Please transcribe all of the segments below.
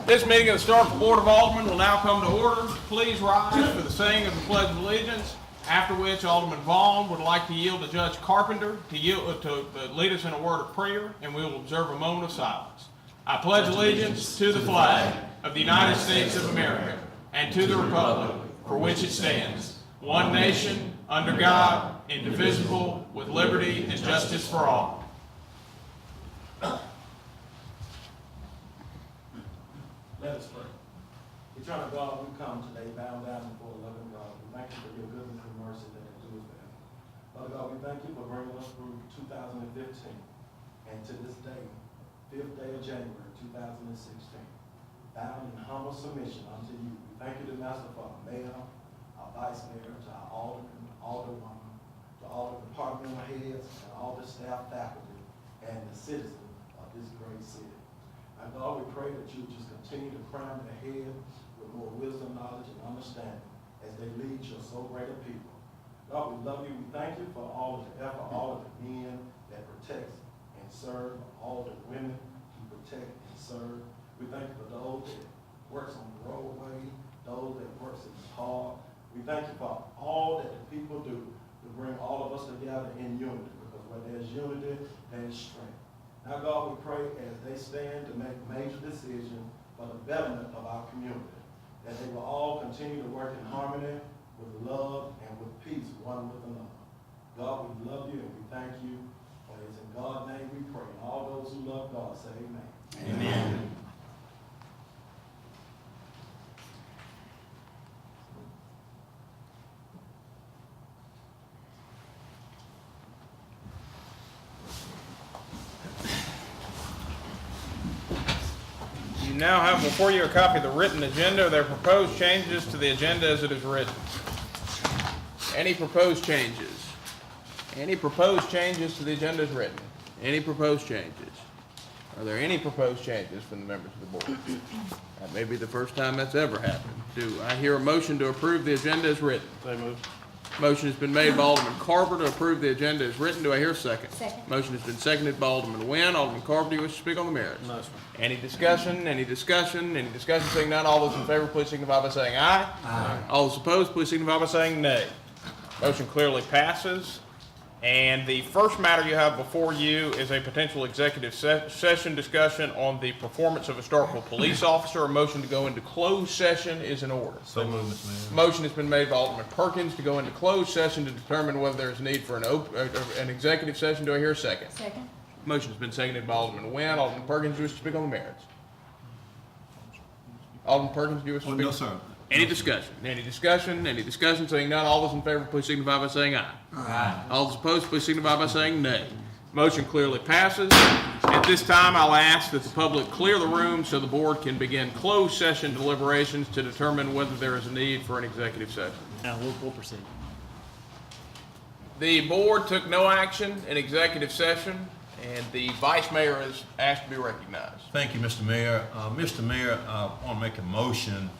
This meeting of the Starkville Board of Aldermen will now come to order. Please rise for the saying of the Pledge of Allegiance, after which Alderman Vaughn would like to yield to Judge Carpenter to lead us in a word of prayer, and we will observe a moment of silence. I pledge allegiance to the flag of the United States of America and to the republic for which it stands, one nation, under God, indivisible, with liberty and justice for all. Let us pray. Eternal God, we come today bound down before the loving God. We thank you for your goodness and mercy that endures forever. Father God, we thank you for bringing us through 2015 and to this day, 5th day of January 2016, bound in humble submission unto you. We thank you, the Master, for our mayor, our vice mayor, to our aldermen, alderwoman, to all the departmental heads, and all the staff, faculty, and the citizens of this great city. And God, we pray that you just continue to crown their head with more wisdom, knowledge, and understanding as they lead your so great a people. God, we love you. We thank you for all of the effort, all of the men that protect and serve, all the women who protect and serve. We thank you for those that works on the roadway, those that works in the park. We thank you for all that the people do to bring all of us together in unity, because where there's unity, there's strength. Now, God, we pray as they stand to make major decisions for the betterment of our community, that they will all continue to work in harmony, with love, and with peace, one with another. God, we love you and we thank you. For it's in God's name we pray. And all those who love God say amen. Amen. You now have before you a copy of the written agenda. There are proposed changes to the agenda as it is written. Any proposed changes? Any proposed changes to the agenda as written? Any proposed changes? Are there any proposed changes from the members of the board? That may be the first time that's ever happened. Do I hear a motion to approve the agenda as written? So moved. Motion has been made by Alderman Carver to approve the agenda as written. Do I hear a second? Second. Motion has been seconded by Alderman Nguyen. Alderman Carver, do you wish to speak on the merits? No, sir. Any discussion? Any discussion? Any discussion? Seeing none, all those in favor, please signify by saying aye. Aye. All those opposed, please signify by saying nay. Motion clearly passes. And the first matter you have before you is a potential executive session discussion on the performance of a Starkville police officer. A motion to go into closed session is in order. So moved, Mr. Mayor. Motion has been made by Alderman Perkins to go into closed session to determine whether there is need for an executive session. Do I hear a second? Second. Motion has been seconded by Alderman Nguyen. Alderman Perkins, do you wish to speak on the merits? Alderman Perkins, do you wish to speak? No, sir. Any discussion? Any discussion? Any discussion? Seeing none, all those in favor, please signify by saying aye. Aye. All those opposed, please signify by saying nay. Motion clearly passes. At this time, I'll ask that the public clear the room so the board can begin closed session deliberations to determine whether there is a need for an executive session. Now, we'll proceed. The board took no action in executive session, and the vice mayor is asked to be recognized. Thank you, Mr. Mayor. Mr. Mayor, I want to make a motion,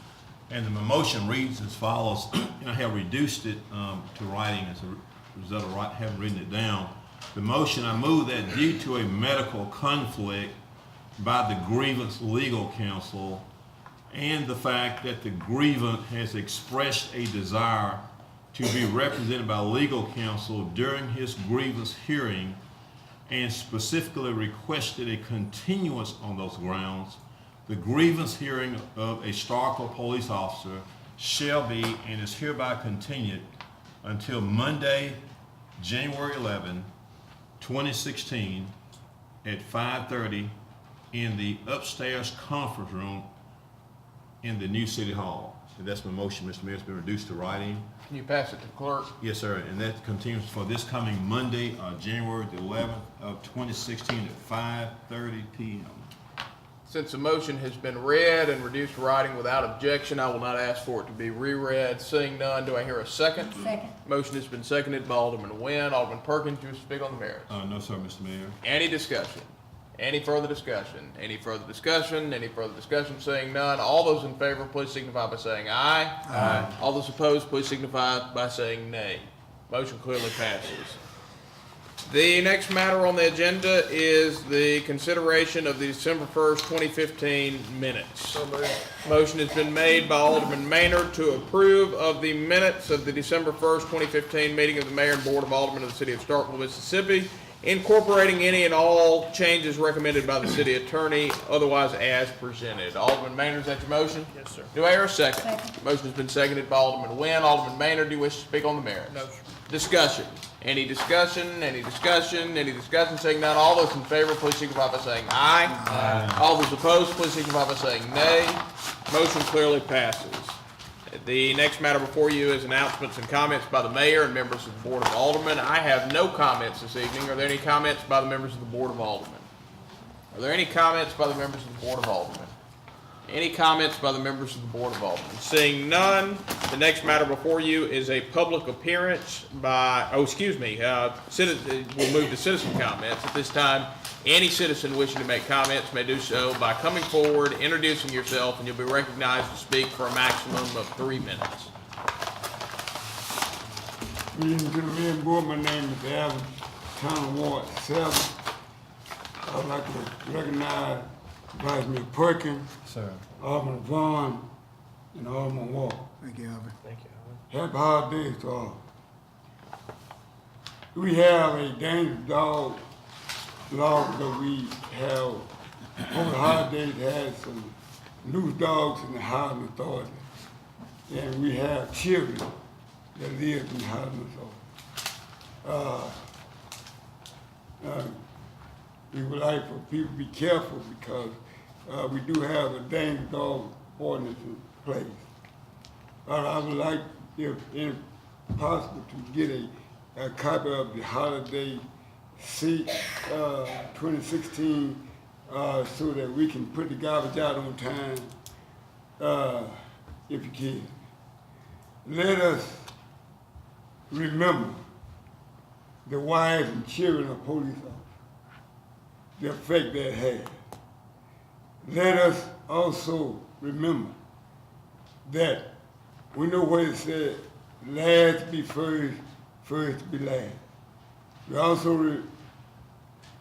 and the motion reads as follows. I have reduced it to writing as a result of having written it down. The motion, I move that due to a medical conflict by the grievance legal counsel and the fact that the grievant has expressed a desire to be represented by legal counsel during his grievance hearing and specifically requested a continuance on those grounds, the grievance hearing of a Starkville police officer shall be and is hereby continued until Monday, January 11, 2016 at 5:30 in the upstairs conference room in the new City Hall. And that's my motion, Mr. Mayor. It's been reduced to writing. Can you pass it to the clerk? Yes, sir. And that continues for this coming Monday, January the 11th of 2016 at 5:30 p.m. Since the motion has been read and reduced to writing without objection, I will not ask for it to be reread. Seeing none, do I hear a second? Second. Motion has been seconded by Alderman Nguyen. Alderman Perkins, do you speak on the merits? No, sir, Mr. Mayor. Any discussion? Any further discussion? Any further discussion? Any further discussion? Seeing none, all those in favor, please signify by saying aye. Aye. All those opposed, please signify by saying nay. Motion clearly passes. The next matter on the agenda is the consideration of the December 1st, 2015 minutes. Motion has been made by Alderman Maynard to approve of the minutes of the December 1st, 2015 meeting of the Mayor and Board of Aldermen of the City of Starkville, Mississippi, incorporating any and all changes recommended by the city attorney, otherwise as presented. Alderman Maynard, is that your motion? Yes, sir. Do I hear a second? Second. Motion has been seconded by Alderman Nguyen. Alderman Maynard, do you wish to speak on the merits? No, sir. Discussion. Any discussion? Any discussion? Any discussion? Saying none. All those in favor, please signify by saying aye. Aye. All those opposed, please signify by saying nay. Motion clearly passes. The next matter before you is announcements and comments by the mayor and members of the Board of Aldermen. I have no comments this evening. Are there any comments by the members of the Board of Aldermen? Are there any comments by the members of the Board of Aldermen? Any comments by the members of the Board of Aldermen? Seeing none, the next matter before you is a public appearance by, we'll move to citizen comments. At this time, any citizen wishing to make comments may do so by coming forward, introducing yourself, and you'll be recognized to speak for a maximum of 3 minutes. Greetings to the mayor and board. My name is Alvin, Town Ward 7. I'd like to recognize Vice Mayor Perkins, Sir. Alderman Vaughn, and Alderman Ward. Thank you, Alvin. Happy holidays to all. We have a dangerous dog law that we have over the holidays had some loose dogs in the housing authority. And we have children that live in the housing authority. We would like for people to be careful because we do have a dangerous dog ordinance in place. I would like, if possible, to get a copy of the holiday 2016 so that we can put the garbage out on time, if you can. Let us remember the wives and children of police officers, the effect that had. Let us also remember that we know what it said, last be first, first to be last. We also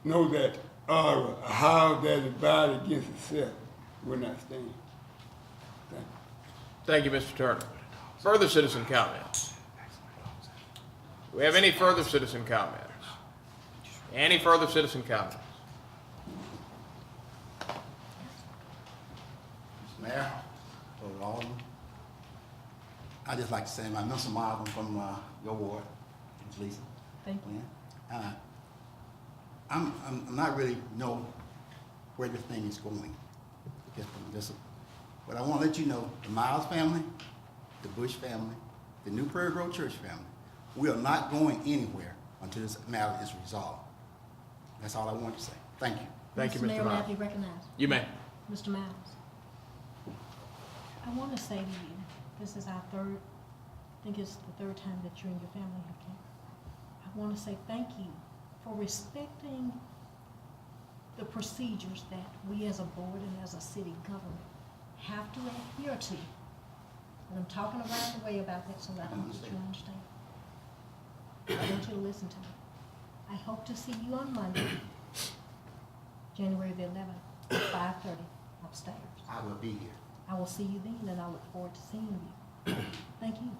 know that a house that is divided against itself will not stand. Thank you. Thank you, Mr. Turner. Further citizen comments? Do we have any further citizen comments? Any further citizen comments? Mr. Mayor, Lord Alderman, I'd just like to say I know some of them from your ward, Ms. Lisa. Thank you. I'm not really know where this thing is going. But I want to let you know, the Miles family, the Bush family, the New Prairie Grove Church family, we are not going anywhere until this matter is resolved. That's all I want to say. Thank you. Thank you, Mr. Mr. Mayor, may I Miles. be recognized? You may. Mr. Miles, I want to say to you, this is our third, I think it's the third time that you and your family have came. I want to say thank you for respecting the procedures that we as a board and as a city government have to adhere to. And I'm talking around the way about that so that I want you to understand. I want you to listen to me. I hope to see you on Monday, January the 11th, at 5:30 upstairs. I will be here. I will see you then, and I look forward to seeing you. Thank you.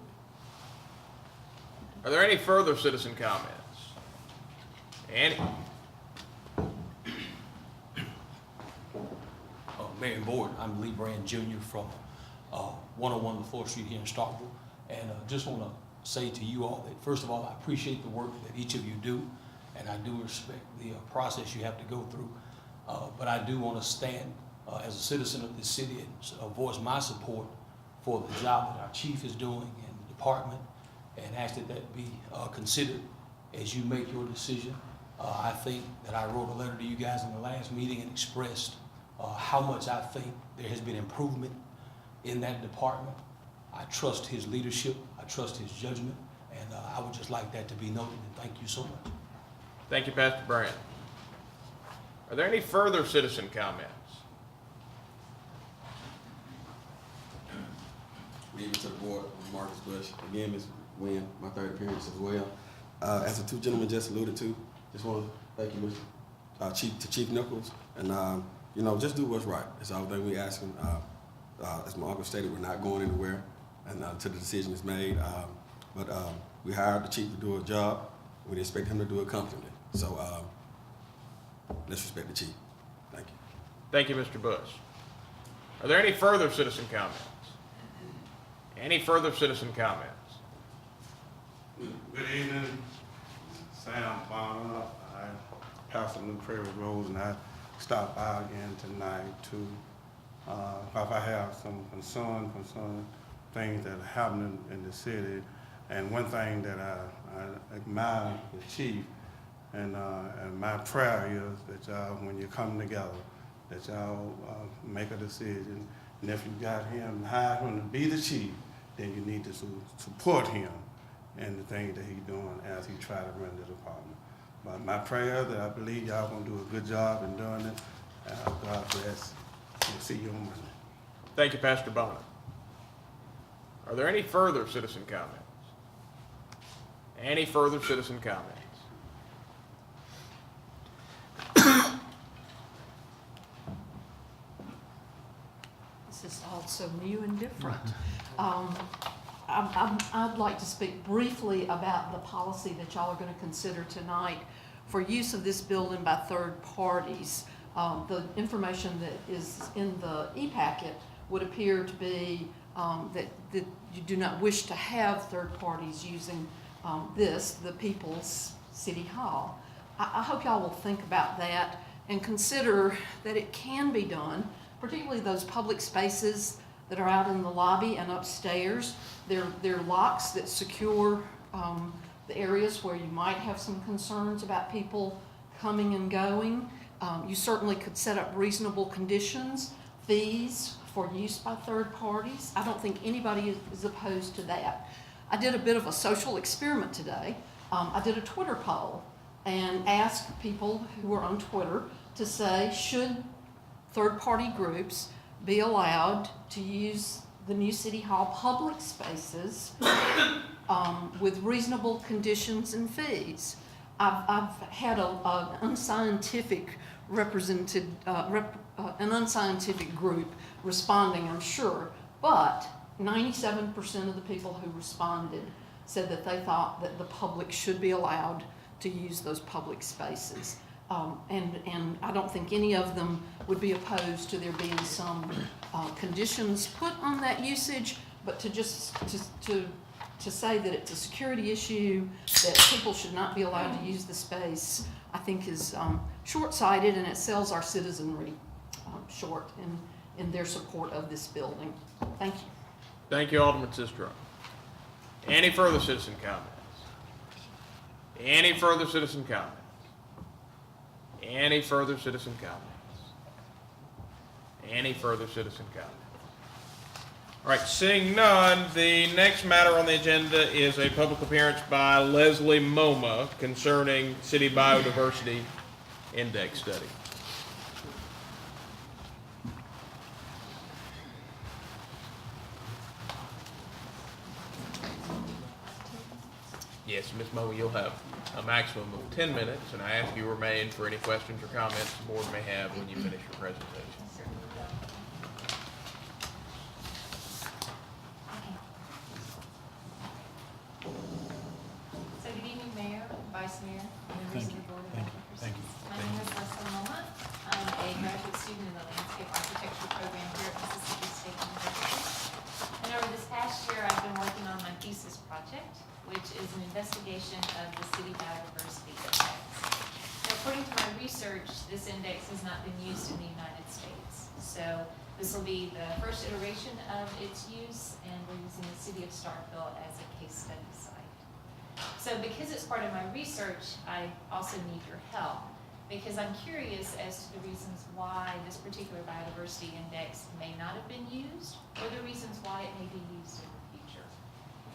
Are there any further citizen comments? Any? Mayor and Board, I'm Lee Brand Jr. from 101 La Fourth Street here in Starkville. And just want to say to you all that, first of all, I appreciate the work that each of you do, and I do respect the process you have to go through. But I do want to stand as a citizen of this city and voice my support for the job that our chief is doing in the department, and ask that that be considered as you make your decision. I think that I wrote a letter to you guys in the last meeting and expressed how much I think there has been improvement in that department. I trust his leadership, I trust his judgment, and I would just like that to be noted, and thank you so much. Thank you, Pastor Brand. Are there any further citizen comments? Good evening to the board, I'm Marcus Bush. Again, Ms. Wynn, my third appearance as well. As the two gentlemen just alluded to, just want to thank you, Mr. Chief Nichols, and just do what's right. That's all thing we asking. As my uncle stated, we're not going anywhere, and until the decision is made. But we hired the chief to do a job. We expect him to do it comfortably. So let's respect the chief. Thank you. Thank you, Mr. Bush. Are there any further citizen comments? Any further citizen comments? Good evening, Sam Bonner. I pastor New Prairie Road, and I stopped by again tonight to, if I have some concern things that are happening in the city. And one thing that I admire the chief, and my prayer is that y'all, when you come together, that y'all make a decision. And if you got him, hire him to be the chief, then you need to support him and the things that he's doing as he try to run the department. But my prayer that I believe y'all gonna do a good job in doing it. God bless. We'll see you on Monday. Thank you, Pastor Bonner. Are there any further citizen comments? Any further citizen comments? This is all so new and different. I'd like to speak briefly about the policy that y'all are going to consider tonight for use of this building by third parties. The information that is in the e-packet would appear to be that you do not wish to have third parties using the People's City Hall. I hope y'all will think about that and consider that it can be done, particularly those public spaces that are out in the lobby and upstairs. There are locks that secure the areas where you might have some concerns about people coming and going. You certainly could set up reasonable conditions, fees for use by third parties. I don't think anybody is opposed to that. I did a bit of a social experiment today. I did a Twitter poll and asked people who were on Twitter to say, should third-party groups be allowed to use the new City Hall public spaces with reasonable conditions and fees? I've had an unscientific an unscientific group responding, I'm sure, but 97% of the people who responded said that they thought that the public should be allowed to use those public spaces. And I don't think any of them would be opposed to there being some conditions put on that usage, but to say that it's a security issue, that people should not be allowed to use the space, I think is short-sighted, and it sells our citizenry short in their support of this building. Thank you. Thank you, Alderman Sistrum. Any further citizen comments? Any further citizen comments? Any further citizen comments? Any further citizen comments? All right, seeing none, the next matter on the agenda is a public appearance by Leslie Moma concerning City Biodiversity Index Study. Yes, Ms. Moma, you'll have a maximum of 10 minutes, and I ask you remain for any questions or comments the board may have when you finish your presentation. So good evening, Mayor, Vice Mayor, members of the Board of Aldermen. My name is Leslie Moma. I'm a graduate student in the Landscape Architecture program here at Mississippi State University. And over this past year, I've been working on my thesis project, which is an investigation of the City Biodiversity Index. Now, according to my research, this index has not been used in the United States. So this will be the first iteration of its use, and we're using the City of Starkville as a case study site. So because it's part of my research, I also need your help, because I'm curious as to the reasons why this particular biodiversity index may not have been used, or the reasons why it may be used in the future.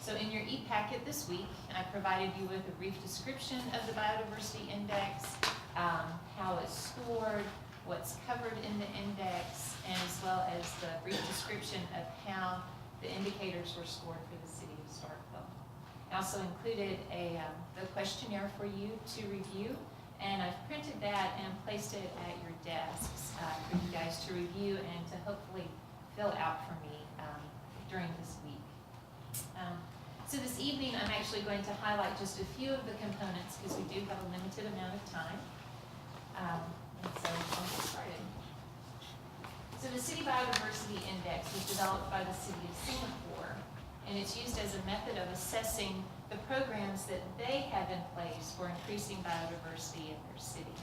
So in your e-packet this week, I provided you with a brief description of the biodiversity index, how it's scored, what's covered in the index, and as well as the brief description of how the indicators were scored for the City of Starkville. I also included the questionnaire for you to review, And I've printed that and placed it at your desks for you guys to review and to hopefully fill out for me during this week. So this evening, I'm actually going to highlight just a few of the components because we do have a limited amount of time. And so I'll get started. So the City Biodiversity Index was developed by the City of Singapore, and it's used as a method of assessing the programs that they have in place for increasing biodiversity in their city.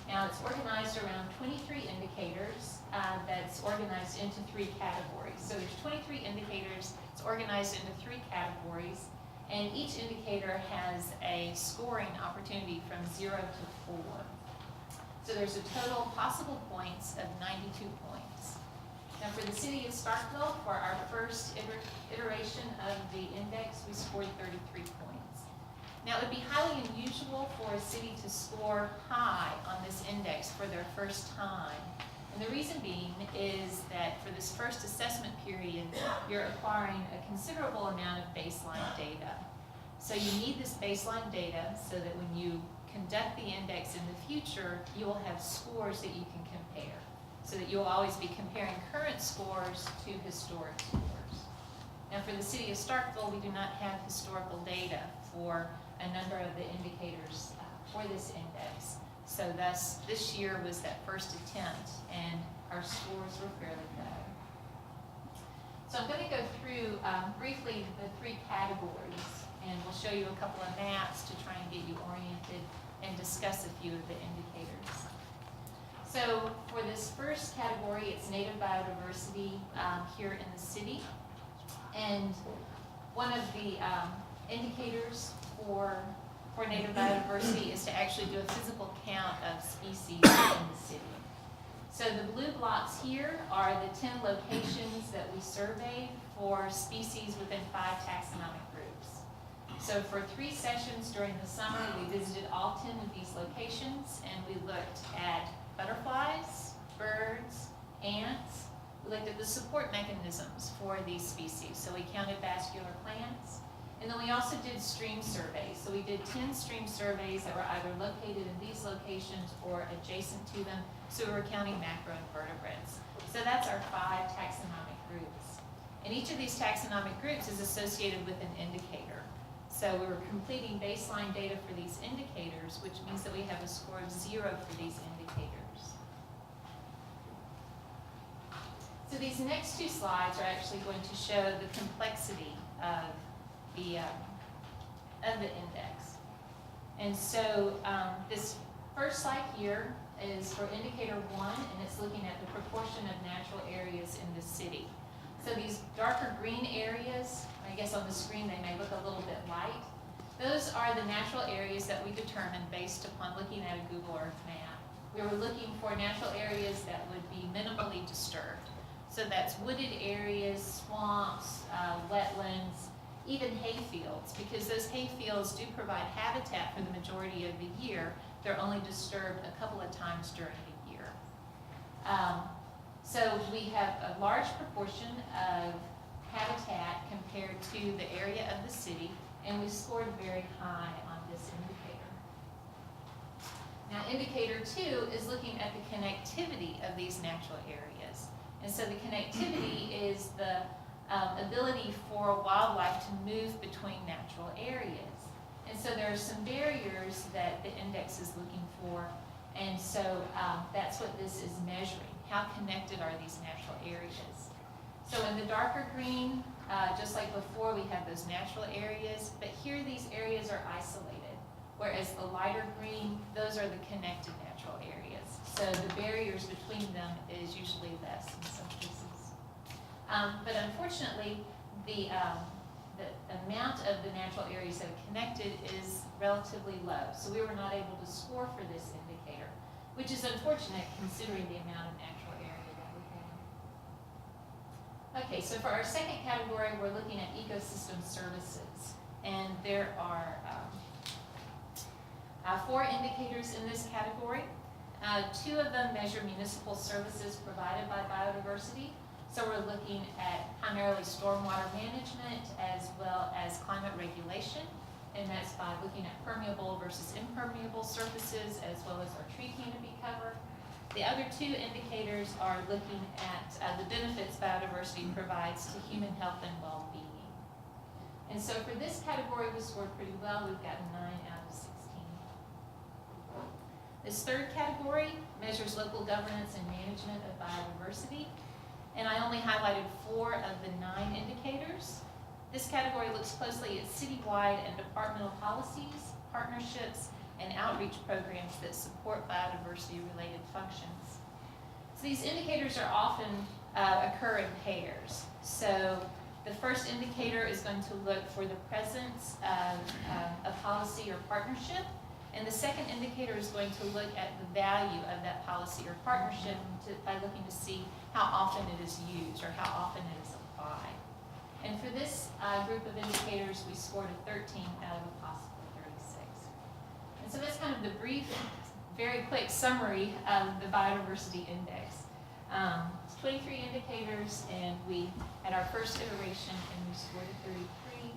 Now, it's organized around 23 indicators that's organized into 3 categories. So there's 23 indicators, it's organized into 3 categories, and each indicator has a scoring opportunity from 0 to 4. So there's a total possible points of 92 points. Now for the city of Starkville, for our first iteration of the index, we scored 33 points. Now it would be highly unusual for a city to score high on this index for their first time. And the reason being is that for this first assessment period, you're acquiring a considerable amount of baseline data. So you need this baseline data so that when you conduct the index in the future, you will have scores that you can compare, so that you'll always be comparing current scores to historic scores. Now for the city of Starkville, we do not have historical data for a number of the indicators for this index. So thus, this year was that first attempt, and our scores were fairly low. So I'm going to go through briefly the 3 categories, and we'll show you a couple of maps to try and get you oriented and discuss a few of the indicators. So for this first category, it's native biodiversity here in the city. And one of the indicators for native biodiversity is to actually do a physical count of species in the city. So the blue blocks here are the 10 locations that we surveyed for species within 5 taxonomic groups. So for 3 sessions during the summer, we visited all 10 of these locations, and we looked at butterflies, birds, ants. We looked at the support mechanisms for these species. So we counted vascular plants. And then we also did stream surveys. So we did 10 stream surveys that were either located in these locations or adjacent to them. So we were counting macroinvertebrates. So that's our 5 taxonomic groups. And each of these taxonomic groups is associated with an indicator. So we were completing baseline data for these indicators, which means that we have a score of 0 for these indicators. So these next 2 slides are actually going to show the complexity of the index. And so this first slide here is for indicator 1, and it's looking at the proportion of natural areas in the city. So these darker green areas, I guess on the screen they may look a little bit light. Those are the natural areas that we determined based upon looking at a Google Earth map. We were looking for natural areas that would be minimally disturbed. So that's wooded areas, swamps, wetlands, even hayfields, because those hayfields do provide habitat for the majority of the year. They're only disturbed a couple of times during the year. So we have a large proportion of habitat compared to the area of the city, and we scored very high on this indicator. Now, indicator 2 is looking at the connectivity of these natural areas. And so the connectivity is the ability for wildlife to move between natural areas. And so there are some barriers that the index is looking for, and so that's what this is measuring. How connected are these natural areas? So in the darker green, just like before, we have those natural areas, but here these areas are isolated, whereas the lighter green, those are the connected natural areas. So the barriers between them is usually less in some cases. But unfortunately, the amount of the natural areas that are connected is relatively low. So we were not able to score for this indicator, which is unfortunate considering the amount of natural area that we have. Okay, so for our second category, we're looking at ecosystem services. And there are 4 indicators in this category. 2 of them measure municipal services provided by biodiversity. So we're looking at primarily stormwater management as well as climate regulation. and that's by looking at permeable versus impermeable surfaces as well as our tree canopy cover. The other two indicators are looking at the benefits biodiversity provides to human health and well-being. And so for this category, we scored pretty well. We've got 9 out of 16. This third category measures local governance and management of biodiversity. And I only highlighted 4 of the 9 indicators. This category looks closely at citywide and departmental policies, partnerships, and outreach programs that support biodiversity-related functions. So these indicators are often occur in pairs. So the first indicator is going to look for the presence of a policy or partnership, and the second indicator is going to look at the value of that policy or partnership by looking to see how often it is used or how often it is applied. And for this group of indicators, we scored a 13 out of a possible 36. And so that's kind of the brief, very quick summary of the biodiversity index. It's 23 indicators, and we had our first iteration, and we scored a 33.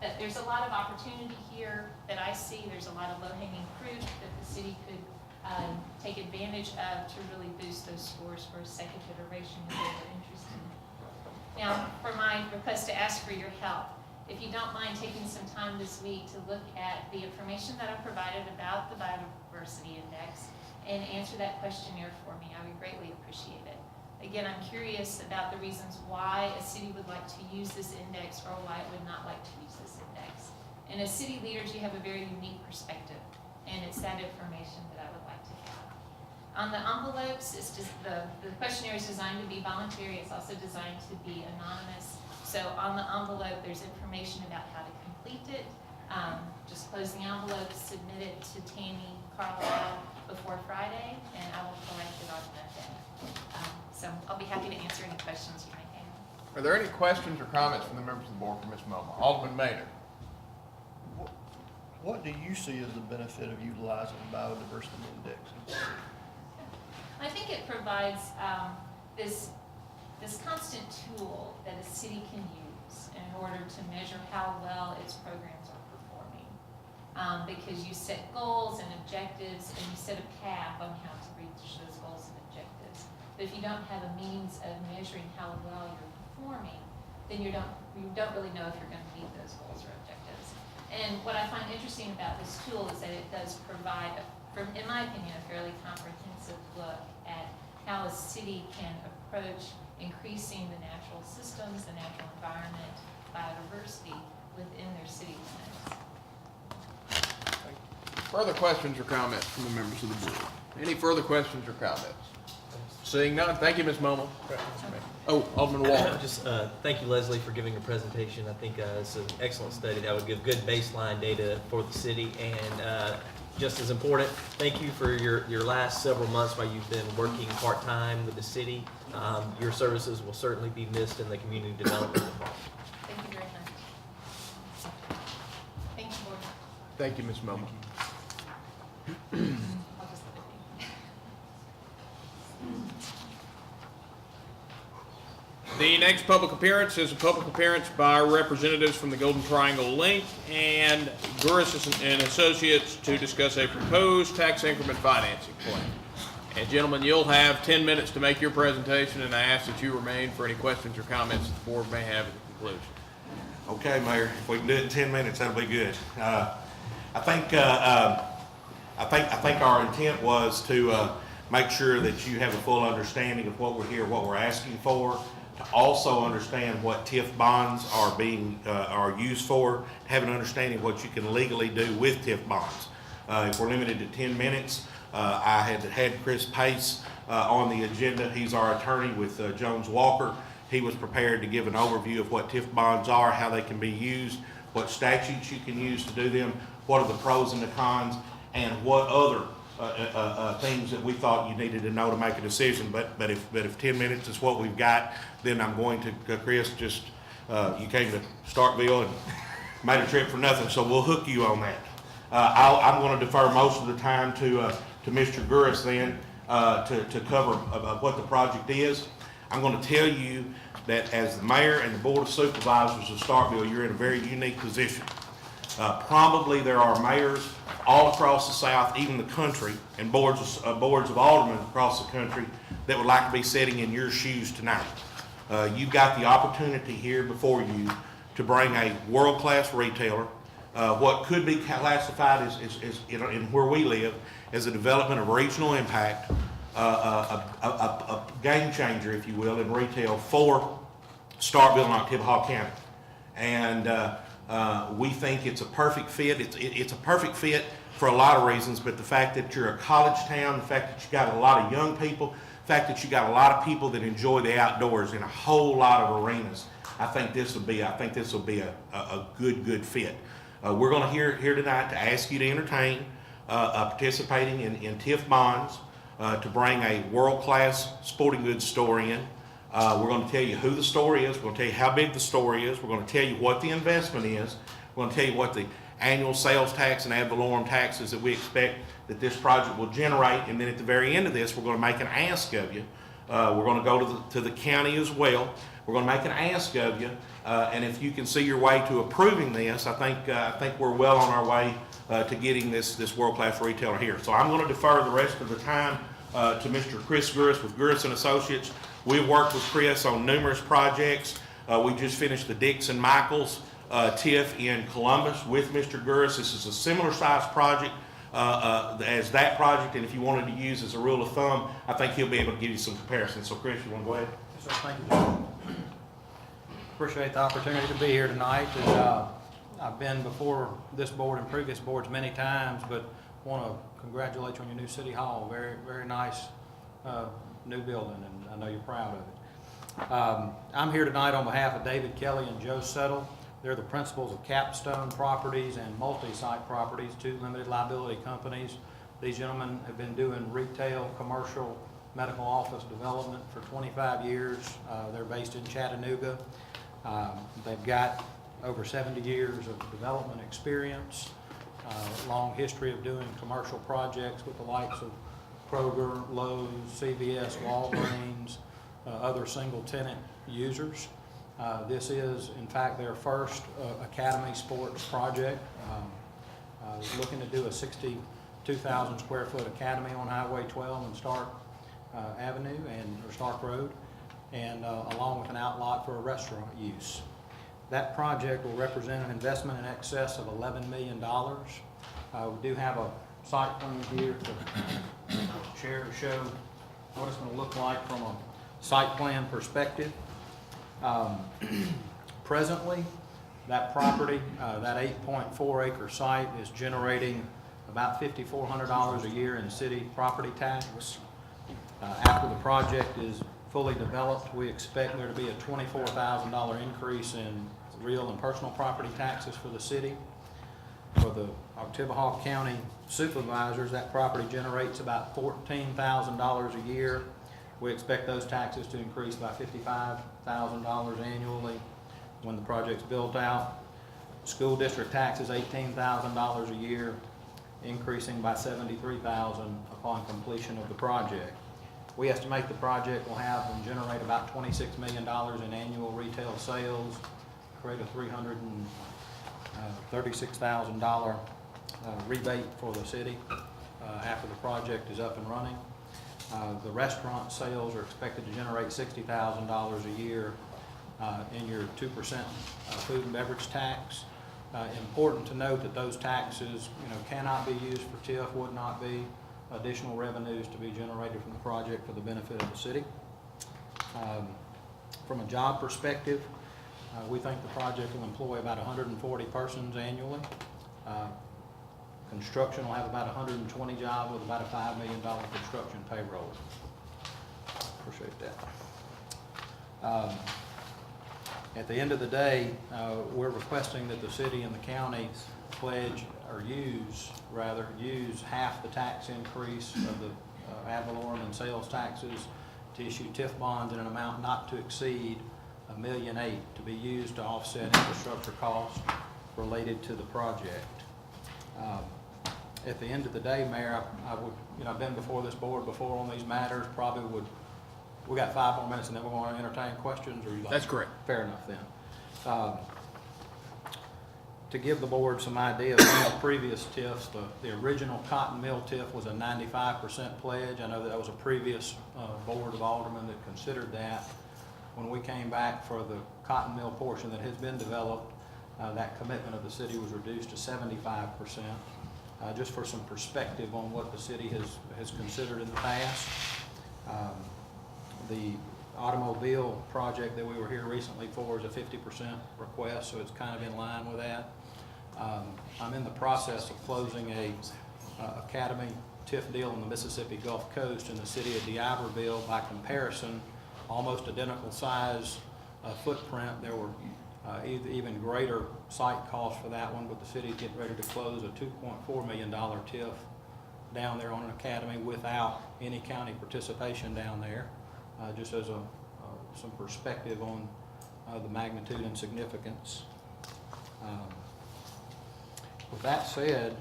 But there's a lot of opportunity here that I see. There's a lot of low-hanging fruit that the city could take advantage of to really boost those scores for a second iteration if they were interested. Now, for my request to ask for your help, if you don't mind taking some time this week to look at the information that I provided about the biodiversity index and answer that questionnaire for me, I would greatly appreciate it. Again, I'm curious about the reasons why a city would like to use this index or why it would not like to use this index. And as city leaders, you have a very unique perspective, and it's that information that I would like to have. On the envelopes, it's just the questionnaire is designed to be voluntary. It's also designed to be anonymous. So on the envelope, there's information about how to complete it. Just close the envelope, submit it to Tammy Carlisle before Friday, and I will collect it on Monday. So I'll be happy to answer any questions you might have. Are there any questions or comments from the members of the board for Ms. Moma? Alderman Maynard. What do you see as the benefit of utilizing the biodiversity index? I think it provides this constant tool that a city can use in order to measure how well its programs are performing. Because you set goals and objectives, and you set a path on how to reach those goals and objectives. But if you don't have a means of measuring how well you're performing, then you don't really know if you're going to meet those goals or objectives. And what I find interesting about this tool is that it does provide, in my opinion, a fairly comprehensive look at how a city can approach increasing the natural systems, the natural environment, biodiversity within their city limits. Further questions or comments from the members of the board? Any further questions or comments? Seeing none, thank you, Ms. Momo. Oh, Alderman Walker. Just thank you, Leslie, for giving a presentation. I think it's an excellent study that would give good baseline data for the city. And just as important, thank you for your last several months while you've been working part-time with the city. Your services will certainly be missed in the community development department. Thank you very much. Thank you, Board. Thank you, Ms. Momo. I'll just let it be. The next public appearance is a public appearance by representatives from the Golden Triangle Link and Gurris and Associates to discuss a proposed tax increment financing plan. And gentlemen, you'll have 10 minutes to make your presentation, and I ask that you remain for any questions or comments that the board may have at the conclusion. Okay, Mayor, if we can do it in 10 minutes, that'll be good. I think our intent was to make sure that you have a full understanding of what we're here, what we're asking for, to also understand what TIF bonds are used for, have an understanding of what you can legally do with TIF bonds. If we're limited to 10 minutes, I had Chris Pace on the agenda. He's our attorney with Jones Walker. He was prepared to give an overview of what TIF bonds are, how they can be used, what statutes you can use to do them, what are the pros and the cons, and what other things that we thought you needed to know to make a decision. But if 10 minutes is what we've got, then I'm going to, Chris, just you came to Starkville and made a trip for nothing, so we'll hook you on that. I'm going to defer most of the time to Mr. Gurris then to cover what the project is. I'm going to tell you that as the mayor and the board of supervisors of Starkville, you're in a very unique position. Probably there are mayors all across the South, even the country, and boards of aldermen across the country that would like to be sitting in your shoes tonight. You've got the opportunity here before you to bring a world-class retailer, what could be classified as in where we live, as a development of regional impact, a game changer, if you will, in retail for Starkville and Oktibbeha County. And we think it's a perfect fit. It's a perfect fit for a lot of reasons, but the fact that you're a college town, the fact that you got a lot of young people, the fact that you got a lot of people that enjoy the outdoors in a whole lot of arenas, I think this will be a good fit. We're going to here tonight to ask you to entertain participating in TIF bonds to bring a world-class sporting goods store in. We're going to tell you who the store is. We're going to tell you how big the store is. We're going to tell you what the investment is. We're going to tell you what the annual sales tax and ad valorem taxes that we expect that this project will generate. And then at the very end of this, we're going to make an ask of you. We're going to go to the county as well. We're going to make an ask of you. And if you can see your way to approving this, I think we're well on our way to getting this world-class retailer here. So I'm going to defer the rest of the time to Mr. Chris Gurris with Gurris and Associates. We've worked with Chris on numerous projects. We just finished the Dixon Michaels TIF in Columbus with Mr. Gurris. This is a similar size project as that project, and if you wanted to use as a rule of thumb, I think he'll be able to give you some comparisons. So Chris, you want to go ahead? Yes, sir. Thank you, John. Appreciate the opportunity to be here tonight. And, I've been before this board and previous boards many times, but want to congratulate you on your new city hall. Very, very nice new building, and I know you're proud of it. I'm here tonight on behalf of David Kelly and Joe Settle. They're the principals of Capstone Properties and Multi-Site Properties, two limited liability companies. These gentlemen have been doing retail, commercial, medical office development for 25 years. They're based in Chattanooga. They've got over 70 years of development experience, long history of doing commercial projects with the likes of Kroger, Lowe's, CVS, Walgreens, other single tenant users. This is, in fact, their first Academy Sports project. Looking to do a 62,000 square foot academy on Highway 12 and Stark Avenue or Stark Road, and along with an outlot for a restaurant use. That project will represent an investment in excess of $11 million. We do have a site plan here to share to show what it's going to look like from a site plan perspective. Presently, that property, that 8.4 acre site is generating about $5,400 a year in city property tax. After the project is fully developed, we expect there to be a $24,000 increase in real and personal property taxes for the city. For the Oktibbeha County supervisors, that property generates about $14,000 a year. We expect those taxes to increase by $55,000 annually when the project's built out. School district taxes $18,000 a year, increasing by $73,000 upon completion of the project. We estimate the project will have and generate about $26 million in annual retail sales, create a $336,000 rebate for the city after the project is up and running. The restaurant sales are expected to generate $60,000 a year in your 2% food and beverage tax. Important to note that those taxes, cannot be used for TIF, would not be additional revenues to be generated from the project for the benefit of the city. From a job perspective, we think the project will employ about 140 persons annually. Construction will have about 120 jobs with about a $5 million construction payroll. Appreciate that. At the end of the day, we're requesting that the city and the county pledge or use half the tax increase of the ad valorem and sales taxes to issue TIF bonds in an amount not to exceed $1.8 million to be used to offset infrastructure costs related to the project. At the end of the day, Mayor, I've been before this board before on these matters. We got 5 more minutes and then we're going to entertain questions, or you like? That's correct. Fair enough then. To give the board some idea of some of the previous TIFs, the original cotton mill TIF was a 95% pledge. I know that was a previous board of aldermen that considered that. When we came back for the cotton mill portion that has been developed, that commitment of the city was reduced to 75%. Just for some perspective on what the city has considered in the past. The automobile project that we were here recently for is a 50% request, so it's kind of in line with that. I'm in the process of closing a academy TIF deal on the Mississippi Gulf Coast in the city of D'Iberville. By comparison, almost identical size footprint. There were even greater site costs for that one, but the city's getting ready to close a $2.4 million TIF down there on an academy without any county participation down there, just as some perspective on the magnitude and significance. With that said,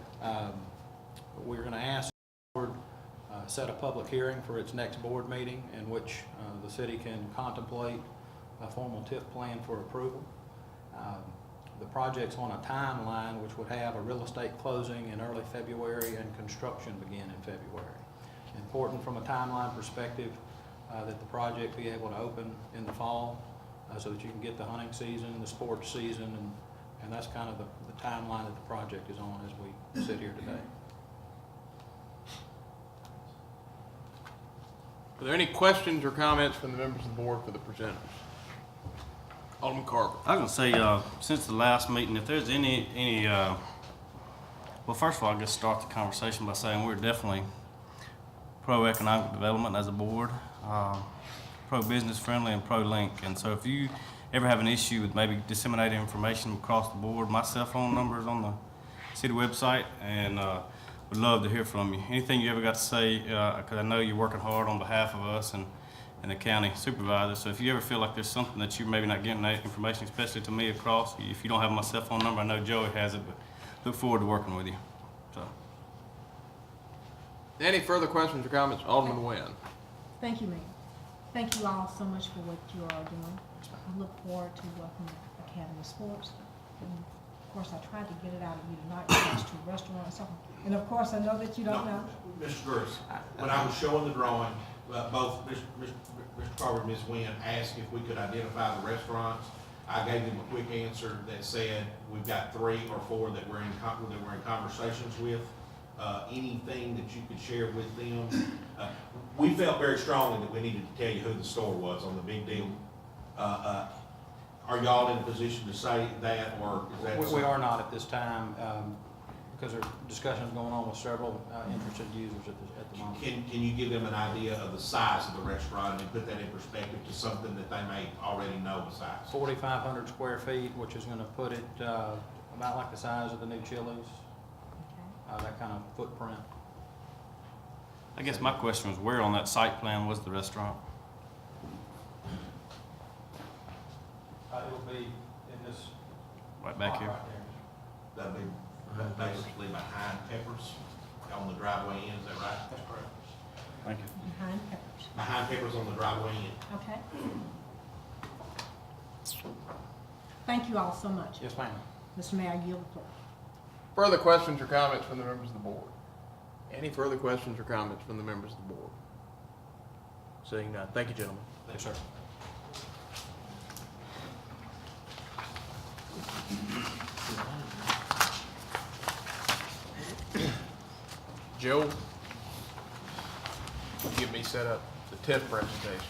we're going to ask the board set a public hearing for its next board meeting in which the city can contemplate a formal TIF plan for approval. The project's on a timeline which would have a real estate closing in early February and construction begin in February. Important from a timeline perspective that the project be able to open in the fall so that you can get the hunting season, the sports season, and that's kind of the timeline that the project is on as we sit here today. Are there any questions or comments from the members of the board for the presenters? Alderman Carver. I was gonna say, since the last meeting, if there's any, well, first of all, I guess start the conversation by saying we're definitely pro-economic development as a board, pro-business friendly and pro-link. And so if you ever have an issue with maybe disseminating information across the board, my cell phone number is on the city website, and would love to hear from you. Anything you ever got to say, because I know you're working hard on behalf of us and the county supervisor. So if you ever feel like there's something that you're maybe not getting that information, especially to me across, if you don't have my cell phone number, I know Joey has it, but look forward to working with you. So. Any further questions or comments? Alderman Nguyen. Thank you, Mayor. Thank you all so much for what you are doing. I look forward to welcoming Academy Sports. And of course, I tried to get it out of you tonight, to a restaurant or something. And of course, I know that you don't know. Mr. Bruce, when I was showing the drawing, both Mr. Carver and Ms. Nguyen asked if we could identify the restaurants. I gave them a quick answer that said we've got 3 or 4 that we're in conversations with. Anything that you could share with them? We felt very strongly that we needed to tell you who the store was on the big deal. Are y'all in a position to say that, or is that? We are not at this time, because there are discussions going on with several interested users at the moment. Can you give them an idea of the size of the restaurant and put that in perspective to something that they may already know the size? 4,500 square feet, which is going to put it about like the size of the new Chili's, that kind of footprint. I guess my question was, where on that site plan was the restaurant? It'll be in this. Right back here? Right there. That'd be basically behind Peppers on the driveway in, is that right? That's correct. Thank you. Behind Peppers. Behind Peppers on the driveway in. Okay. Thank you all so much. Yes, ma'am. Mr. Mayor, I yield the floor. Further questions or comments from the members of the board? Any further questions or comments from the members of the board? Seeing none. Thank you, gentlemen. Yes, sir. Joe, will you get me set up the TIF presentation?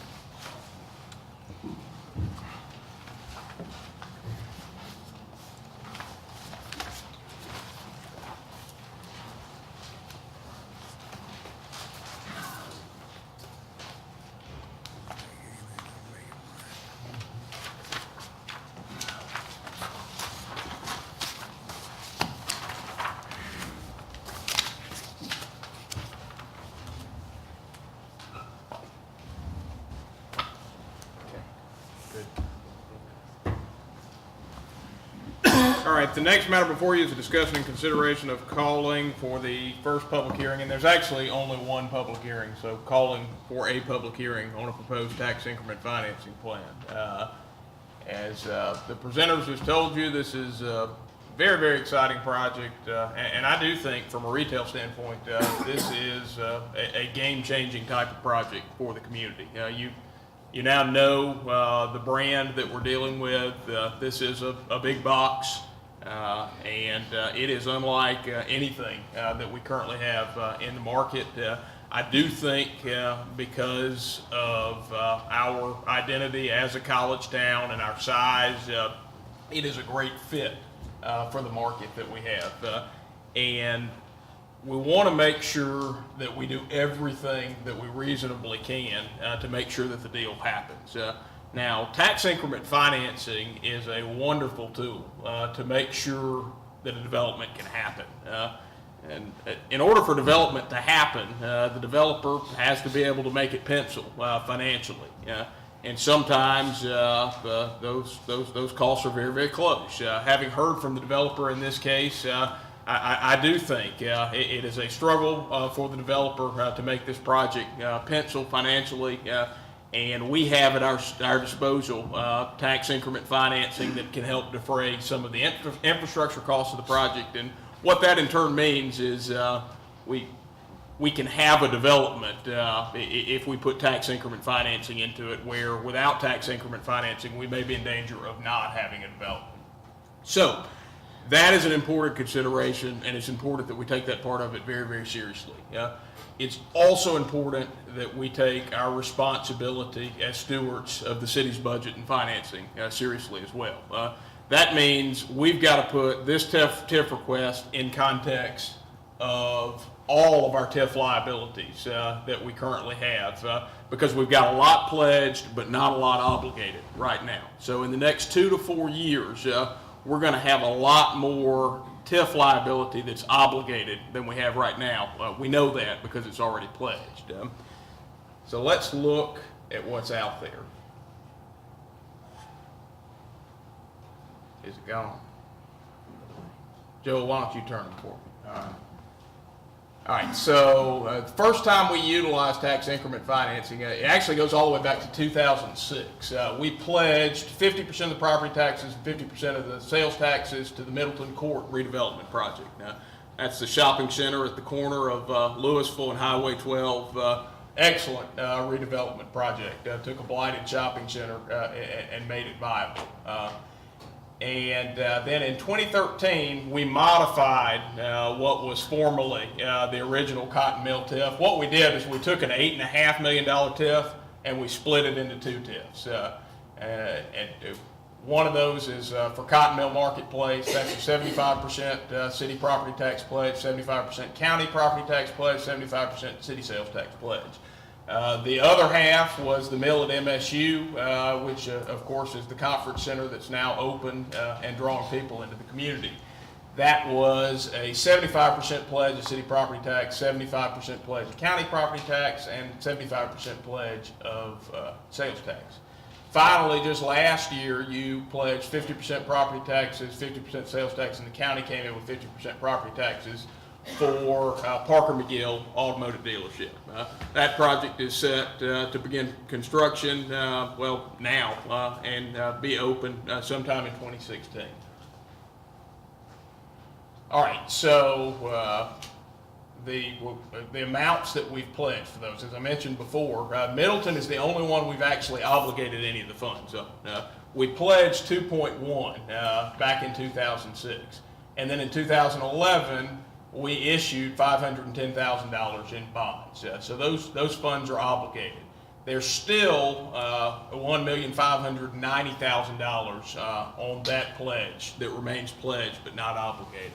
All right, the next matter before you is a discussion and consideration of calling for the first public hearing, and there's actually only one public hearing, so calling for a public hearing on a proposed tax increment financing plan. As the presenters just told you, this is very, very exciting project, and I do think from a retail standpoint, this is a game-changing type of project for the community. You now know the brand that we're dealing with. This is a big box, and it is unlike anything that we currently have in the market. I do think because of our identity as a college town and our size, it is a great fit for the market that we have. And we want to make sure that we do everything that we reasonably can to make sure that the deal happens. Now, tax increment financing is a wonderful tool to make sure that a development can happen. And in order for development to happen, the developer has to be able to make it pencil financially. And sometimes those costs are very, very close. Having heard from the developer in this case, I do think it is a struggle for the developer to make this project pencil financially. And we have at our disposal tax increment financing that can help defray some of the infrastructure costs of the project. And what that in turn means is we can have a development if we put tax increment financing into it, where without tax increment financing, we may be in danger of not having a development. So that is an important consideration, and it's important that we take that part of it very, very seriously. It's also important that we take our responsibility as stewards of the city's budget and financing seriously as well. That means we've got to put this TIF request in context of all of our TIF liabilities that we currently have, because we've got a lot pledged but not a lot obligated right now. So in the next 2 to 4 years, we're going to have a lot more TIF liability that's obligated than we have right now. We know that because it's already pledged. So let's look at what's out there. Is it gone? Joe, why don't you turn it for me? All right, so the first time we utilized tax increment financing, it actually goes all the way back to 2006. We pledged 50% of the property taxes and 50% of the sales taxes to the Middleton Court redevelopment project. Now, that's the shopping center at the corner of Louisville and Highway 12. Excellent redevelopment project. Took a blighted shopping center and made it viable. And then in 2013, we modified what was formerly the original cotton mill TIF. What we did is we took an $8.5 million TIF and we split it into 2 TIFs. And one of those is for Cotton Mill Marketplace. That's a 75% city property tax pledge, 75% county property tax pledge, 75% city sales tax pledge. The other half was the mill at MSU, which of course is the conference center that's now open and drawing people into the community. That was a 75% pledge of city property tax, 75% pledge of county property tax, and 75% pledge of sales tax. Finally, just last year, you pledged 50% property taxes, 50% sales tax, and the county came in with 50% property taxes for Parker McGill Automotive Dealership. That project is set to begin construction, well, now, and be open sometime in 2016. All right, so the amounts that we've pledged for those, as I mentioned before, Middleton is the only one we've actually obligated any of the funds on. We pledged 2.1 back in 2006, and then in 2011, we issued $510,000 in bonds. So those funds are obligated. There's still $1,590,000 on that pledge that remains pledged but not obligated.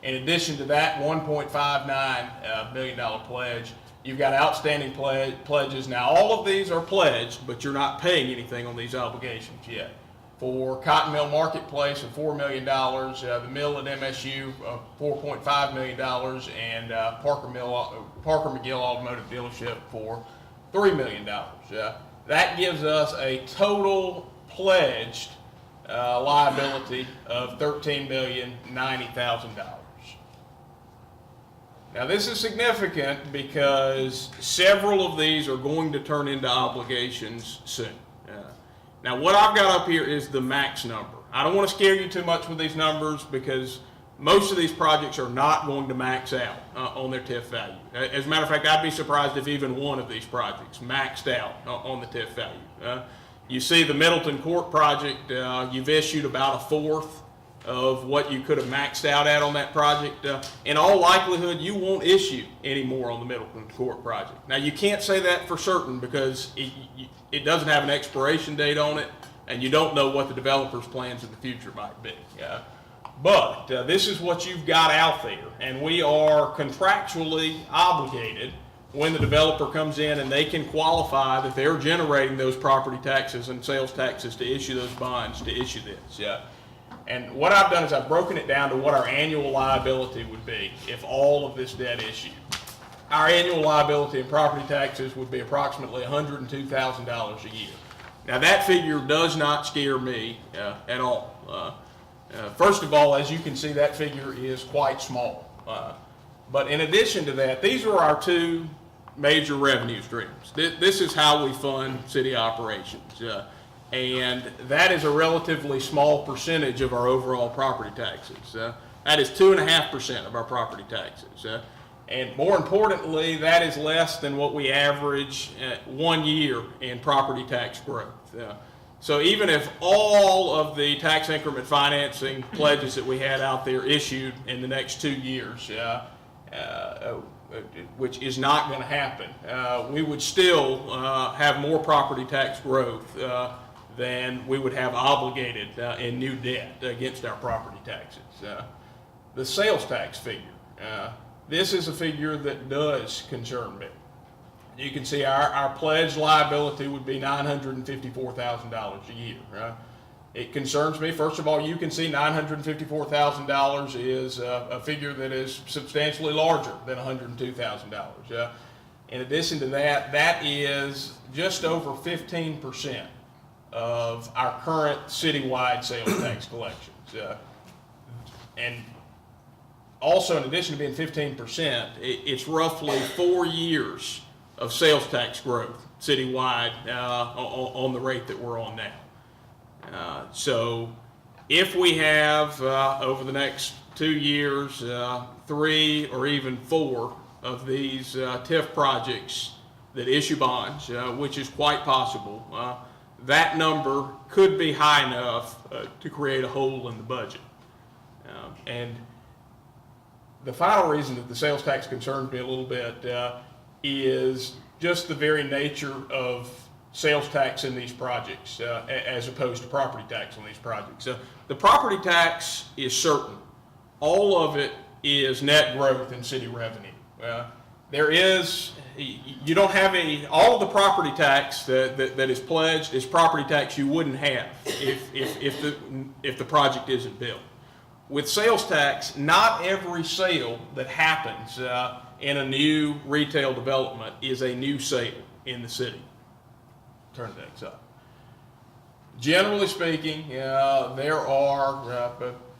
In addition to that $1.59 million pledge, you've got outstanding pledges. Now, all of these are pledged, but you're not paying anything on these obligations yet. For Cotton Mill Marketplace of $4 million, the mill at MSU $4.5 million, and Parker McGill Automotive Dealership for $3 million. That gives us a total pledged liability of $13,090,000. Now, this is significant because several of these are going to turn into obligations soon. Now, what I've got up here is the max number. I don't want to scare you too much with these numbers because most of these projects are not going to max out on their TIF value. As a matter of fact, I'd be surprised if even one of these projects maxed out on the TIF value. You see the Middleton Court project, you've issued about a fourth of what you could have maxed out at on that project. In all likelihood, you won't issue any more on the Middleton Court project. Now, you can't say that for certain because it doesn't have an expiration date on it, and you don't know what the developer's plans in the future might be. But this is what you've got out there, and we are contractually obligated when the developer comes in and they can qualify that they're generating those property taxes and sales taxes to issue those bonds, to issue this. And what I've done is I've broken it down to what our annual liability would be if all of this debt issued. Our annual liability in property taxes would be approximately $102,000 a year. Now that figure does not scare me at all. First of all, as you can see, that figure is quite small. But in addition to that, these are our two major revenue streams. This is how we fund city operations. And that is a relatively small percentage of our overall property taxes. That is 2.5% of our property taxes. And more importantly, that is less than what we average 1 year in property tax growth. So even if all of the tax increment financing pledges that we had out there issued in the next 2 years, which is not going to happen, we would still have more property tax growth than we would have obligated in new debt against our property taxes. The sales tax figure, this is a figure that does concern me. You can see our pledged liability would be $954,000 a year. It concerns me. First of all, you can see $954,000 is a figure that is substantially larger than $102,000. In addition to that, that is just over 15% of our current citywide sales tax collections. And also, in addition to being 15%, it's roughly 4 years of sales tax growth citywide on the rate that we're on now. So if we have over the next 2 years, 3 or even 4 of these TIF projects that issue bonds, which is quite possible, that number could be high enough to create a hole in the budget. And the final reason that the sales tax concerns me a little bit is just the very nature of sales tax in these projects as opposed to property tax on these projects. The property tax is certain. All of it is net growth in city revenue. There is, you don't have any, all of the property tax that is pledged is property tax you wouldn't have if the project isn't built. With sales tax, not every sale that happens in a new retail development is a new sale in the city. Turn things up. Generally speaking, there are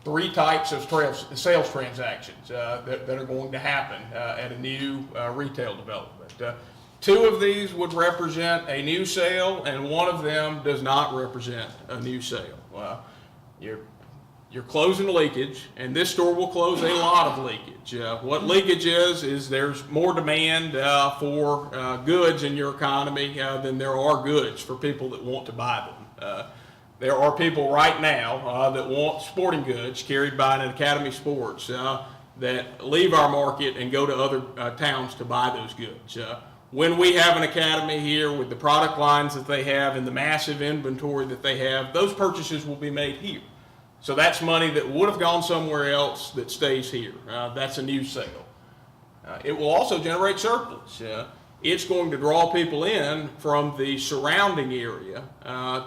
3 types of sales transactions that are going to happen at a new retail development. 2 of these would represent a new sale, and 1 of them does not represent a new sale. You're closing leakage, and this store will close a lot of leakage. What leakage is there's more demand for goods in your economy than there are goods for people that want to buy them. There are people right now that want sporting goods carried by an Academy Sports that leave our market and go to other towns to buy those goods. When we have an Academy here with the product lines that they have and the massive inventory that they have, those purchases will be made here. So that's money that would have gone somewhere else that stays here. That's a new sale. It will also generate surplus. It's going to draw people in from the surrounding area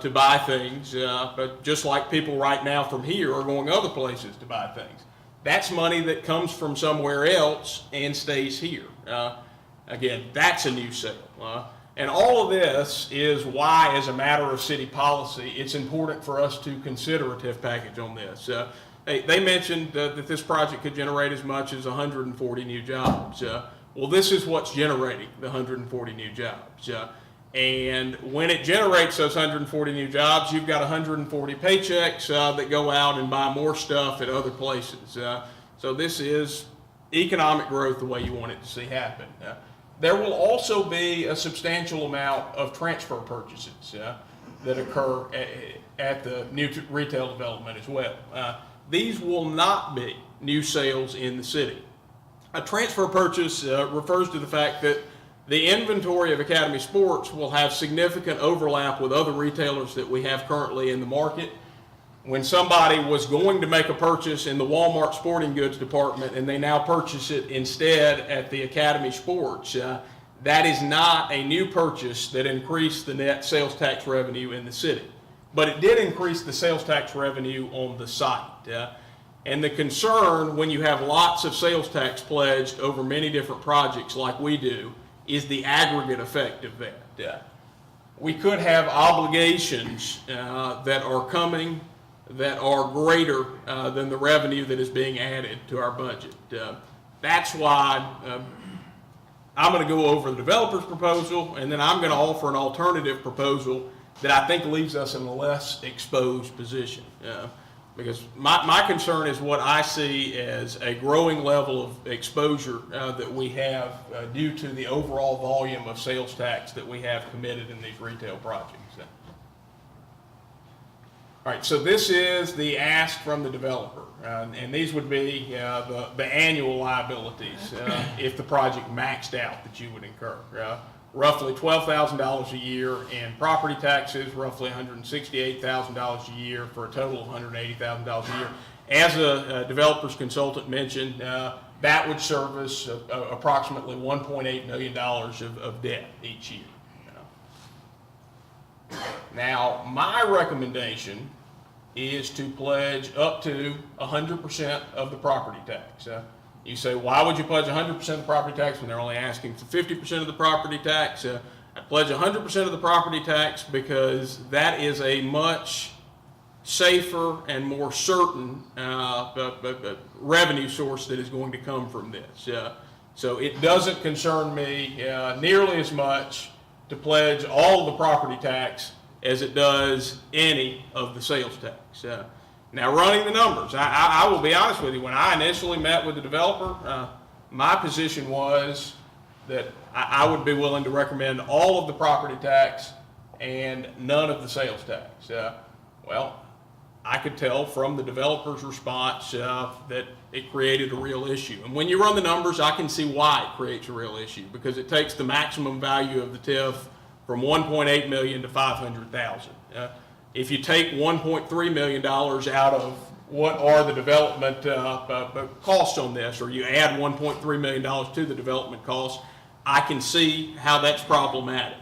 to buy things, but just like people right now from here are going other places to buy things. That's money that comes from somewhere else and stays here. Again, that's a new sale. And all of this is why, as a matter of city policy, it's important for us to consider a TIF package on this. They mentioned that this project could generate as much as 140 new jobs. Well, this is what's generating the 140 new jobs. And when it generates those 140 new jobs, you've got 140 paychecks that go out and buy more stuff at other places. So this is economic growth the way you want it to see happen. There will also be a substantial amount of transfer purchases that occur at the new retail development as well. These will not be new sales in the city. A transfer purchase refers to the fact that the inventory of Academy Sports will have significant overlap with other retailers that we have currently in the market. When somebody was going to make a purchase in the Walmart sporting goods department and they now purchase it instead at the Academy Sports, that is not a new purchase that increased the net sales tax revenue in the city. But it did increase the sales tax revenue on the site. And the concern when you have lots of sales tax pledged over many different projects like we do is the aggregate effect of that. We could have obligations that are coming that are greater than the revenue that is being added to our budget. That's why I'm going to go over the developer's proposal, and then I'm going to offer an alternative proposal that I think leaves us in a less exposed position. Because my concern is what I see as a growing level of exposure that we have due to the overall volume of sales tax that we have committed in these retail projects. All right, so this is the ask from the developer, and these would be the annual liabilities if the project maxed out that you would incur. Roughly $12,000 a year in property taxes, roughly $168,000 a year for a total of $180,000 a year. As a developer's consultant mentioned, that would service approximately $1.8 million of debt each year. Now, my recommendation is to pledge up to 100% of the property tax. You say, why would you pledge 100% of the property tax when they're only asking for 50% of the property tax? I pledge 100% of the property tax because that is a much safer and more certain revenue source that is going to come from this. So it doesn't concern me nearly as much to pledge all of the property tax as it does any of the sales tax. Now, running the numbers, I will be honest with you, when I initially met with the developer, my position was that I would be willing to recommend all of the property tax and none of the sales tax. Well, I could tell from the developer's response that it created a real issue. And when you run the numbers, I can see why it creates a real issue, because it takes the maximum value of the TIF from $1.8 million to $500,000. If you take $1.3 million out of what are the development costs on this, or you add $1.3 million to the development costs, I can see how that's problematic.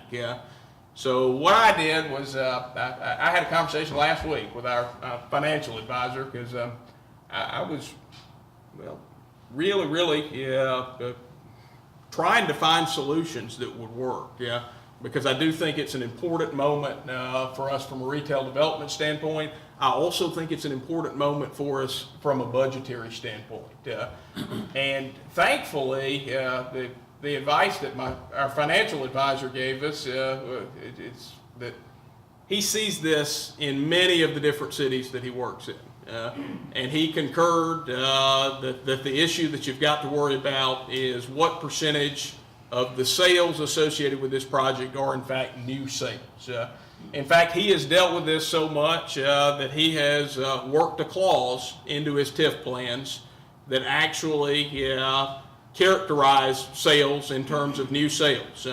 So what I did was I had a conversation last week with our financial advisor, because I was really trying to find solutions that would work. Because I do think it's an important moment for us from a retail development standpoint. I also think it's an important moment for us from a budgetary standpoint. And thankfully, the advice that our financial advisor gave us, it's that he sees this in many of the different cities that he works in. And he concurred that the issue that you've got to worry about is what percentage of the sales associated with this project are in fact new sales. In fact, he has dealt with this so much that he has worked a clause into his TIF plans that actually characterize sales in terms of new sales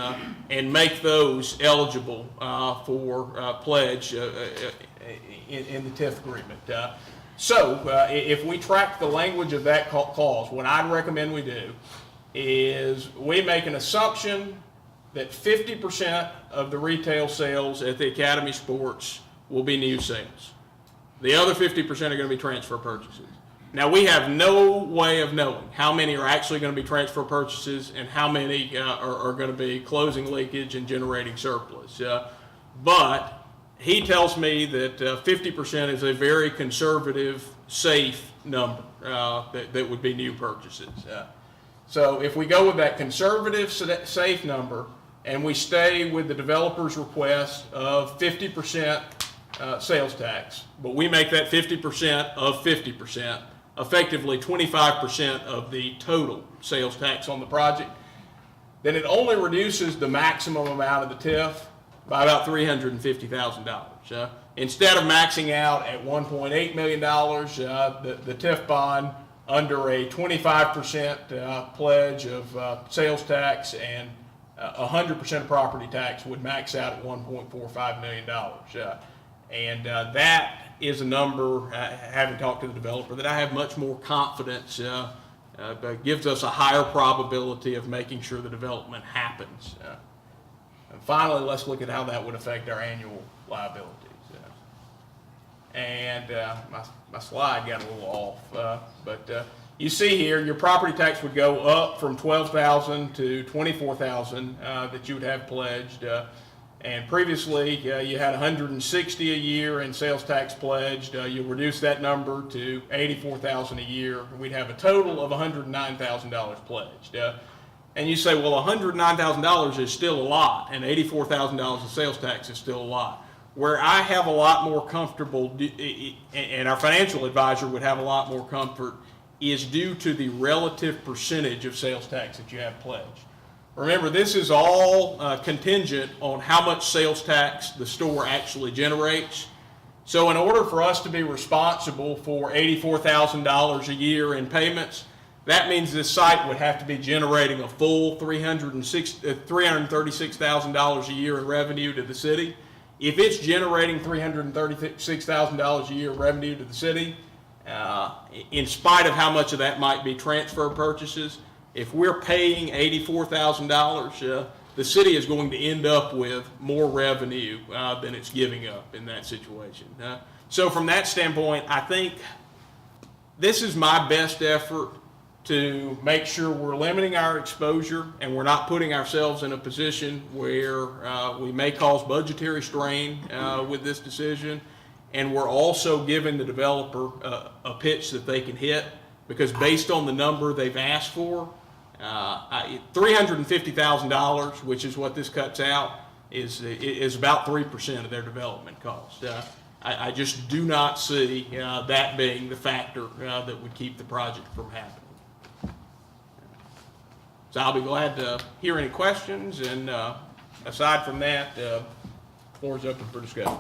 and make those eligible for pledge in the TIF agreement. So if we track the language of that clause, what I'd recommend we do is we make an assumption that 50% of the retail sales at the Academy Sports will be new sales. The other 50% are going to be transfer purchases. Now, we have no way of knowing how many are actually going to be transfer purchases and how many are going to be closing leakage and generating surplus. But he tells me that 50% is a very conservative, safe number that would be new purchases. So if we go with that conservative, safe number, and we stay with the developer's request of 50% sales tax, but we make that 50% of 50%, effectively 25% of the total sales tax on the project, then it only reduces the maximum amount of the TIF by about $350,000. Instead of maxing out at $1.8 million, the TIF bond under a 25% pledge of sales tax and 100% of property tax would max out at $1.45 million. And that is a number, having talked to the developer, that I have much more confidence gives us a higher probability of making sure the development happens. And finally, let's look at how that would affect our annual liabilities. And my slide got a little off, but you see here, your property tax would go up from $12,000 to $24,000 that you would have pledged. And previously, you had $160 a year in sales tax pledged. You'll reduce that number to $84,000 a year. We'd have a total of $109,000 pledged. And you say, well, $109,000 is still a lot, and $84,000 of sales tax is still a lot. Where I have a lot more comfortable, and our financial advisor would have a lot more comfort, is due to the relative percentage of sales tax that you have pledged. Remember, this is all contingent on how much sales tax the store actually generates. So in order for us to be responsible for $84,000 a year in payments, that means this site would have to be generating a full $336,000 a year in revenue to the city. If it's generating $336,000 a year revenue to the city, in spite of how much of that might be transfer purchases, if we're paying $84,000, the city is going to end up with more revenue than it's giving up in that situation. So from that standpoint, I think this is my best effort to make sure we're limiting our exposure and we're not putting ourselves in a position where we may cause budgetary strain with this decision. And we're also giving the developer a pitch that they can hit, because based on the number they've asked for, $350,000, which is what this cuts out, is about 3% of their development cost. I just do not see that being the factor that would keep the project from happening. So I'll be glad to hear any questions, and aside from that, the floor is open for discussion.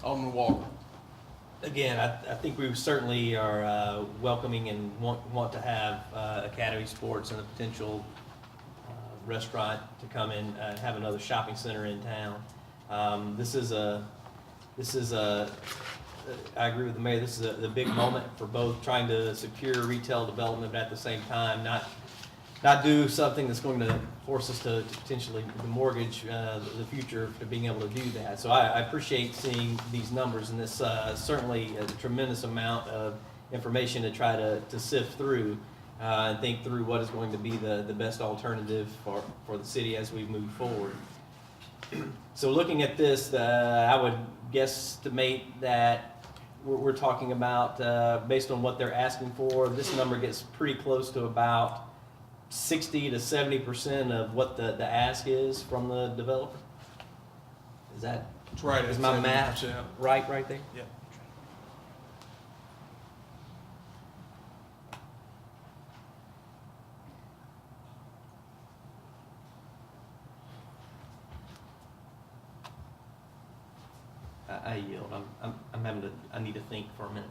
Alderman Walker. Again, I think we certainly are welcoming and want to have Academy Sports and a potential restaurant to come in and have another shopping center in town. This is a, I agree with the mayor, this is a big moment for both trying to secure retail development, but at the same time, not do something that's going to force us to potentially mortgage the future to being able to do that. So I appreciate seeing these numbers, and this certainly a tremendous amount of information to try to sift through and think through what is going to be the best alternative for the city as we move forward. So looking at this, I would guesstimate that we're talking about, based on what they're asking for, this number gets pretty close to about 60 to 70% of what the ask is from the developer. Is that? That's right. Is my math right there? Yeah. I yield. I'm having to. I need to think for a minute.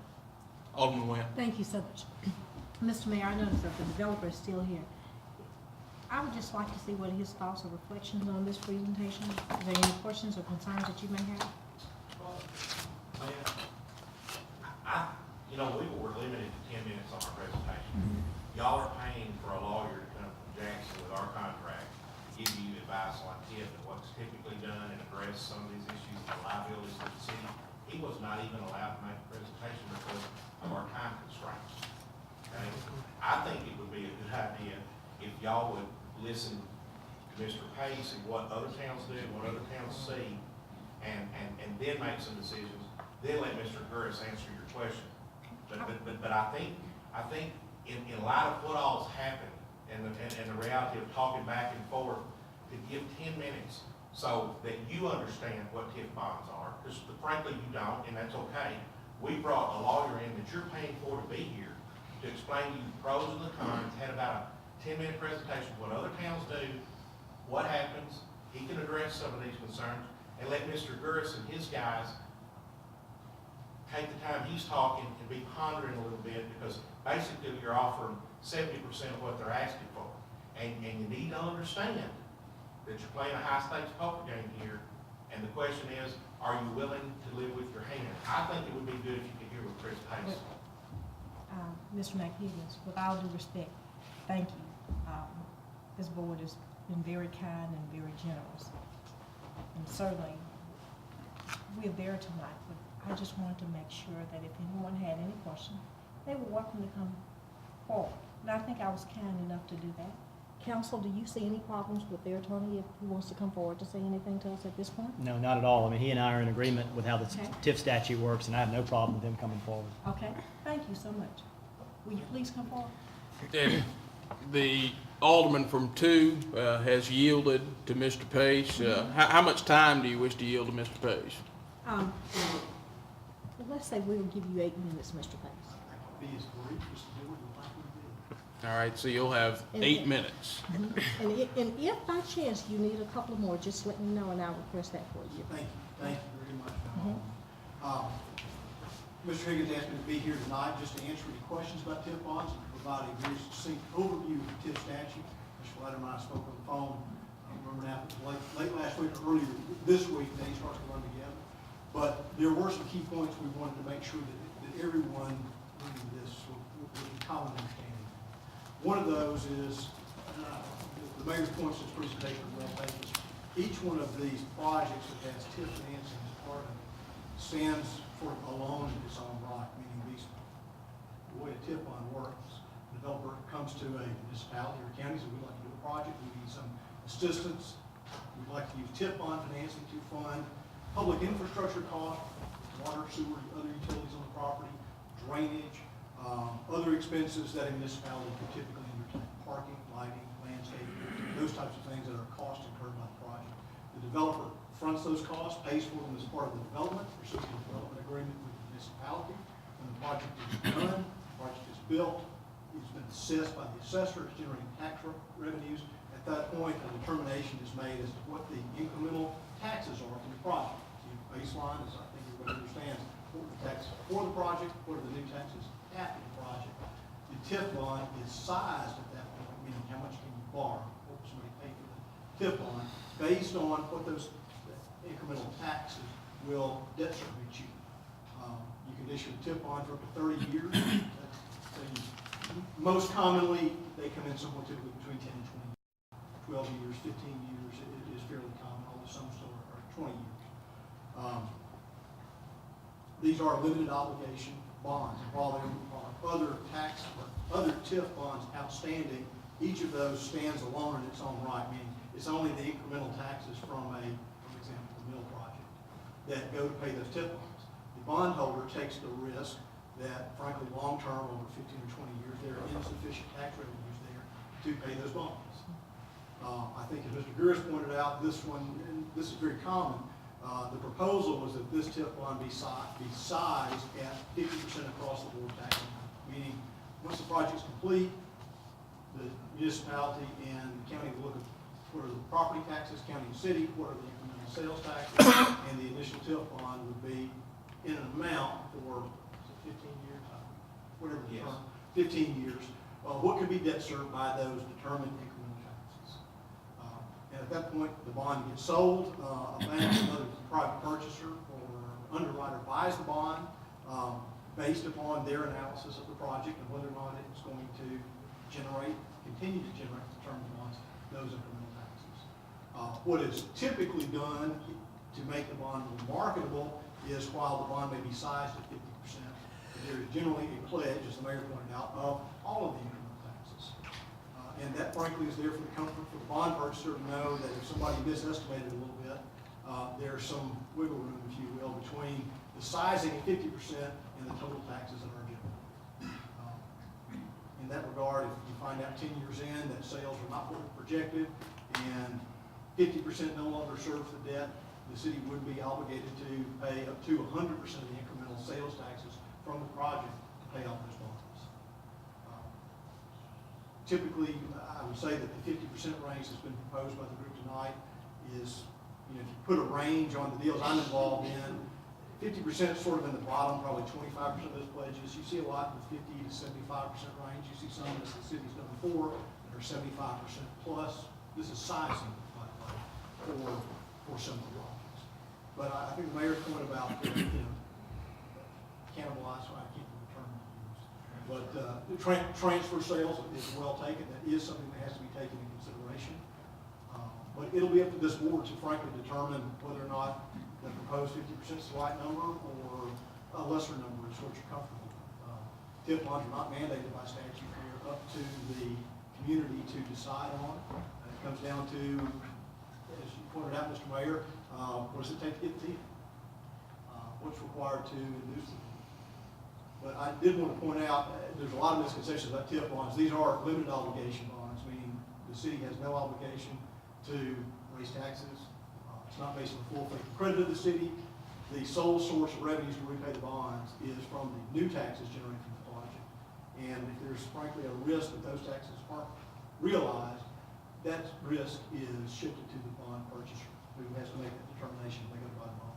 Alderman Wynn. Thank you so much. Mr. Mayor, I noticed that the developer is still here. I would just like to see what his thoughts or reflections on this presentation. Are there any questions or concerns that you may have? You know, we were limited to 10 minutes on our presentation. Y'all are paying for a lawyer to come from Jackson with our contract, give you advice on TIF and what's typically done and address some of these issues, the liabilities of the city. He was not even allowed to make a presentation because of our time constraints. Okay? I think it would be a good idea if y'all would listen to Mr. Pace and what other towns do, what other towns see, and then make some decisions. then let Mr. Gurris answer your question. But I think in light of what all's happened and the reality of talking back and forth, to give 10 minutes so that you understand what TIF bonds are, because frankly you don't, and that's okay. We brought a lawyer in that you're paying for to be here to explain to you the pros and the cons, had about a 10-minute presentation, what other towns do, what happens. He can address some of these concerns, and let Mr. Gurris and his guys take the time he's talking and be pondering a little bit, because basically you're offering 70% of what they're asking for. And you need to understand that you're playing a high-stakes poker game here, and the question is, are you willing to live with your hand? I think it would be good if you could hear what Chris Pace. Mr. McHiggins, with all due respect, thank you. This board has been very kind and very generous. And certainly, we're there tonight, but I just wanted to make sure that if anyone had any questions, they were welcome to come forward. And I think I was kind enough to do that. Counsel, do you see any problems with their attorney if he wants to come forward to say anything to us at this point? No, not at all. I mean, he and I are in agreement with how the Okay. TIF statute works, and I have no problem with him coming forward. Okay, thank you so much. Will you please come forward? And the alderman from 2 has yielded to Mr. Pace. How much time do you wish to yield to Mr. Pace? Well, let's say we'll give you 8 minutes, Mr. Pace. Be as brief as to do what you like to do. All right, so you'll have 8 minutes. And if by chance you need a couple more, just let me know and I'll request that for you. Thank you very much. Mr. Higgins asked me to be here tonight just to answer any questions about TIF bonds and provide a very succinct overview of the TIF statute. Mr. Ladder and I spoke on the phone, I don't remember now, if it was late last week or earlier this week, they started to run together. But there were some key points we wanted to make sure that everyone reading this would be common understanding. One of those is, the mayor's points in his presentation are well taken. Each one of these projects that has TIF financing as part of it stands for a loan in its own right, meaning the way a TIF bond works, the developer comes to a municipality or county, so we'd like to do a project, we need some assistance, we'd like to use TIF bond financing to fund public infrastructure costs, water, sewer, other utilities on the property, drainage, other expenses that a municipality could typically undertake, parking, lighting, landscaping, those types of things that are costs incurred by the project. The developer fronts those costs, pays for them as part of the development, pursuant to a development agreement with the municipality. When the project is done, the project is built, it's been assessed by the assessor, it's generating tax revenues. At that point, a determination is made as to what the incremental taxes are for the project. The baseline is, I think everybody understands, what are the taxes for the project, what are the new taxes after the project. The TIF bond is sized at that point, meaning how much can you borrow, what will somebody pay for the TIF bond, based on what those incremental taxes will debt service you. You can issue a TIF bond for up to 30 years. Most commonly, they come in somewhere typically between 10 and 20 years. 12 years, 15 years it is fairly common, although some still are 20 years. These are limited obligation bonds, and while there are other other TIF bonds outstanding, each of those stands alone in its own right, meaning it's only the incremental taxes from for example, the mill project that go to pay those TIF bonds. The bondholder takes the risk that, frankly, long-term, over 15 or 20 years, there are insufficient tax revenues there to pay those bonds. I think as Mr. Gurris pointed out, this one, and this is very common, the proposal was that this TIF bond be sized at 50% across the board tax income, meaning once the project's complete, the municipality and the county will look at what are the property taxes, county and city, what are the incremental sales taxes, and the initial TIF bond would be in an amount for 15 years, whatever the term, 15 years. What could be debt served by those determined incremental taxes? And at that point, the bond gets sold. A bank, another private purchaser or underwriter buys the bond based upon their analysis of the project and whether or not it's going to continue to generate the term bonds, those incremental taxes. What is typically done to make the bond more marketable is while the bond may be sized at 50%, there is generally a pledge, as the mayor pointed out, of all of the incremental taxes. And that, frankly, is there for the comfort for the bond purchaser to know that if somebody misestimated a little bit, there's some wiggle room, if you will, between the the sizing at 50% and the total taxes that are general. In that regard, if you find out 10 years in that sales are not what projected and 50% no longer serves the debt, the city would be obligated to pay up to 100% of the incremental sales taxes from the project to pay off those bonds. Typically, I would say that the 50% range that's been proposed by the group tonight is, to put a range on the deals I'm involved in, 50% is sort of in the bottom, probably 25% of those pledges. You see a lot in the 50 to 75% range. You see some that the city's done before that are 75% plus. This is sizing, by the way, for some of the projects. But I think the mayor's point about, cannibalize, I can't remember the term you used. But the transfer sales is well taken. That is something that has to be taken into consideration. But it'll be up to this board to frankly determine whether or not the proposed 50% is the right number or a lesser number is what you're comfortable with. TIF bonds are not mandated by statute. They're up to the community to decide on. It comes down to, as you pointed out, Mr. Mayor, what does it take to get the TIF? What's required to induce the TIF? But I did want to point out, there's a lot of misconceptions about TIF bonds. These are limited obligation bonds, meaning the city has no obligation to raise taxes. It's not based on the full faith and credit of the city. The sole source of revenues to repay the bonds is from the new taxes generated from the project. And if there's frankly a risk that those taxes aren't realized, that risk is shifted to the bond purchaser, who has to make that determination when they go to buy the bond.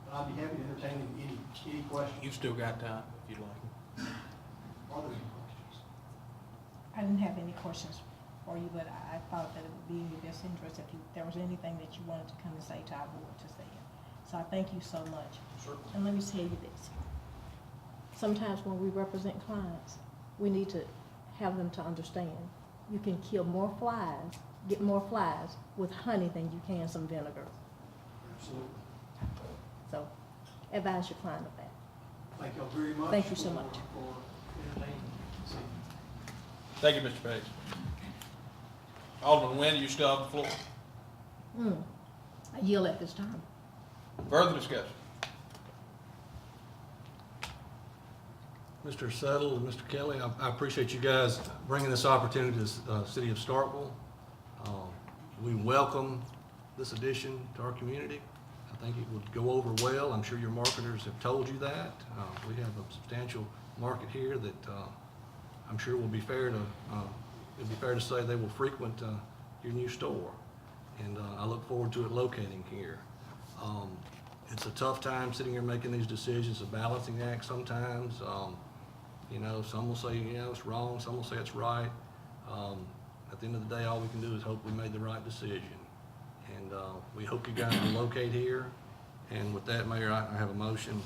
But I'd be happy to entertain any questions. You've still got time if you'd like. Are there any questions? I didn't have any questions for you, but I thought that it would be in your best interest if there was anything that you wanted to come and say to our board to say it. So I thank you so much. Certainly. And let me tell you this. Sometimes when we represent clients, we need to have them to understand you can kill more flies, get more flies with honey than you can some vinegar. Absolutely. So advise your client of that. Thank you all very much. Thank you so much. For entertaining this evening. Thank you, Mr. Page. Alderman Nguyen, you still have the floor. I yield at this time. Further discussion. Mr. Settle and Mr. Kelly, I appreciate you guys bringing this opportunity to the city of Starkville. We welcome this addition to our community. I think it would go over well. I'm sure your marketers have told you that. We have a substantial market here that I'm sure will be fair to, it'd be fair to say they will frequent your new store. And I look forward to it locating here. It's a tough time sitting here making these decisions, a balancing act sometimes. Some will say, it's wrong, some will say it's right. At the end of the day, all we can do is hope we made the right decision. And we hope you guys will locate here. And with that, Mayor, I have a motion.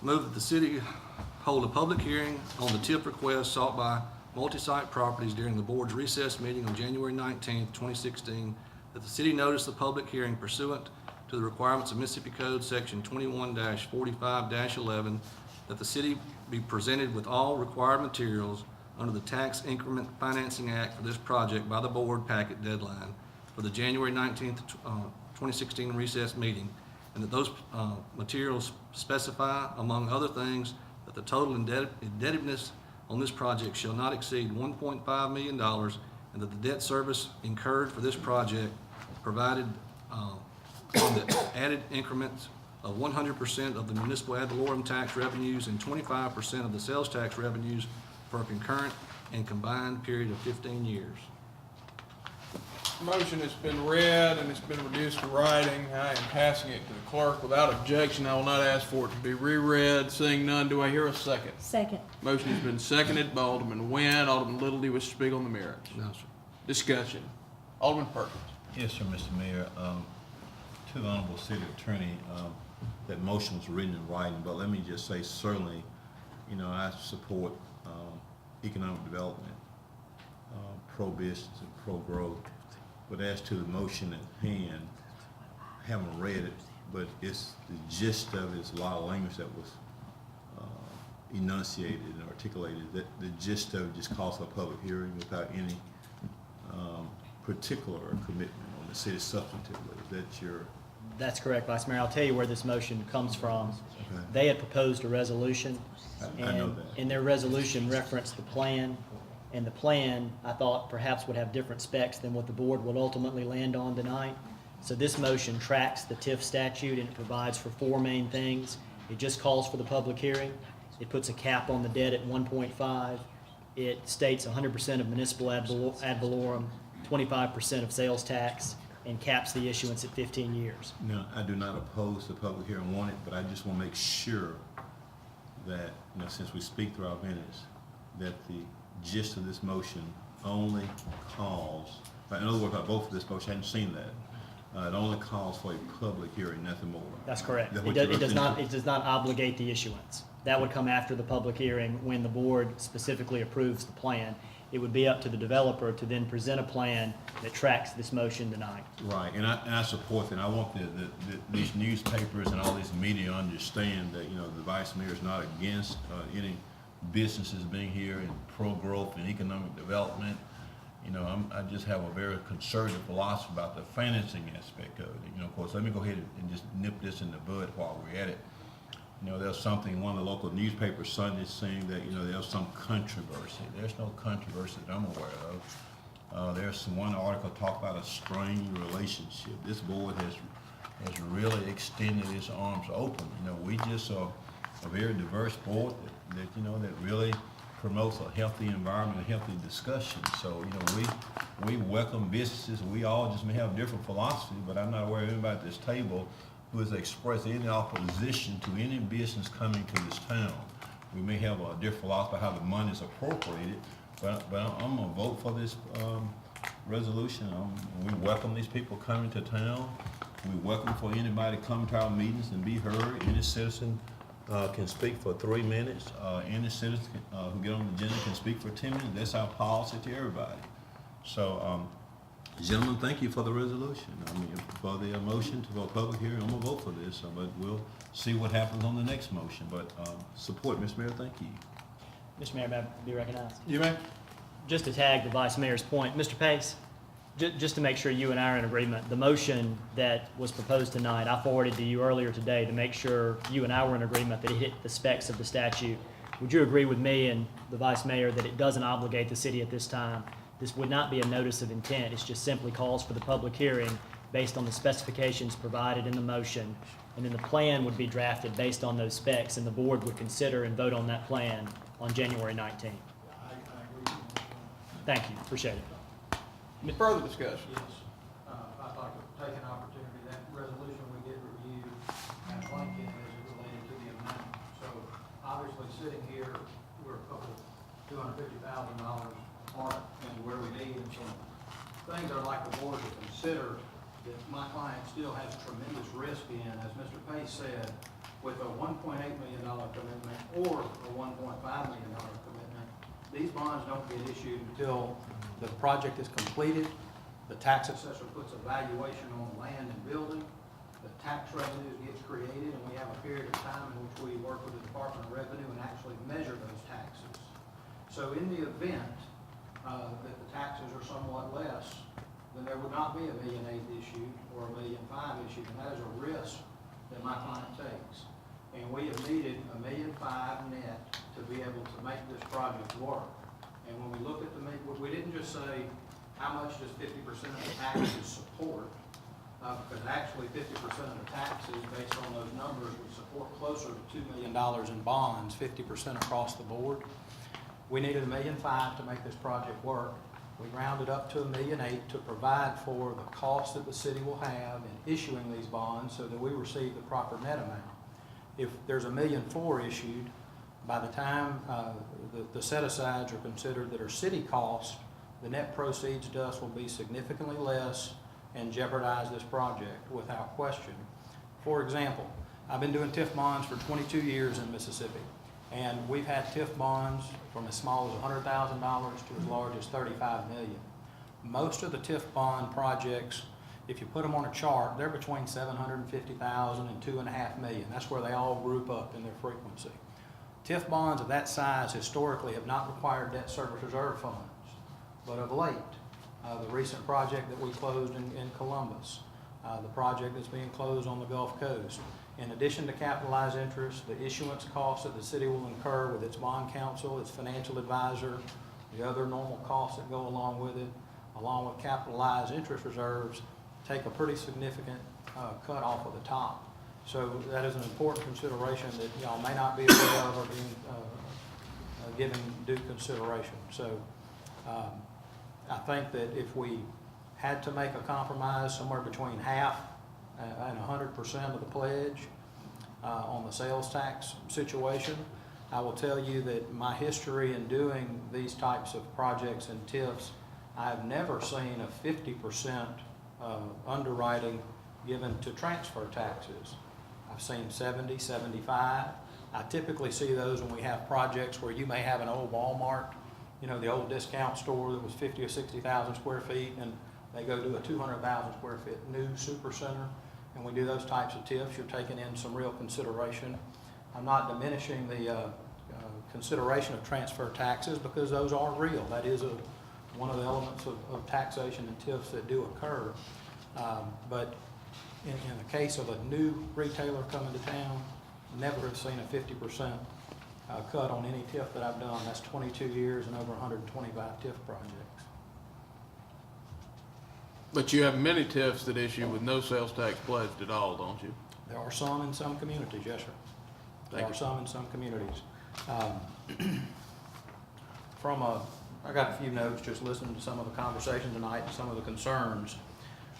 Move that the city hold a public hearing on the TIF request sought by multi-site properties during the board's recess meeting on January 19th, 2016, that the city notice the public hearing pursuant to the requirements of Mississippi Code Section 21-45-11, that the city be presented with all required materials under the Tax Increment Financing Act for this project by the board packet deadline for the January 19th, 2016 recess meeting, and that those materials specify, among other things, that the total indebtedness on this project shall not exceed $1.5 million, and that the debt service incurred for this project provided on the added increments of 100% of the municipal ad valorem tax revenues and 25% of the sales tax revenues for a concurrent and combined period of 15 years. Motion has been read and it's been reduced to writing. I am passing it to the clerk without objection. I will not ask for it to be reread. Seeing none, do I hear a second? Second. Motion has been seconded by Alderman Nguyen. Alderman Little, do you wish to speak on the merits? No, sir. Discussion. Alderman Perkins. Yes, sir, Mr. Mayor. To the Honorable City Attorney, that motion was written in writing, but let me just say certainly, I support economic development, pro-business and pro-growth. But as to the motion at hand, I haven't read it, but the gist of it is a lot of language that was enunciated and articulated that the gist of it just calls for a public hearing without any particular commitment on the city substantively. Is that your? That's correct, Vice Mayor. I'll tell you where this motion comes from. Okay. They had proposed a resolution, I know and that. in their resolution referenced the plan, and the plan, I thought, perhaps would have different specs than what the board will ultimately land on tonight. So this motion tracks the TIF statute, and it provides for 4 main things. It just calls for the public hearing. It puts a cap on the debt at 1.5. It states 100% of municipal ad valorem, 25% of sales tax, and caps the issuance at 15 years. No, I do not oppose the public hearing on it, but I just want to make sure that, since we speak through our minutes, that the gist of this motion only calls, in other words, about both of this motion, I hadn't seen that. It only calls for a public hearing, nothing more. That's correct. Is that It what does, you're it does looking not, it does not obligate the issuance. That would come after the public hearing when the board specifically approves the plan. It would be up to the developer to then present a plan that tracks this motion tonight. Right, and I support that. I want these newspapers and all this media to understand that, the vice mayor is not against any businesses being here and pro-growth and economic development. I just have a very conservative philosophy about the financing aspect of it. Of course, let me go ahead and just nip this in the bud while we're at it. There's something, one of the local newspapers Sunday saying that, there's some controversy. There's no controversy that I'm aware of. There's one article talk about a strained relationship. This board has really extended its arms open. We just are a very diverse board that really promotes a healthy environment, a healthy discussion. So, we welcome businesses. We all just may have different philosophy, but I'm not aware of anybody at this table who has expressed any opposition to any business coming to this town. We may have a different philosophy how the money is appropriated, but I'm gonna vote for this resolution. We welcome these people coming to town. We welcome for anybody to come to our meetings and be heard. Any citizen can speak for 3 minutes. Any citizen who get on the agenda can speak for 10 minutes. That's our policy to everybody. So, gentlemen, thank you for the resolution. For the motion to a public hearing, I'm gonna vote for this, but we'll see what happens on the next motion. But support, Mr. Mayor, thank you. Mr. Mayor, may I be recognized? You may. Just to tag the Vice Mayor's point, Mr. Pace, just to make sure you and I are in agreement, the motion that was proposed tonight, I forwarded to you earlier today to make sure you and I were in agreement that it hit the specs of the statute. Would you agree with me and the Vice Mayor that it doesn't obligate the city at this time? This would not be a notice of intent. It just simply calls for the public hearing based on the specifications provided in the motion. And then the plan would be drafted based on those specs, and the board would consider and vote on that plan on January 19th. I agree. Thank you. Appreciate it. Any further discussion? Yes, I'd like to take an opportunity, that resolution we did review at Lincoln as it related to the amount. So obviously, sitting here, we're a couple, $250,000 apart in where we need, and some things I'd like the board to consider that my client still has tremendous risk in, as Mr. Pace said, with a $1.8 million commitment or a $1.5 million commitment. These bonds don't get issued until the project is completed, the tax assessor puts a valuation on the land and building, the tax revenues get created, and we have a period of time in which we work with the Department of Revenue and actually measure those taxes. So in the event that the taxes are somewhat less, then there would not be a $1.8 million issued or a $1.5 million issued, and that is a risk that my client takes. And we have needed a $1.5 million net to be able to make this project work. And when we look at we didn't just say, how much does 50% of the taxes support? Because actually 50% of the taxes, based on those numbers, would support closer to $2 million in bonds, 50% across the board. We needed $1.5 million to make this project work. We rounded up to $1.8 million to provide for the cost that the city will have in issuing these bonds so that we receive the proper net amount. If there's $1.4 million issued, by the time the set-asides are considered that are city costs, the net proceeds to us will be significantly less and jeopardize this project without question. For example, I've been doing TIF bonds for 22 years in Mississippi, and we've had TIF bonds from as small as $100,000 to as large as $35 million. Most of the TIF bond projects, if you put them on a chart, they're between $750,000 and $2.5 million. That's where they all group up in their frequency. TIF bonds of that size historically have not required debt service reserve funds, but of late, the recent project that we closed in Columbus, the project that's being closed on the Gulf Coast, in addition to capitalized interest, the issuance costs that the city will incur with its bond counsel, its financial advisor, the other normal costs that go along with it, along with capitalized interest reserves, take a pretty significant cut off of the top. So that is an important consideration that y'all may not be aware of or being given due consideration. So I think that if we had to make a compromise somewhere between half and 100% of the pledge on the sales tax situation, I will tell you that my history in doing these types of projects and TIFs, I've never seen a 50% underwriting given to transfer taxes. I've seen 70, 75. I typically see those when we have projects where you may have an old Walmart, you know, the old discount store that was 50 or 60,000 square feet, and they go to a 200,000 square foot new super center, and we do those types of TIFs. You're taking in some real consideration. I'm not diminishing the consideration of transfer taxes, because those are real. That is one of the elements of taxation and TIFs that do occur. But in the case of a new retailer coming to town, never have seen a 50% cut on any TIF that I've done. That's 22 years and over 125 TIF projects. But you have many TIFs that issue with no sales tax pledged at all, don't you? There are some in some communities, yes, sir. There are some in some communities. I got a few notes just listening to some of the conversation tonight and some of the concerns.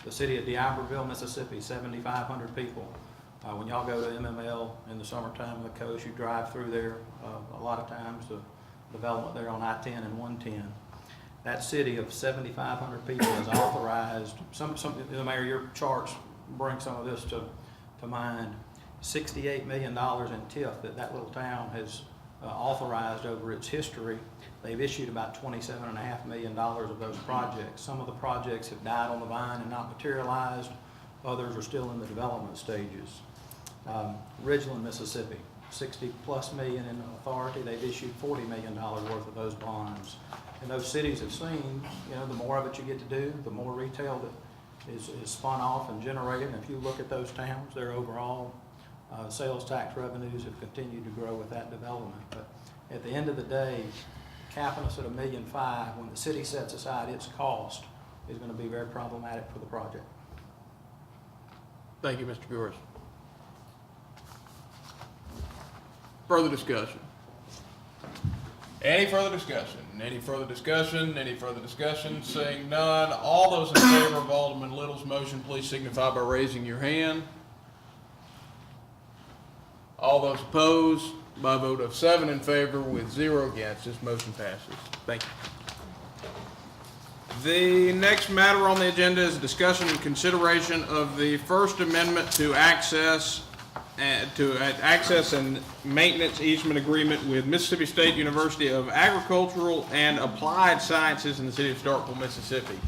The city of D'Iberville, Mississippi, 7,500 people. When y'all go to MML in the summertime on the coast, you drive through there a lot of times, the development there on I-10 and 110. That city of 7,500 people has authorized, Mayor, your charts bring some of this to mind, $68 million in TIF that little town has authorized over its history. They've issued about $27.5 million of those projects. Some of the projects have died on the vine and not materialized. Others are still in the development stages. Ridgeland, Mississippi, 60+ million in authority. They've issued $40 million worth of those bonds. And those cities have seen, you know, the more of it you get to do, the more retail that is spun off and generated. And if you look at those towns, their overall sales tax revenues have continued to grow with that development. But at the end of the day, capping us at $1.5 million when the city sets aside its cost is going to be very problematic for the project. Thank you, Mr. Gorris. Further discussion? Any further discussion? Any further discussion? Any further discussion? Seeing none, all those in favor of Alderman Little's motion, please signify by raising your hand. All those opposed, by a vote of 7 in favor with 0 against, this motion passes. Thank you. The next matter on the agenda is discussion and consideration of the First Amendment to access and maintenance easement agreement with Mississippi State University of Agricultural and Applied Sciences in the city of Starkville, Mississippi.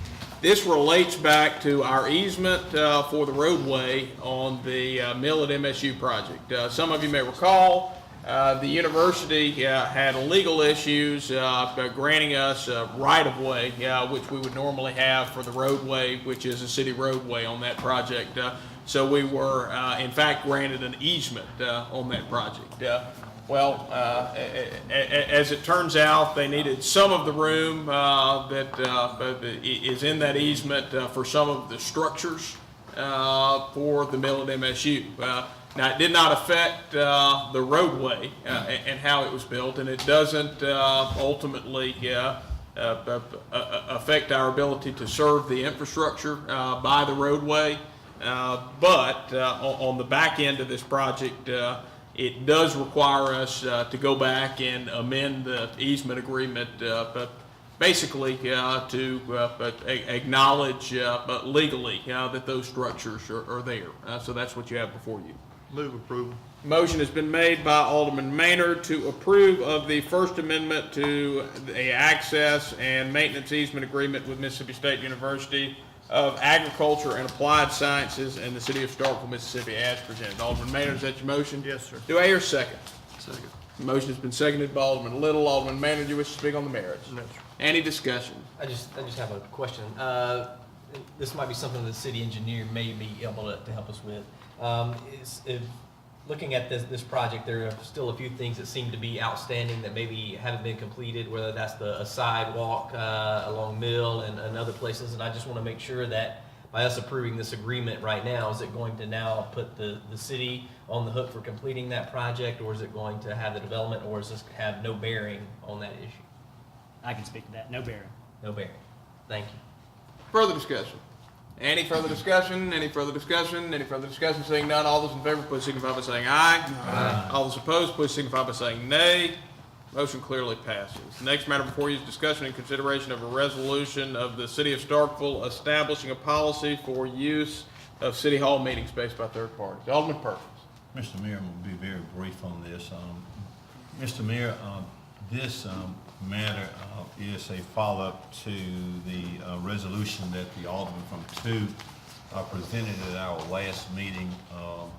This relates back to our easement for the roadway on the Mill at MSU project. Some of you may recall the university had legal issues granting us right-of-way, which we would normally have for the roadway, which is a city roadway on that project. So we were, in fact, granted an easement on that project. As it turns out, they needed some of the room that is in that easement for some of the structures for the mill at MSU. Now, it did not affect the roadway and how it was built, and it doesn't ultimately affect our ability to serve the infrastructure by the roadway. But on the back end of this project, it does require us to go back and amend the easement agreement, but basically to acknowledge legally that those structures are there. So that's what you have before you. Move approval. Motion has been made by Alderman Maynard to approve of the First Amendment to the access and maintenance easement agreement with Mississippi State University of Agriculture and Applied Sciences in the city of Starkville, Mississippi, as presented. Alderman Maynard, is that your motion? Yes, sir. Do I hear a second? Second. Motion has been seconded by Alderman Little. Alderman Manager, you wish to speak on the merits? No, sir. Any discussion? I just have a question. This might be something the city engineer may be able to help us with. Looking at this project, there are still a few things that seem to be outstanding that maybe haven't been completed, whether that's a sidewalk along Mill and other places. And I just want to make sure that by us approving this agreement right now, is it going to now put the city on the hook for completing that project, or is it going to have the development, or is this have no bearing on that issue? I can speak to that. No bearing. No bearing. Thank you. Further discussion? Any further discussion? Any further discussion? Any further discussion? Seeing none, all those in favor, please signify by saying aye. Aye. All those opposed, please signify by saying nay. Motion clearly passes. The next matter before you is discussion and consideration of a resolution of the City of Starkville establishing a policy for use of City Hall meeting space by third parties. Alderman Perkins. Mr. Mayor, I'm going to be very brief on this. Mr. Mayor, this matter is a follow-up to the resolution that the Alderman from 2 presented at our last meeting of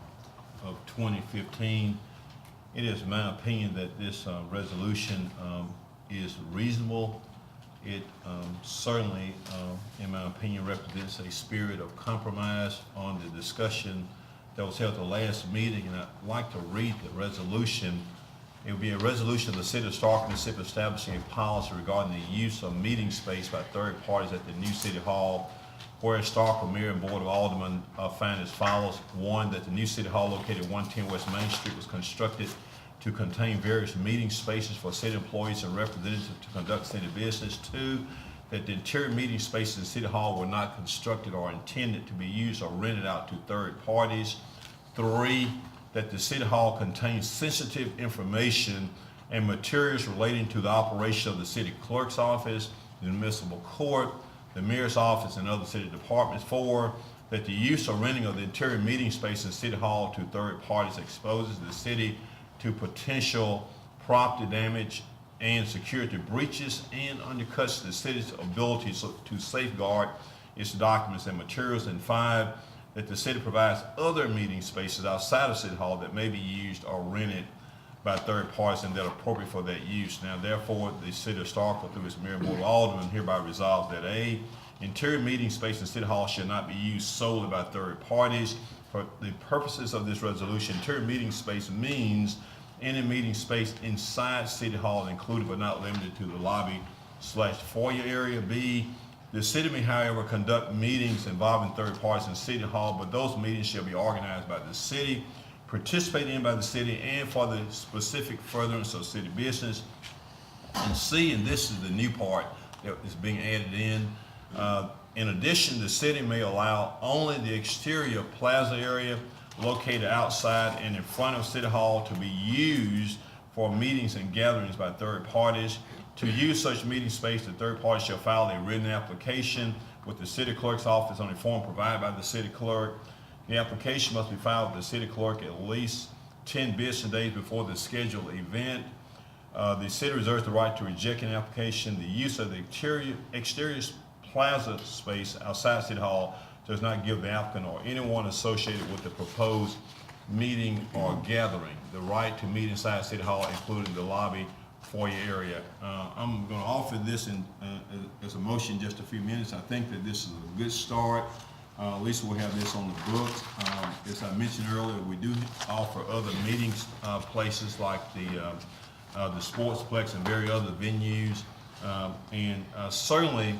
2015. It is my opinion that this resolution is reasonable. It certainly, in my opinion, represents a spirit of compromise on the discussion that was held at the last meeting, and I'd like to read the resolution. It would be a resolution of the City of Starkville, Mississippi, establishing a policy regarding the use of meeting space by third parties at the new City Hall. Whereas Starkville Mayor and Board of Aldermen find as follows. 1, that the new City Hall located at 110 West Main Street was constructed to contain various meeting spaces for city employees and representatives to conduct city business. 2, that the interior meeting spaces in City Hall were not constructed or intended to be used or rented out to third parties. 3, that the City Hall contains sensitive information and materials relating to the operation of the City Clerk's Office, the Municipal Court, the Mayor's Office, and other city departments. 4, that the use or renting of the interior meeting space in City Hall to third parties exposes the city to potential property damage and security breaches and undercuts the city's ability to safeguard its documents and materials. And 5, that the city provides other meeting spaces outside of City Hall that may be used or rented by third parties and that are appropriate for that use. Now, therefore, the City of Starkville, through its Mayor and Board of Aldermen, hereby resolves that A, interior meeting space in City Hall shall not be used solely by third parties. For the purposes of this resolution, interior meeting space means any meeting space inside City Hall, included but not limited to the lobby/foyer area. B, the city may, however, conduct meetings involving third parties in City Hall, but those meetings shall be organized by the city, participated in by the city, and for the specific furtherance of city business. And C, and this is the new part that is being added in addition, the city may allow only the exterior plaza area located outside and in front of City Hall to be used for meetings and gatherings by third parties. To use such meeting space, the third party shall file a written application with the City Clerk's Office on a form provided by the City Clerk. The application must be filed with the City Clerk at least 10 business days before the scheduled event. The city reserves the right to reject an application. The use of the exterior plaza space outside City Hall does not give the applicant or anyone associated with the proposed meeting or gathering the right to meet inside City Hall, including the lobby foyer area. I'm going to offer this as a motion in just a few minutes. I think that this is a good start. At least we'll have this on the books. As I mentioned earlier, we do offer other meetings places like the Sportsplex and various other venues. Certainly,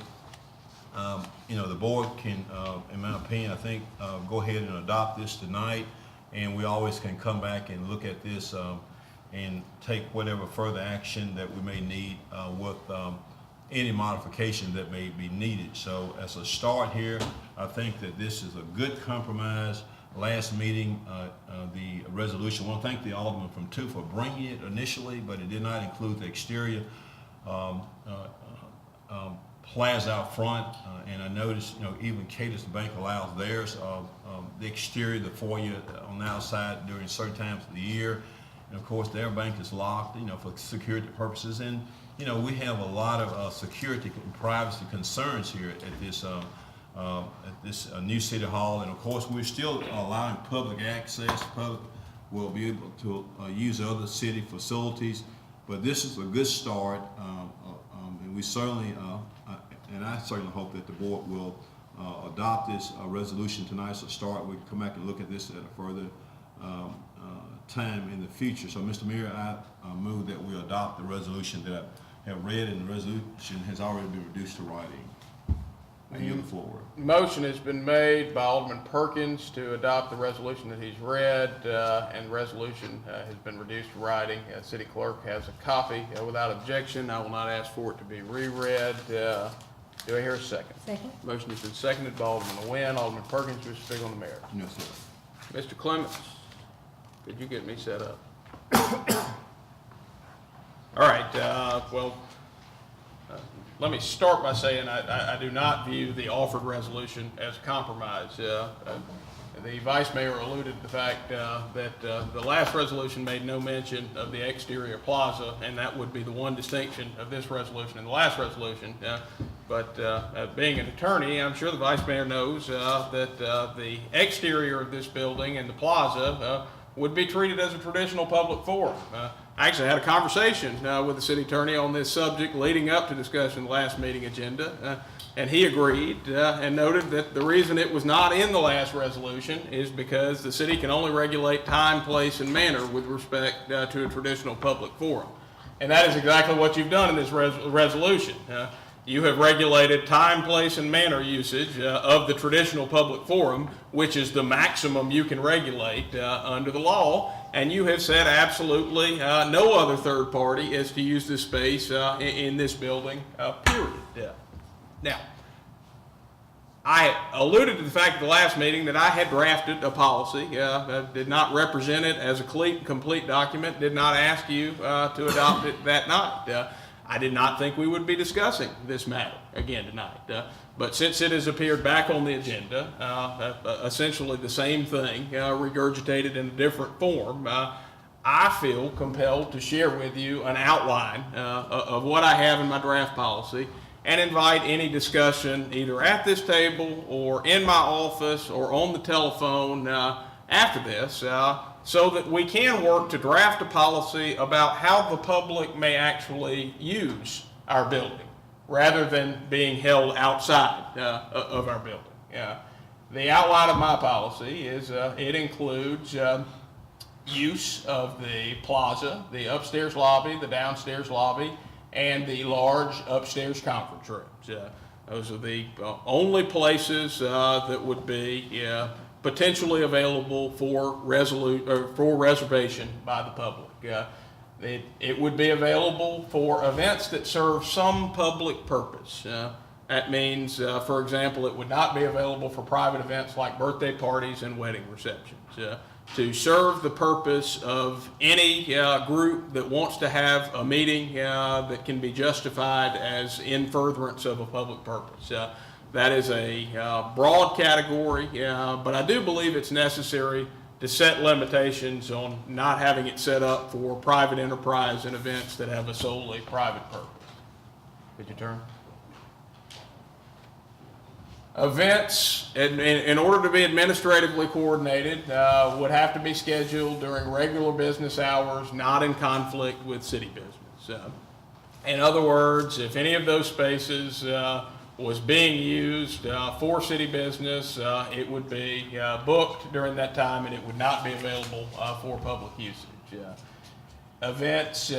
the board can, in my opinion, I think, go ahead and adopt this tonight, and we always can come back and look at this and take whatever further action that we may need with any modification that may be needed. So as a start here, I think that this is a good compromise. Last meeting, the resolution, I want to thank the Alderman from 2 for bringing it initially, but it did not include the exterior plaza out front, and I noticed, even Cadence Bank allows theirs, the exterior, the foyer on the outside during certain times of the year. And of course, their bank is locked, for security purposes. And, we have a lot of security and privacy concerns here at this new City Hall. And of course, we're still allowing public access, public will be able to use other city facilities. But this is a good start, and we certainly, and I certainly hope that the board will adopt this resolution tonight. So start, we can come back and look at this at a further time in the future. So, Mr. Mayor, I move that we adopt the resolution that I have read, and the resolution has already been reduced to writing. I yield the floor. Motion has been made by Alderman Perkins to adopt the resolution that he's read, and the resolution has been reduced to writing. City Clerk has a copy. Without objection, I will not ask for it to be reread. Do I hear a second? Second. Motion has been seconded by Alderman Nguyen. Alderman Perkins, wish to speak on the matter. Yes, sir. Mr. Clements, could you get me set up? All right, let me start by saying I do not view the offered resolution as a compromise. The Vice Mayor alluded to the fact that the last resolution made no mention of the exterior plaza, and that would be the one distinction of this resolution and the last resolution. But being an attorney, I'm sure the Vice Mayor knows that the exterior of this building and the plaza would be treated as a traditional public forum. I actually had a conversation with the city attorney on this subject leading up to discussion of the last meeting agenda, and he agreed and noted that the reason it was not in the last resolution is because the city can only regulate time, place, and manner with respect to a traditional public forum. And that is exactly what you've done in this resolution. You have regulated time, place, and manner usage of the traditional public forum, which is the maximum you can regulate under the law, and you have said absolutely no other third party is to use this space in this building, period. Now, I alluded to the fact at the last meeting that I had drafted a policy, did not represent it as a complete document, did not ask you to adopt it that night. I did not think we would be discussing this matter again tonight. But since it has appeared back on the agenda, essentially the same thing, regurgitated in a different form, I feel compelled to share with you an outline of what I have in my draft policy and invite any discussion either at this table or in my office or on the telephone after this, so that we can work to draft a policy about how the public may actually use our building rather than being held outside of our building. The outline of my policy is it includes use of the plaza, the upstairs lobby, the downstairs lobby, and the large upstairs conference rooms. Those are the only places that would be potentially available for reservation by the public. It would be available for events that serve some public purpose. That means, for example, it would not be available for private events like birthday parties and wedding receptions. To serve the purpose of any group that wants to have a meeting that can be justified as in furtherance of a public purpose. That is a broad category, but I do believe it's necessary to set limitations on not having it set up for private enterprise and events that have a solely private purpose. Could you turn? Events, in order to be administratively coordinated, would have to be scheduled during regular business hours, not in conflict with city business. In other words, if any of those spaces was being used for city business, it would be booked during that time and it would not be available for public usage. Events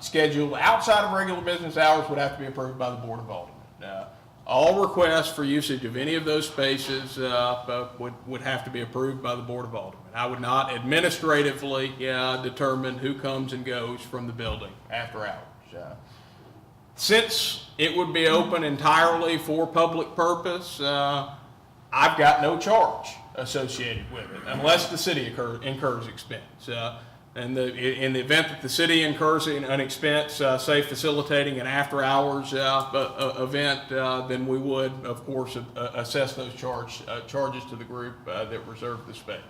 scheduled outside of regular business hours would have to be approved by the Board of Aldermen. All requests for usage of any of those spaces would have to be approved by the Board of Aldermen. I would not administratively determine who comes and goes from the building after hours. Since it would be open entirely for public purpose, I've got no charge associated with it unless the city incurs expense. And in the event that the city incurs an expense, say facilitating an after-hours event, then we would, of course, assess those charges to the group that reserved the space.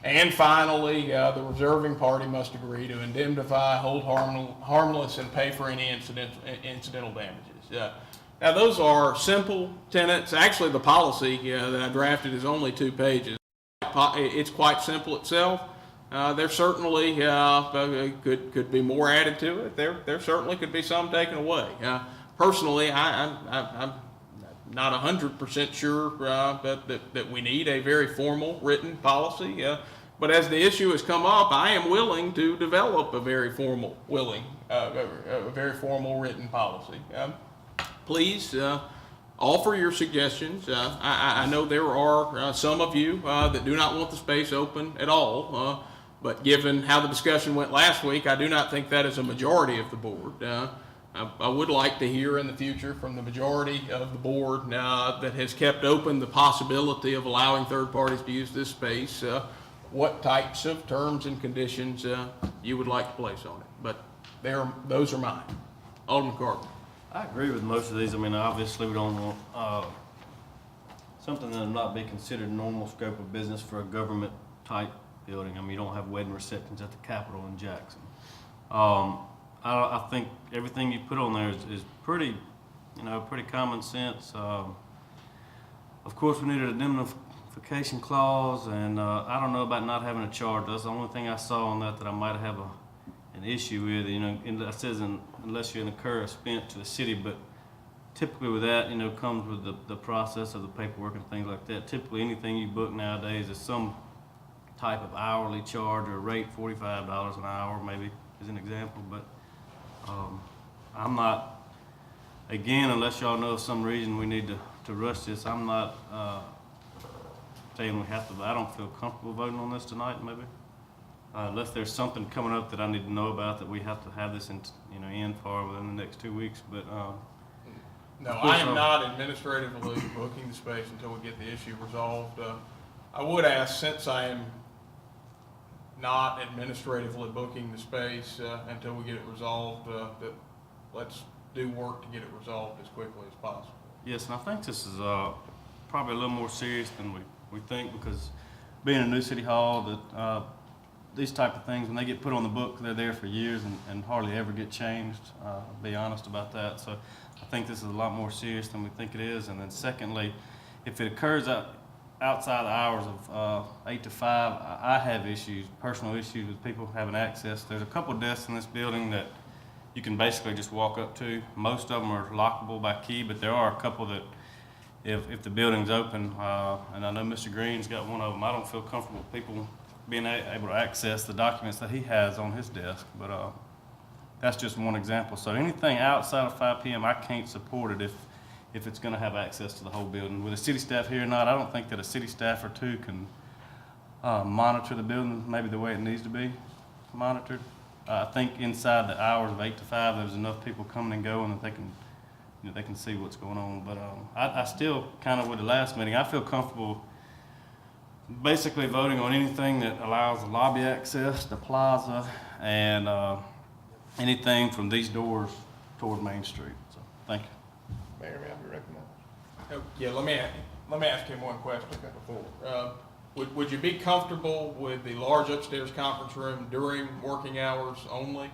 And finally, the reserving party must agree to indemnify, hold harmless, and pay for any incidental damages. Now, those are simple tenets. Actually, the policy that I drafted is only 2 pages. It's quite simple itself. There certainly could be more added to it. There certainly could be some taken away. Personally, I'm not 100% sure that we need a very formal written policy. But as the issue has come up, I am willing to develop a very formal written policy. Please offer your suggestions. I know there are some of you that do not want the space open at all, but given how the discussion went last week, I do not think that is a majority of the board. I would like to hear in the future from the majority of the board that has kept open the possibility of allowing third parties to use this space, what types of terms and conditions you would like to place on it. But those are mine. Alderman Carter. I agree with most of these. I mean, obviously, we don't want something that would not be considered normal scope of business for a government-type building. I mean, you don't have wedding receptions at the Capitol in Jackson. I think everything you put on there is pretty, pretty common sense. Of course, we need an indemnification clause, and I don't know about not having a charge. That's the only thing I saw on that I might have an issue with. It says unless you incur expense to the city, but typically with that, comes with the process of the paperwork and things like that. Typically, anything you book nowadays is some type of hourly charge or rate, $45 an hour, maybe as an example. But I'm not, again, unless y'all know of some reason we need to rush this, I'm not saying we have to. I don't feel comfortable voting on this tonight, maybe. Unless there's something coming up that I need to know about that we have to have this in for within the next 2 weeks. But no, I am not administratively booking the space until we get the issue resolved. I would ask, since I am not administratively booking the space until we get it resolved, that let's do work to get it resolved as quickly as possible. Yes, and I think this is probably a little more serious than we think, because being a new city hall, that these type of things, when they get put on the book, they're there for years and hardly ever get changed. I'll be honest about that. So I think this is a lot more serious than we think it is. And then secondly, if it occurs outside the hours of 8 to 5, I have personal issues with people having access. There's a couple desks in this building that you can basically just walk up to. Most of them are lockable by key, but there are a couple that if the building's open, and I know Mr. Green's got one of them, I don't feel comfortable with people being able to access the documents that he has on his desk. But that's just one example. So anything outside of 5 p.m., I can't support it if it's going to have access to the whole building. With a city staff here or not, I don't think that a city staff or two can monitor the building maybe the way it needs to be monitored. I think inside the hours of 8 to 5, there's enough people coming and going that they can see what's going on. But I still, kind of with the last meeting, I feel comfortable basically voting on anything that allows the lobby access, the plaza, and anything from these doors toward Main Street. So, thank you. Mayor, may I be recognized? Yeah, let me ask him one question before. Would you be comfortable with the large upstairs conference room during working hours only?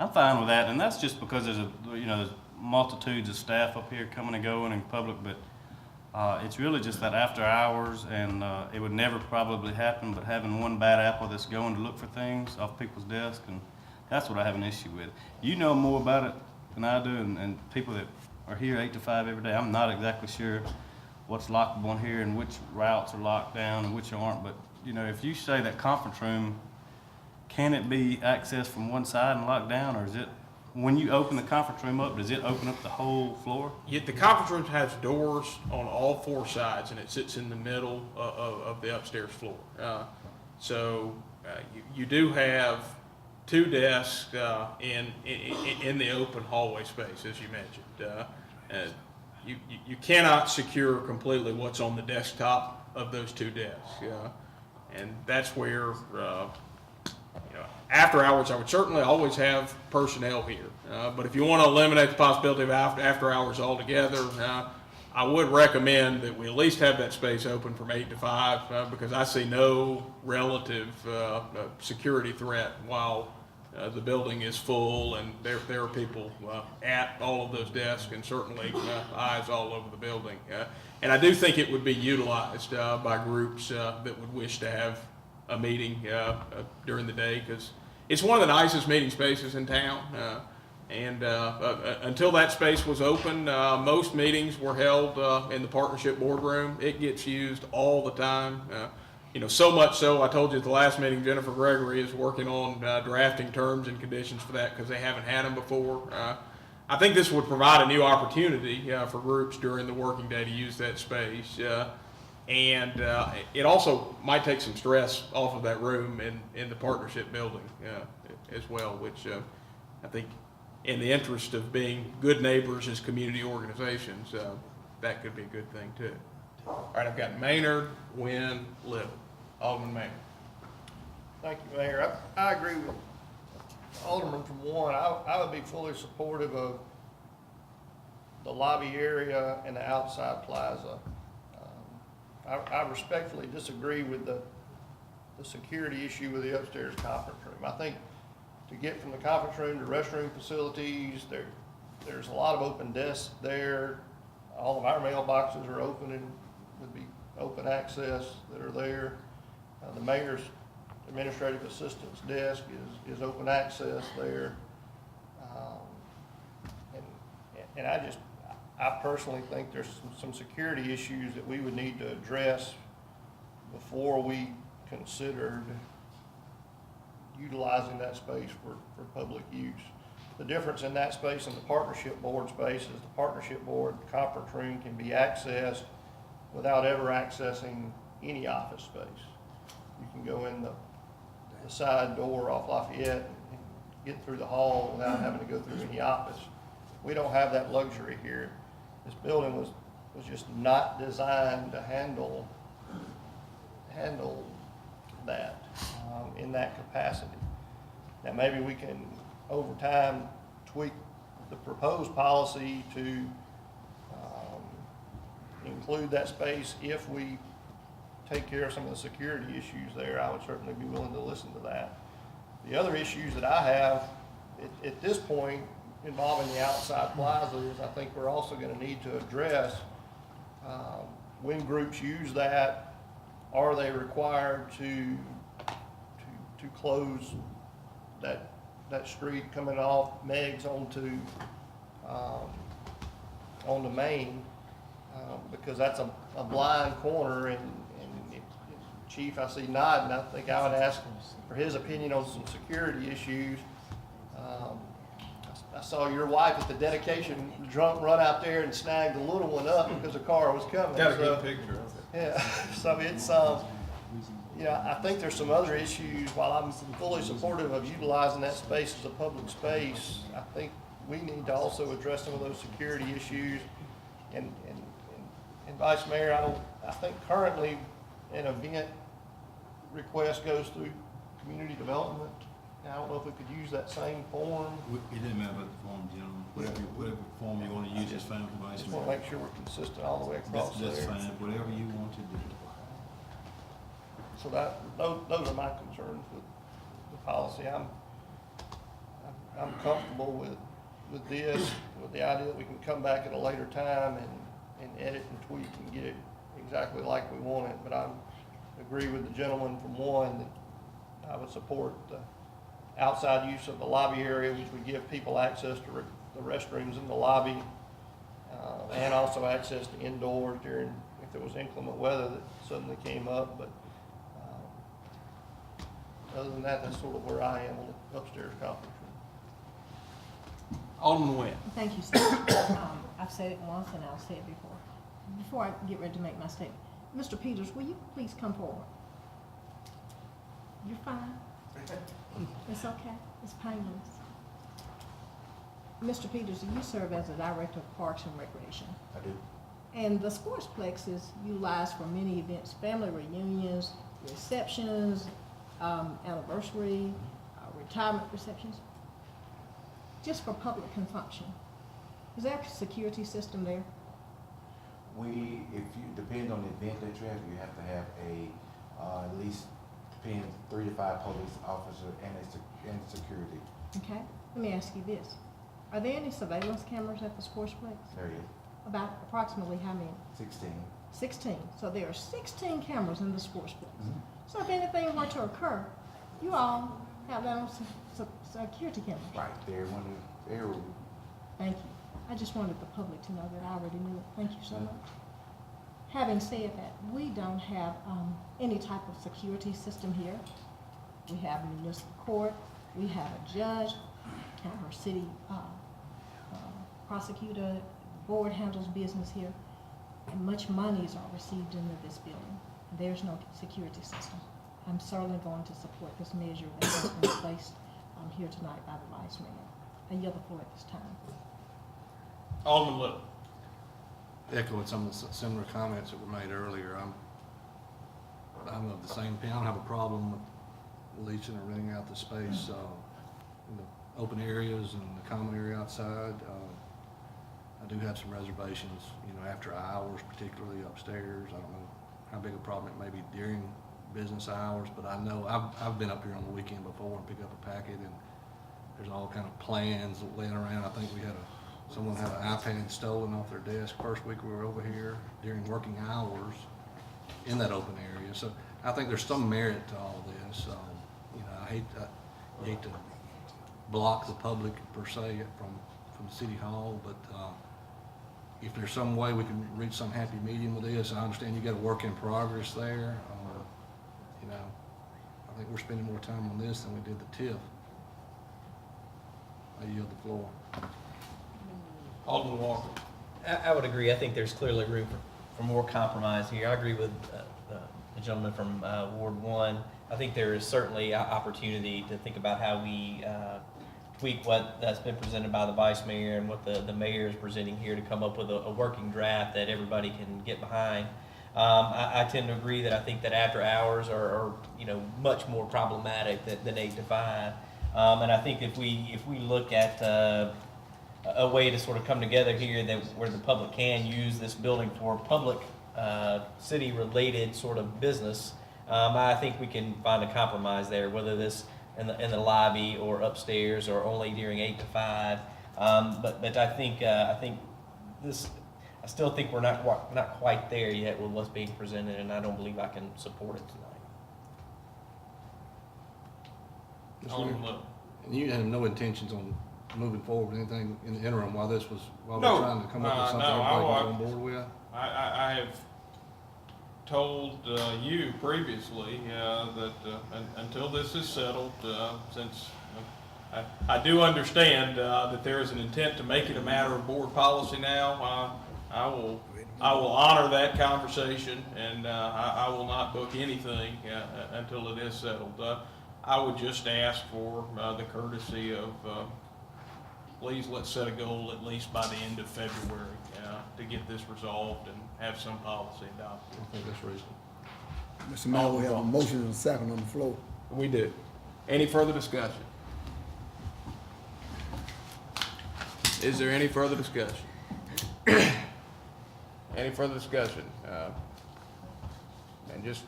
I'm fine with that, and that's just because there's there's multitudes of staff up here coming and going in public, but it's really just that after hours, and it would never probably happen, but having one bad apple that's going to look for things off people's desks, and that's what I have an issue with. You know more about it than I do, and people that are here 8 to 5 every day, I'm not exactly sure what's lockable in here and which routes are locked down and which aren't, but if you say that conference room, can it be accessed from one side and locked down, or is it, when you open the conference room up, does it open up the whole floor? Yeah, the conference room has doors on all 4 sides, and it sits in the middle of the upstairs floor. So you do have 2 desks in the open hallway space, as you mentioned. You cannot secure completely what's on the desktop of those 2 desks, and that's where after hours, I would certainly always have personnel here. But if you want to eliminate the possibility of after hours altogether, I would recommend that we at least have that space open from 8 to 5 because I see no relative security threat while the building is full and there are people at all of those desks and certainly eyes all over the building. And I do think it would be utilized by groups that would wish to have a meeting during the day, because it's one of the nicest meeting spaces in town. And until that space was open, most meetings were held in the partnership boardroom. It gets used all the time. So much so, I told you at the last meeting, Jennifer Gregory is working on drafting terms and conditions for that, because they haven't had them before. I think this would provide a new opportunity for groups during the working day to use that space. And it also might take some stress off of that room in the partnership building as well, which I think, in the interest of being good neighbors as community organizations, that could be a good thing too. All right, I've got Maynard, Wynn, Little. Alderman Maynard. Thank you, Mayor. I agree with Alderman from one. I would be fully supportive of the lobby area and the outside plaza. I respectfully disagree with the security issue with the upstairs conference room. I think to get from the conference room to restroom facilities, there's a lot of open desks there. All of our mailboxes are open and would be open access that are there. The mayor's administrative assistant's desk is open access there. And I personally think there's some security issues that we would need to address before we considered utilizing that space for public use. The difference in that space and the partnership board space is the partnership board conference room can be accessed without ever accessing any office space. You can go in the side door off Lafayette and get through the hall without having to go through any office. We don't have that luxury here. This building was just not designed to handle that in that capacity. Now maybe we can, over time, tweak the proposed policy to include that space if we take care of some of the security issues there. I would certainly be willing to listen to that. The other issues that I have at this point involving the outside plaza is I think we're also going to need to address when groups use that, are they required to close that street coming off Meggs onto Main, because that's a blind corner, and Chief, I see nodding. I think I would ask for his opinion on some security issues. I saw your wife at the dedication drunk run out there and snag the little one up because the car was coming. Got a good picture of it. Yeah, so it's, I think there's some other issues. While I'm fully supportive of utilizing that space as a public space, I think we need to also address some of those security issues. And Vice Mayor, I think currently an event request goes through community development. I don't know if we could use that same form. It doesn't matter about the form, gentlemen. Whatever form you want to use is fine for Vice Just Mayor. want to make sure we're consistent all the way across there. That's fine, whatever you want to do. So those are my concerns with the policy. I'm comfortable with this, with the idea that we can come back at a later time and edit and tweak and get it exactly like we want it. But I agree with the gentleman from one that I would support the outside use of the lobby area, which would give people access to the restrooms in the lobby, and also access to indoors during, if there was inclement weather that suddenly came up. But other than that, that's sort of where I am on the upstairs conference room. Alderman Wynn. Thank you, sir. I've said it once and I'll say it before. Before I get ready to make my statement, Mr. Peters, will you please come forward? You're fine. It's okay. It's painless. Mr. Peters, you serve as the Director of Parks and Recreation. I do. And the Sportsplex is utilized for many events, family reunions, receptions, anniversary, retirement receptions, just for public consumption. Is there a security system there? Depends on the event that you have to have at least 3 to 5 police officers and security. Okay, let me ask you this. Are there any surveillance cameras at the Sportsplex? There is. About approximately how many? 16. 16. So there are 16 cameras in the sports building. So if anything were to occur, you all have that on security cameras. Right there, one of the area. Thank you. I just wanted the public to know that I already knew it. Thank you so much. Having said that, we don't have any type of security system here. We have a municipal court, we have a judge, our city prosecutor, the board handles business here, and much monies are received into this building. There's no security system. I'm certainly going to support this measure that has been placed here tonight by the vice mayor. I yield the floor at this time. Alderman Little. Echoing some of the similar comments that were made earlier, I'm of the same opinion. I don't have a problem with leasing or renting out the space in the open areas and the common area outside. I do have some reservations, after hours, particularly upstairs. I don't know how big a problem it may be during business hours, but I know I've been up here on the weekend before and picked up a packet, and there's all kind of plans laying around. I think we had someone had an iPad stolen off their desk first week we were over here during working hours in that open area. So I think there's some merit to all this. I hate to block the public per se from City Hall, but if there's some way we can reach some happy medium with this, I understand you got a work in progress there. I think we're spending more time on this than we did the TIF. I yield the floor. Alderman Walker. I would agree. I think there's clearly room for more compromise here. I agree with the gentleman from Ward 1. I think there is certainly opportunity to think about how we tweak what that's been presented by the vice mayor and what the mayor is presenting here to come up with a working draft that everybody can get behind. I tend to agree that I think that after hours are much more problematic than 8 to 5. And I think if we look at a way to sort of come together here where the public can use this building for public city-related sort of business, I think we can find a compromise there, whether this in the lobby or upstairs or only during 8 to 5. But I think this. I still think we're not quite there yet with what's being presented, and I don't believe I can support it tonight. Alderman Little. And you have no intentions on moving forward with anything in the interim while we're trying to come up with something everybody can get on board with? I have told you previously that until this is settled, since I do understand that there is an intent to make it a matter of board policy now, I will honor that conversation, and I will not book anything until it is settled. I would just ask for the courtesy of please let's set a goal at least by the end of February to get this resolved and have some policy adopted. I think that's reasonable. Mr. Mayor, we have a motion and a second on the floor. We do. Any further discussion? Is there any further discussion? Any further discussion? And just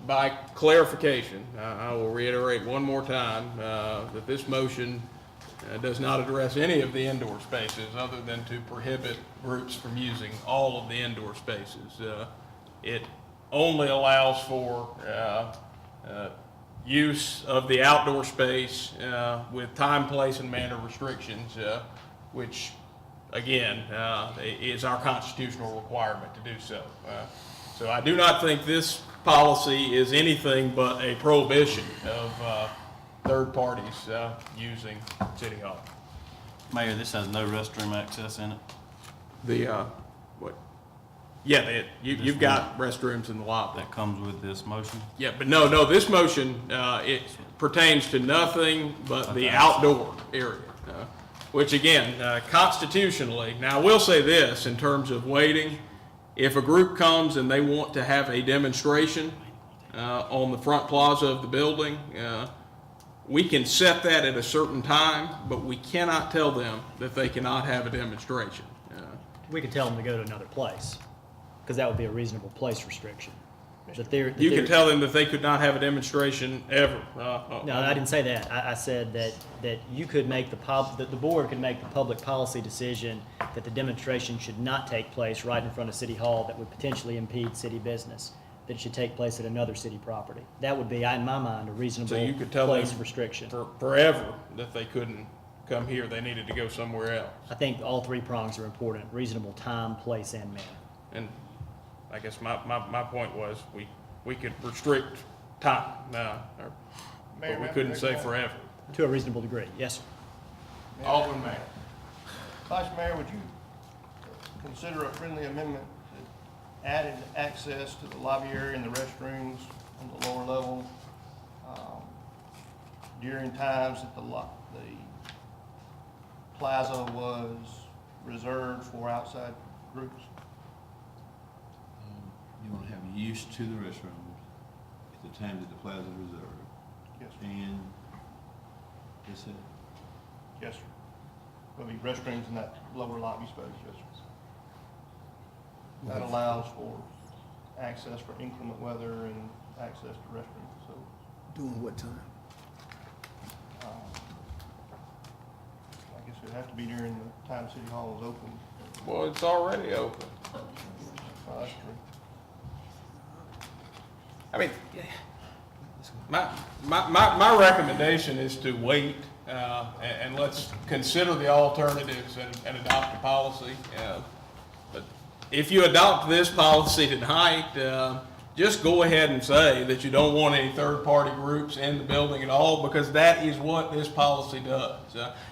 by clarification, I will reiterate one more time that this motion does not address any of the indoor spaces other than to prohibit groups from using all of the indoor spaces. It only allows for use of the outdoor space with time, place, and manner restrictions, which again, is our constitutional requirement to do so. So I do not think this policy is anything but a prohibition of third parties using City Hall. Mayor, this has no restroom access in it? What? Yeah, you've got restrooms in the lobby. That comes with this motion? Yeah, but no, this motion, it pertains to nothing but the outdoor area. Which again, constitutionally, now I will say this in terms of waiting, if a group comes and they want to have a demonstration on the front plaza of the building, we can set that at a certain time, but we cannot tell them that they cannot have a demonstration. We could tell them to go to another place, because that would be a reasonable place restriction. You can tell them that they could not have a demonstration ever. No, I didn't say that. I said that you could make the board could make the public policy decision that the demonstration should not take place right in front of City Hall that would potentially impede city business, that it should take place at another city property. That would be, in my mind, a reasonable So you could tell place them restriction. forever that they couldn't come here, they needed to go somewhere else. I think all three prongs are important: reasonable time, place, and manner. And I guess my point was, we could restrict time, but we couldn't say forever. To a reasonable degree, yes, sir. Alderman Mayor. Vice Mayor, would you consider a friendly amendment that added access to the lobby area and the restrooms on the lower level during times that the plaza was reserved for outside groups? You want to have use to the restrooms at the time that the plaza is reserved. Yes, sir. And that's it. Yes, sir. There'll be restrooms in that lower lobby space, yes, sir. That allows for access for inclement weather and access to restroom facilities. During what time? I guess it'd have to be during the time City Hall is open. Well, it's already open. That's true. I mean, my recommendation is to wait, and let's consider the alternatives and adopt a policy. But if you adopt this policy tonight, just go ahead and say that you don't want any third-party groups in the building at all, because that is what this policy does.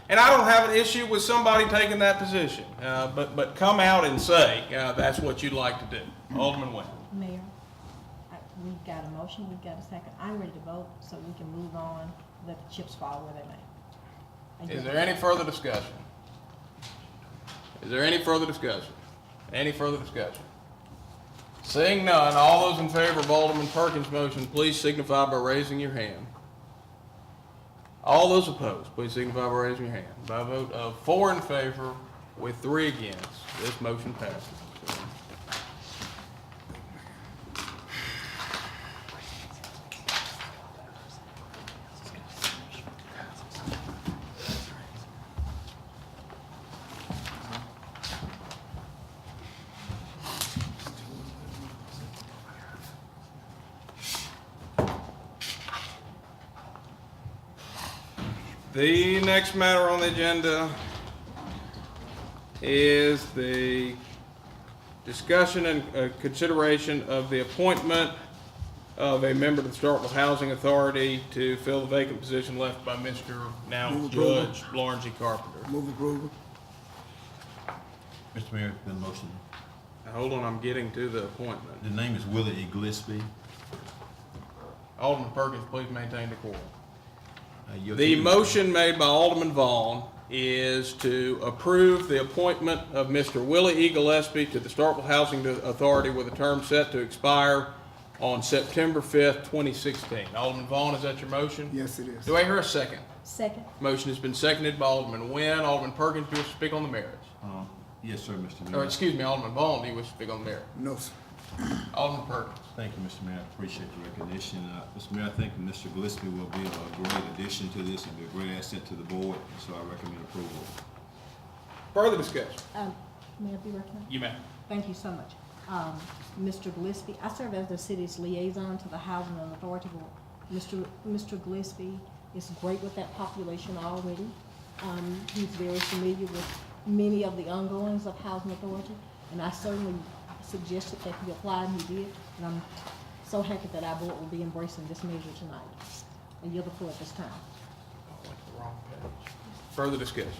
And I don't have an issue with somebody taking that position, but come out and say that's what you'd like to do. Alderman Wynn. Mayor, we've got a motion, we've got a second. I'm ready to vote, so we can move on, let the chips fall where they may. Is there any further discussion? Is there any further discussion? Any further discussion? Seeing none, all those in favor of Alderman Perkins' motion, please signify by raising your hand. All those opposed, please signify by raising your hand. By a vote of 4 in favor with 3 against, this motion passes. The next matter on the agenda is the discussion and consideration of the appointment of a member to the Starkville Housing Authority to fill the vacant position left by Mr. now Judge Lawrence E. Carpenter. Move approval. Mr. Mayor, the motion. Now, hold on, I'm getting to the appointment. The name is Willie E. Gillespie. Alderman Perkins, please maintain the quorum. Your The team- motion made by Alderman Vaughn is to approve the appointment of Mr. Willie E. Gillespie to the Starkville Housing Authority with a term set to expire on September 5th, 2016. Alderman Vaughn, is that your motion? Yes, it is. Do I hear a second? Second. Motion has been seconded by Alderman Nguyen. Alderman Perkins, do you wish to speak on the merits? Yes, sir, Mr. Or, Mayor. excuse me, Alderman Vaughn, do you wish to speak on the merits? No, sir. Alderman Perkins. Thank you, Mr. Mayor. I appreciate the recognition. Mr. Mayor, I think Mr. Gillespie will be a great addition to this and be a great asset to the board, and so I recommend approval. Further discussion? May I be recognized? You may. Thank you so much. Mr. Gillespie, I serve as the city's liaison to the Housing Authority Board. Mr. Gillespie is great with that population already. He's very familiar with many of the ongoings of Housing Authority, and I certainly suggested that he apply, and he did. And I'm so happy that our board will be embracing this measure tonight. I yield the floor at this time. Further discussion?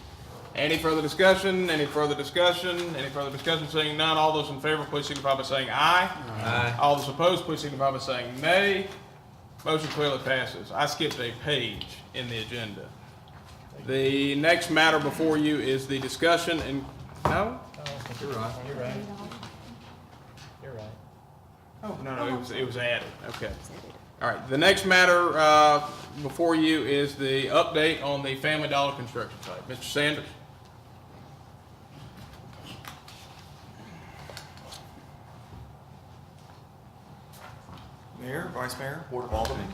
Any further discussion? Any further discussion? Any further discussion? Seeing none, all those in favor, please signify by saying aye. Aye. All those opposed, please signify by saying nay. Motion clearly passes. I skipped a page in the agenda. The next matter before you is the discussion and, no? You're right. You're right. You're right. Oh, no, it was added, okay. All right, the next matter before you is the update on the Family Dollar construction site. Mr. Sanders? Mayor, Vice Mayor, Board of Aldermen.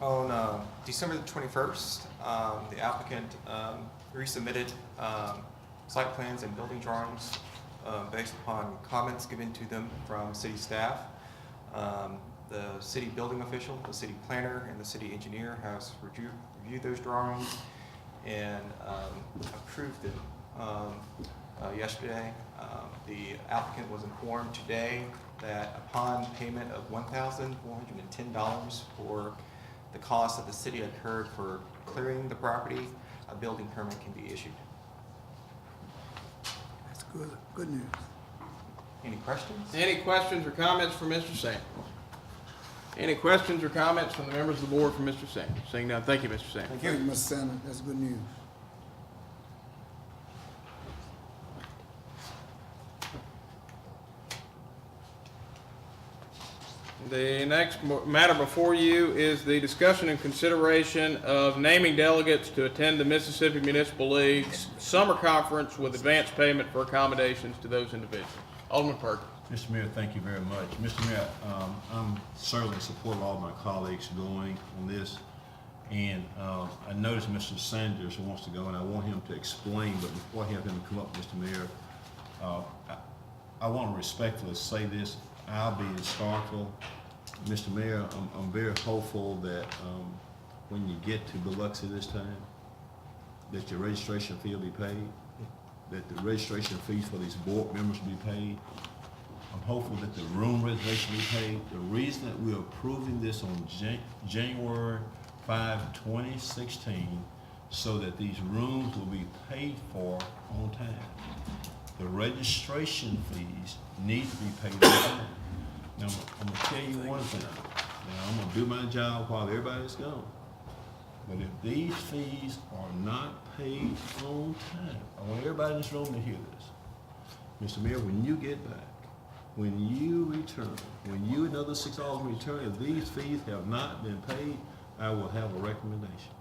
On December the 21st, the applicant resubmitted site plans and building drawings based upon comments given to them from city staff. The city building official, the city planner, and the city engineer has reviewed those drawings and approved them yesterday. The applicant was informed today that upon payment of $1,410 for the cost that the city incurred for clearing the property, a building permit can be issued. That's good, good news. Any questions? Any questions or comments for Mr. Sanders? Any questions or comments from the members of the board for Mr. Sanders? Seeing none, thank you, Mr. Sanders. Thank you, Mr. Sanders. That's good news. The next matter before you is the discussion and consideration of naming delegates to attend the Mississippi Municipal League's summer conference with advance payment for accommodations to those individuals. Alderman Perkins. Mr. Mayor, thank you very much. Mr. Mayor, I'm certainly in support of all my colleagues going on this. And I noticed Mr. Sanders wants to go, and I want him to explain, but before I have him come up, Mr. Mayor, I want to respectfully say this. I'll be in Starkville. Mr. Mayor, I'm very hopeful that when you get to Biloxi this time, that your registration fee will be paid, that the registration fees for these board members will be paid. I'm hopeful that the room reservation will be paid. The reason that we're approving this on January 5, 2016, so that these rooms will be paid for on time. The registration fees need to be paid on time. Now, I'm gonna tell you one thing. Now, I'm gonna do my job while everybody's gone. But if these fees are not paid on time, I want everybody in this room to hear this. Mr. Mayor, when you get back, when you return, when you and other 6 aldermen return, if these fees have not been paid, I will have a recommendation.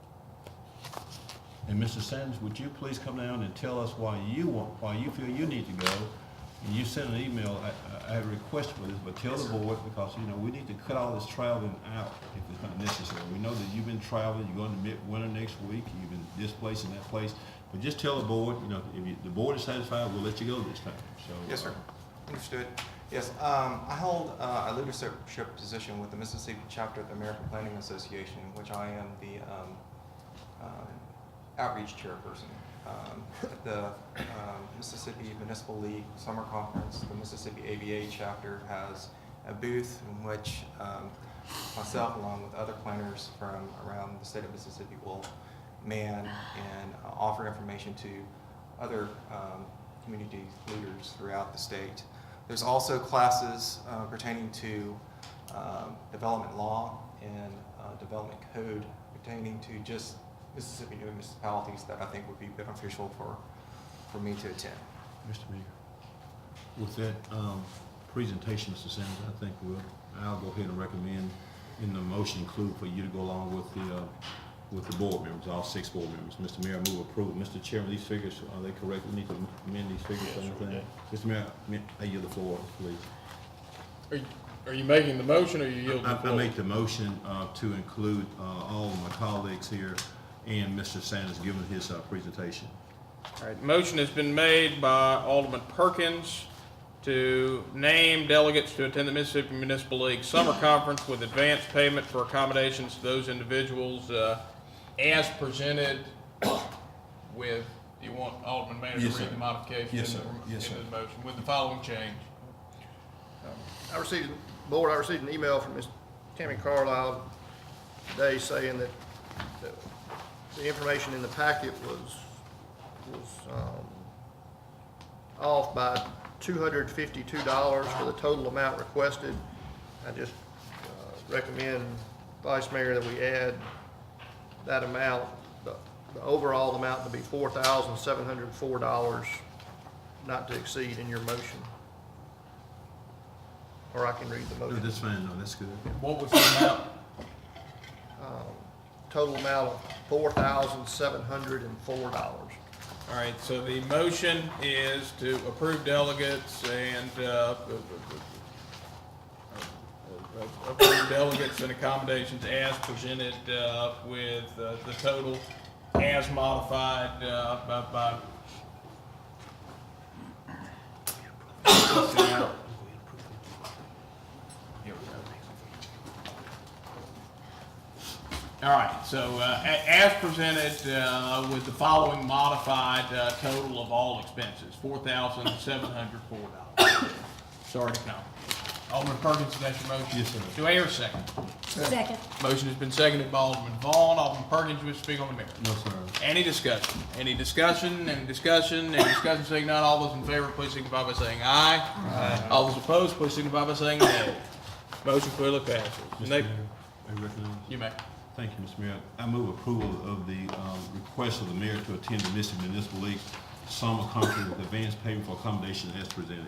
And Mr. Sanders, would you please come down and tell us why you feel you need to go? And you sent an email, I had a request for this, but tell the board, because, you know, we need to cut all this traveling out if it's not necessary. We know that you've been traveling, you're going to midwinter next week, you've been this place and that place, but just tell the board, you know, if the board is satisfied, we'll let you go this time, so. Yes, sir. Understood. Yes, I hold a leadership position with the Mississippi chapter of the American Planning Association, in which I am the outreach chairperson. At the Mississippi Municipal League Summer Conference, the Mississippi ABA chapter has a booth in which myself, along with other planners from around the state of Mississippi, will man and offer information to other community leaders throughout the state. There's also classes pertaining to development law and development code pertaining to just Mississippi new municipalities that I think would be beneficial for me to attend. Mr. Mayor, with that presentation, Mr. Sanders, I think I'll go ahead and recommend in the motion include for you to go along with the board members, all 6 board members. Mr. Mayor, I move approval. Mr. Chairman, these figures, are they correct? We need to amend these figures or anything? Mr. Mayor, I yield the floor, please. Are you making the motion or you yield the floor? I make the motion to include all of my colleagues here and Mr. Sanders giving his presentation. All right, motion has been made by Alderman Perkins to name delegates to attend the Mississippi Municipal League Summer Conference with advance payment for accommodations to those individuals as presented with, do you want Alderman Maynard to read the modification into the motion with the following change? I received an email from Ms. Tammy Carlisle today saying that the information in the packet was off by $252 for the total amount requested. I just recommend, Vice Mayor, that we add that amount, the overall amount to be $4,704, not to exceed in your motion. Or I can read the motion. No, that's fine. No, that's good. What was the amount? Total amount of $4,704. All right, so the motion is to approve delegates and approve delegates and accommodations as presented with the total as modified, by. Here we go. All right, so, as presented, with the following modified, total of all expenses, $4,704. Sorry to come. Alderman Perkins, that's your motion? Yes, sir. Do I hear a second? Second. Motion has been seconded by Alderman Vaughn. Alderman Perkins, you wish to speak on the matter? No, sir. Any discussion? Any discussion? Any discussion? Any discussion? Seeing none, all those in favor, please signify by saying aye. Aye. All those opposed, please signify by saying nay. Motion clearly passes. Mr. Nay- Mayor, may I recognize? You may. Thank you, Mr. Mayor. I move approval of the request of the mayor to attend the Mississippi Municipal League Summer Conference with advanced payment for accommodation as presented.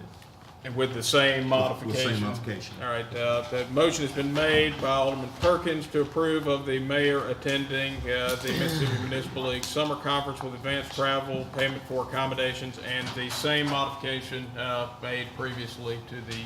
And with the same modification? With the same modification. All right, the motion has been made by Alderman Perkins to approve of the mayor attending the Mississippi Municipal League Summer Conference with advanced travel, payment for accommodations, and the same modification made previously to the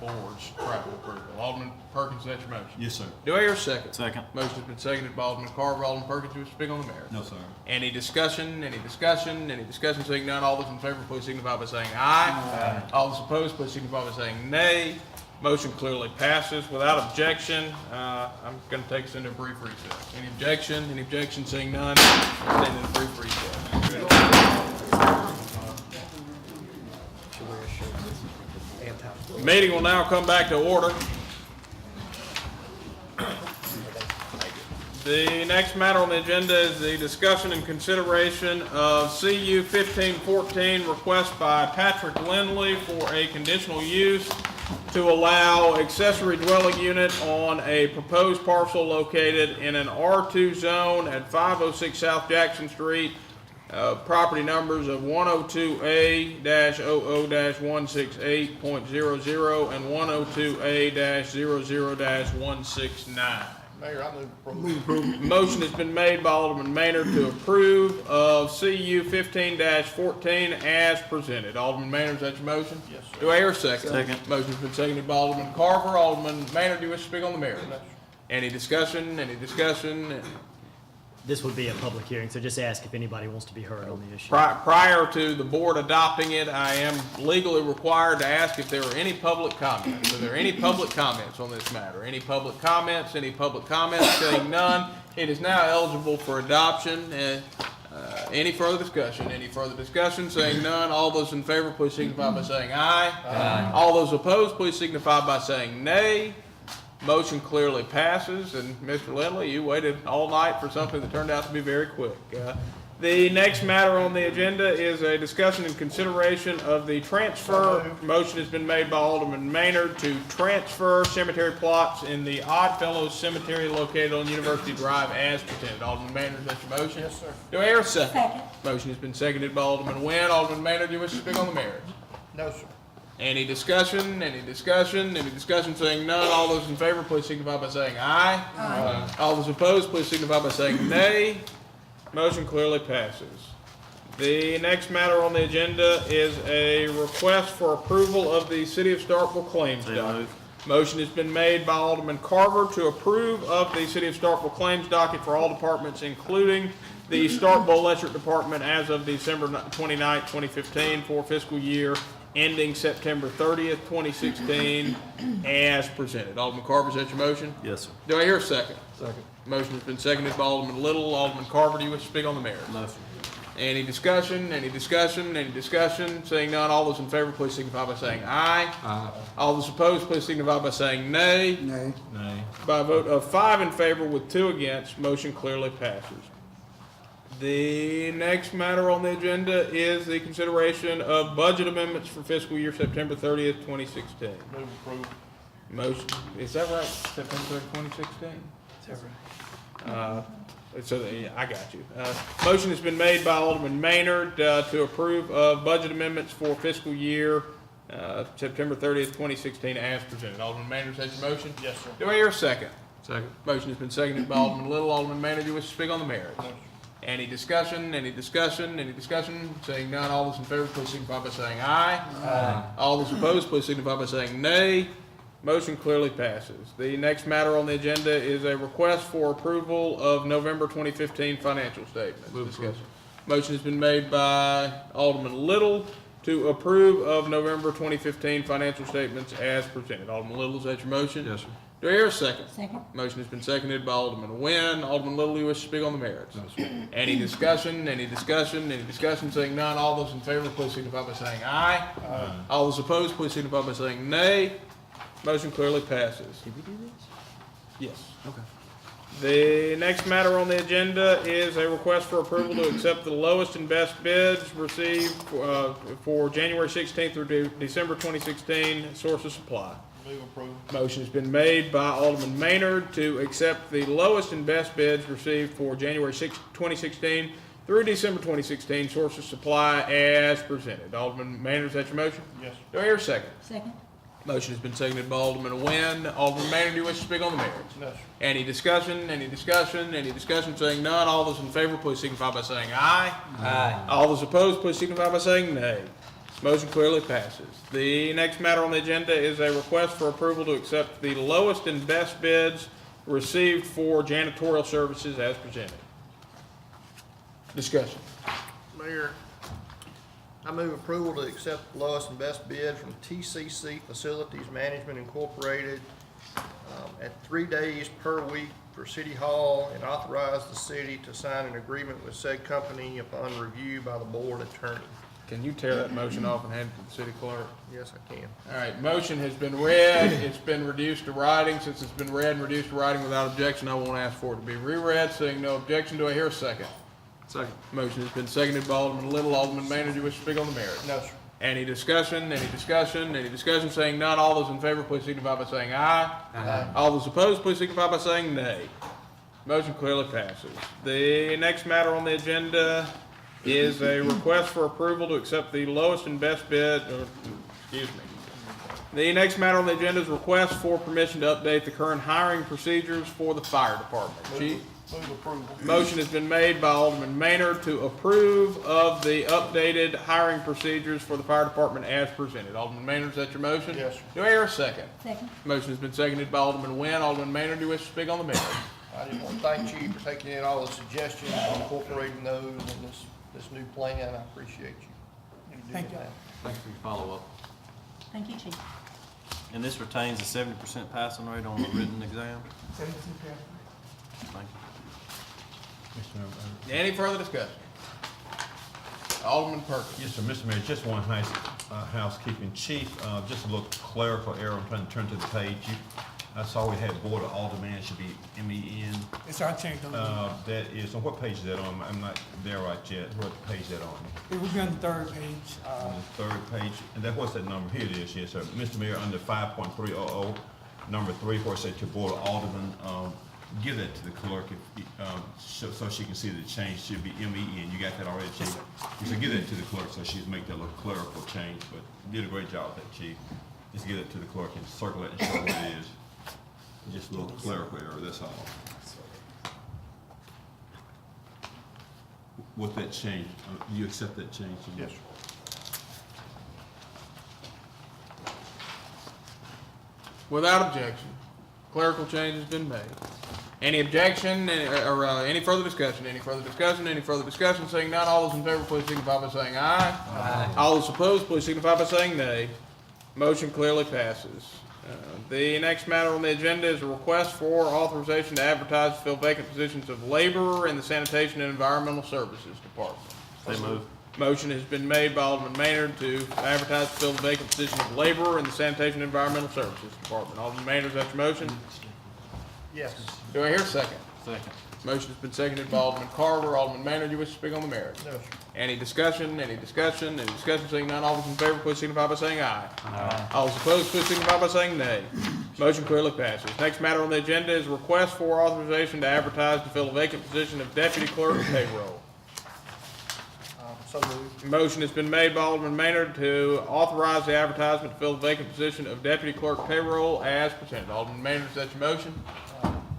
board's travel approval. Alderman Perkins, that's your motion? Yes, sir. Do I hear a second? Second. Motion has been seconded by Alderman Carver. Alderman Perkins, you wish to speak on the matter? No, sir. Any discussion? Any discussion? Any discussion? Seeing none, all those in favor, please signify by saying aye. Aye. All those opposed, please signify by saying nay. Motion clearly passes without objection. I'm going to take us into a brief recess. Any objection? Any objection? Seeing none, stand in a brief recess. The meeting will now come back to order. The next matter on the agenda is the discussion and consideration of CU 1514, request by Patrick Lindley for a conditional use to allow accessory dwelling unit on a proposed parcel located in an R2 zone at 506 South Jackson Street. Property numbers of 102A-00-168.00 and 102A-00-169. Mayor, I move approval. Motion has been made by Alderman Maynard to approve of CU 15-14 as presented. Alderman Maynard, is that your motion? Yes, sir. Do I hear a second? Second. Motion's been seconded by Alderman Carver. Alderman Maynard, do you wish to speak on the matter? Any discussion? Any discussion? This would be a public hearing, so just ask if anybody wants to be heard on the issue. Prior to the board adopting it, I am legally required to ask if there are any public comments. Are there any public comments on this matter? Any public comments? Any public comments? Seeing none, it is now eligible for adoption. Any further discussion? Any further discussion? Seeing none, all those in favor, please signify by saying aye. Aye. All those opposed, please signify by saying nay. Motion clearly passes, and Mr. Lindley, you waited all night for something that turned out to be very quick. The next matter on the agenda is a discussion and consideration of the transfer. Motion has been made by Alderman Maynard to transfer cemetery plots in the Oddfellows Cemetery located on University Drive as presented. Alderman Maynard, is that your motion? Yes, sir. Do I hear a second? Second. Motion has been seconded by Alderman Nguyen. Alderman Maynard, do you wish to speak on the merits? No, sir. Any discussion? Any discussion? Any discussion? Seeing none, all those in favor, please signify by saying aye. Aye. All those opposed, please signify by saying nay. Motion clearly passes. The next matter on the agenda is a request for approval of the City of Starkville claims docket. Motion has been made by Alderman Carver to approve of the City of Starkville claims docket for all departments, including the Starkville Electric Department as of December 29, 2015 for fiscal year ending September 30th, 2016, as presented. Alderman Carver, is that your motion? Yes, sir. Do I hear a second? Second. Motion has been seconded by Alderman Little. Alderman Carver, do you wish to speak on the merits? No, sir. Any discussion? Any discussion? Any discussion? Seeing none, all those in favor, please signify by saying aye. Aye. All those opposed, please signify by saying nay. Nay. Nay. By a vote of 5 in favor with 2 against, motion clearly passes. The next matter on the agenda is the consideration of budget amendments for fiscal year September 30th, 2016. Move approval. Motion, is that right? September 30th, 2016? Is that right? Yeah, I got you. Motion has been made by Alderman Maynard to approve of budget amendments for fiscal year September 30th, 2016 as presented. Alderman Maynard, is that your motion? Yes, sir. Do I hear a second? Second. Motion has been seconded by Alderman Little. Alderman Maynard, do you wish to speak on the merits? No, sir. Any discussion? Any discussion? Any discussion? Seeing none, all those in favor, please signify by saying aye. Aye. All those opposed, please signify by saying nay. Motion clearly passes. The next matter on the agenda is a request for approval of November 2015 financial statements. Discussion. Motion has been made by Alderman Little to approve of November 2015 financial statements as presented. Alderman Little, is that your motion? Yes, sir. Do I hear a second? Second. Motion has been seconded by Alderman Nguyen. Alderman Little, you wish to speak on the merits? No, sir. Any discussion? Any discussion? Any discussion? Seeing none, all those in favor, please signify by saying aye. Aye. All those opposed, please signify by saying nay. Motion clearly passes. Did we do this? Yes. Okay. The next matter on the agenda is a request for approval to accept the lowest and best bids received for January 16th through December 2016 source of supply. Move approval. Motion has been made by Alderman Maynard to accept the lowest and best bids received for January 2016 through December 2016 source of supply as presented. Alderman Maynard, is that your motion? Yes. Do I hear a second? Second. Motion has been seconded by Alderman Nguyen. Alderman Maynard, do you wish to speak on the merits? No, sir. Any discussion? Any discussion? Any discussion? Saying none. All those in favor, please signify by saying aye. Aye. All those opposed, please signify by saying nay. Motion clearly passes. The next matter on the agenda is a request for approval to accept the lowest and best bids received for janitorial services as presented. Discussion. Mayor, I move approval to accept the lowest and best bid from TCC Facilities Management Incorporated at 3 days per week for City Hall and authorize the city to sign an agreement with said company upon review by the board attorney. Can you tear that motion off and hand it to the city clerk? Yes, I can. All right, motion has been read. It's been reduced to writing. Since it's been read and reduced to writing without objection, I won't ask for it to be reread. Seeing no objection, do I hear a second? Second. Motion has been seconded by Alderman Little. Alderman Maynard, do you wish to speak on the merits? No, sir. Any discussion? Any discussion? Any discussion? Saying none. All those in favor, please signify by saying aye. Aye. All those opposed, please signify by saying nay. Motion clearly passes. The next matter on the agenda is a request for approval to accept the lowest and best bid, excuse me. The next matter on the agenda is request for permission to update the current hiring procedures for the fire department. Chief? Move approval. Motion has been made by Alderman Maynard to approve of the updated hiring procedures for the fire department as presented. Alderman Maynard, is that your motion? Yes, sir. Do I hear a second? Second. Motion has been seconded by Alderman Nguyen. Alderman Maynard, do you wish to speak on the merits? I just want to thank Chief for taking in all the suggestions and incorporating those in this new plan. I appreciate you. Thank you. Thanks for your follow-up. Thank you, Chief. And this retains a 70% passing rate on the written exam? Thank you. Mr. Mayor, Any further discussion? Alderman Perkins. yes, sir, Mr. Mayor, just one housekeeping. Chief, just a little clerical error. I'm trying to turn to the page. I saw we had Board of Aldermen, should be MEN. It's our change on That is, on what page is that on? I'm not there right yet. What page is that on? it will be on the third page. On the third page, and that, what's that number? Here it is, yes, sir. Mr. Mayor, under 5.300, number 3, where it says to Board of Aldermen, give that to the clerk if, so she can see the change should be MEN. You got that already, Chief? You should give that to the clerk so she'd make that little clerical change, but you did a great job with that, Chief. Just give it to the clerk and circle it and show what it is. Just a little clerical error, that's all. With that change, do you accept that change? Yes, sir. Without objection, clerical change has been made. Any objection, or any further discussion? Any further discussion? Any further discussion? Saying none, all those in favor, please signify by saying aye. Aye. All those opposed, please signify by saying nay. Motion clearly passes. The next matter on the agenda is a request for authorization to advertise to fill vacant positions of laborer in the Sanitation and Environmental Services Department. They move. Motion has been made by Alderman Maynard to advertise to fill the vacant position of laborer in the Sanitation and Environmental Services Department. Alderman Maynard, is that your motion? Yes. Do I hear a second? Second. Motion has been seconded by Alderman Carver. Alderman Maynard, you wish to speak on the merits? No, sir. Any discussion? Any discussion? Any discussion? Seeing none, all those in favor, please signify by saying aye. Aye. All those opposed, please signify by saying nay. Motion clearly passes. Next matter on the agenda is a request for authorization to advertise to fill a vacant position of deputy clerk payroll. So moved. Motion has been made by Alderman Maynard to authorize the advertisement to fill the vacant position of deputy clerk payroll as presented. Alderman Maynard, is that your motion?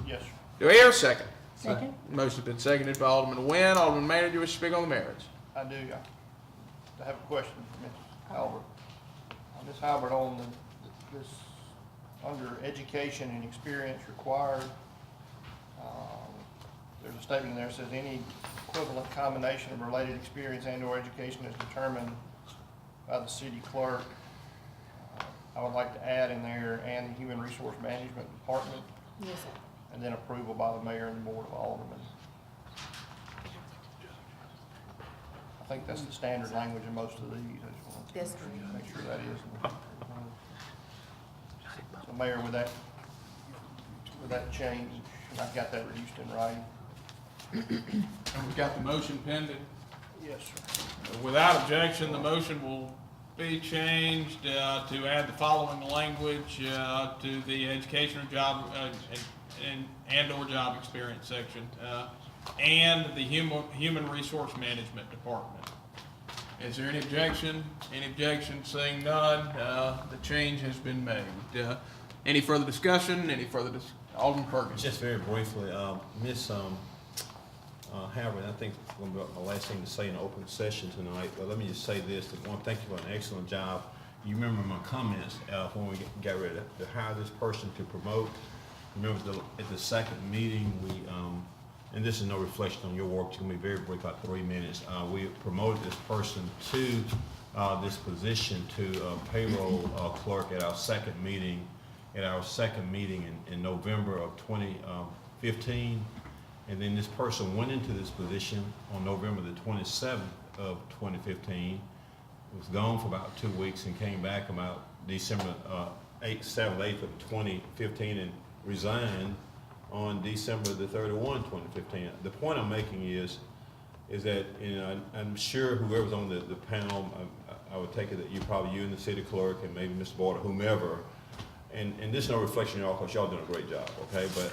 Yes, sir. Do I hear a second? Second. Motion has been seconded by Alderman Nguyen. Alderman Maynard, you wish to speak on the merits? I do. I have a question for Ms. Halbert. Ms. Halbert, on this under education and experience required, there's a statement in there that says any equivalent combination of related experience and/or education is determined by the city clerk. I would like to add in there, and the Human Resource Management Department, Yes, sir. and then approval by the mayor and the board of aldermen. I think that's the standard language in most of these. I just want Yes, to sir. make sure that is. So Mayor, with that change, I've got that reduced in writing. And we've got the motion pending. Yes, sir. Without objection, the motion will be changed to add the following language to the education or job and/or job experience section, and the human resource management department. Is there any objection? Any objection? Seeing none, the change has been made. Any further discussion? Alderman Perkins. Just very briefly, Miss Howard, I think it's going to be my last thing to say in open session tonight, but let me just say this. I want to thank you for an excellent job. You remember my comments when we got ready to hire this person to promote. Remember at the second meeting, and this is no reflection on your work, it's going to be very brief, about 3 minutes. We promoted this person to this position to payroll clerk at our second meeting in November of 2015. And then this person went into this position on November the 27th of 2015. Was gone for about 2 weeks and came back about December 7th, 8th of 2015 and resigned on December the 31, 2015. The point I'm making is that, you know, I'm sure whoever's on the panel, I would take it that you and the city clerk and maybe Mr. Boyd or whomever, and this is no reflection on y'all because y'all doing a great job, okay? But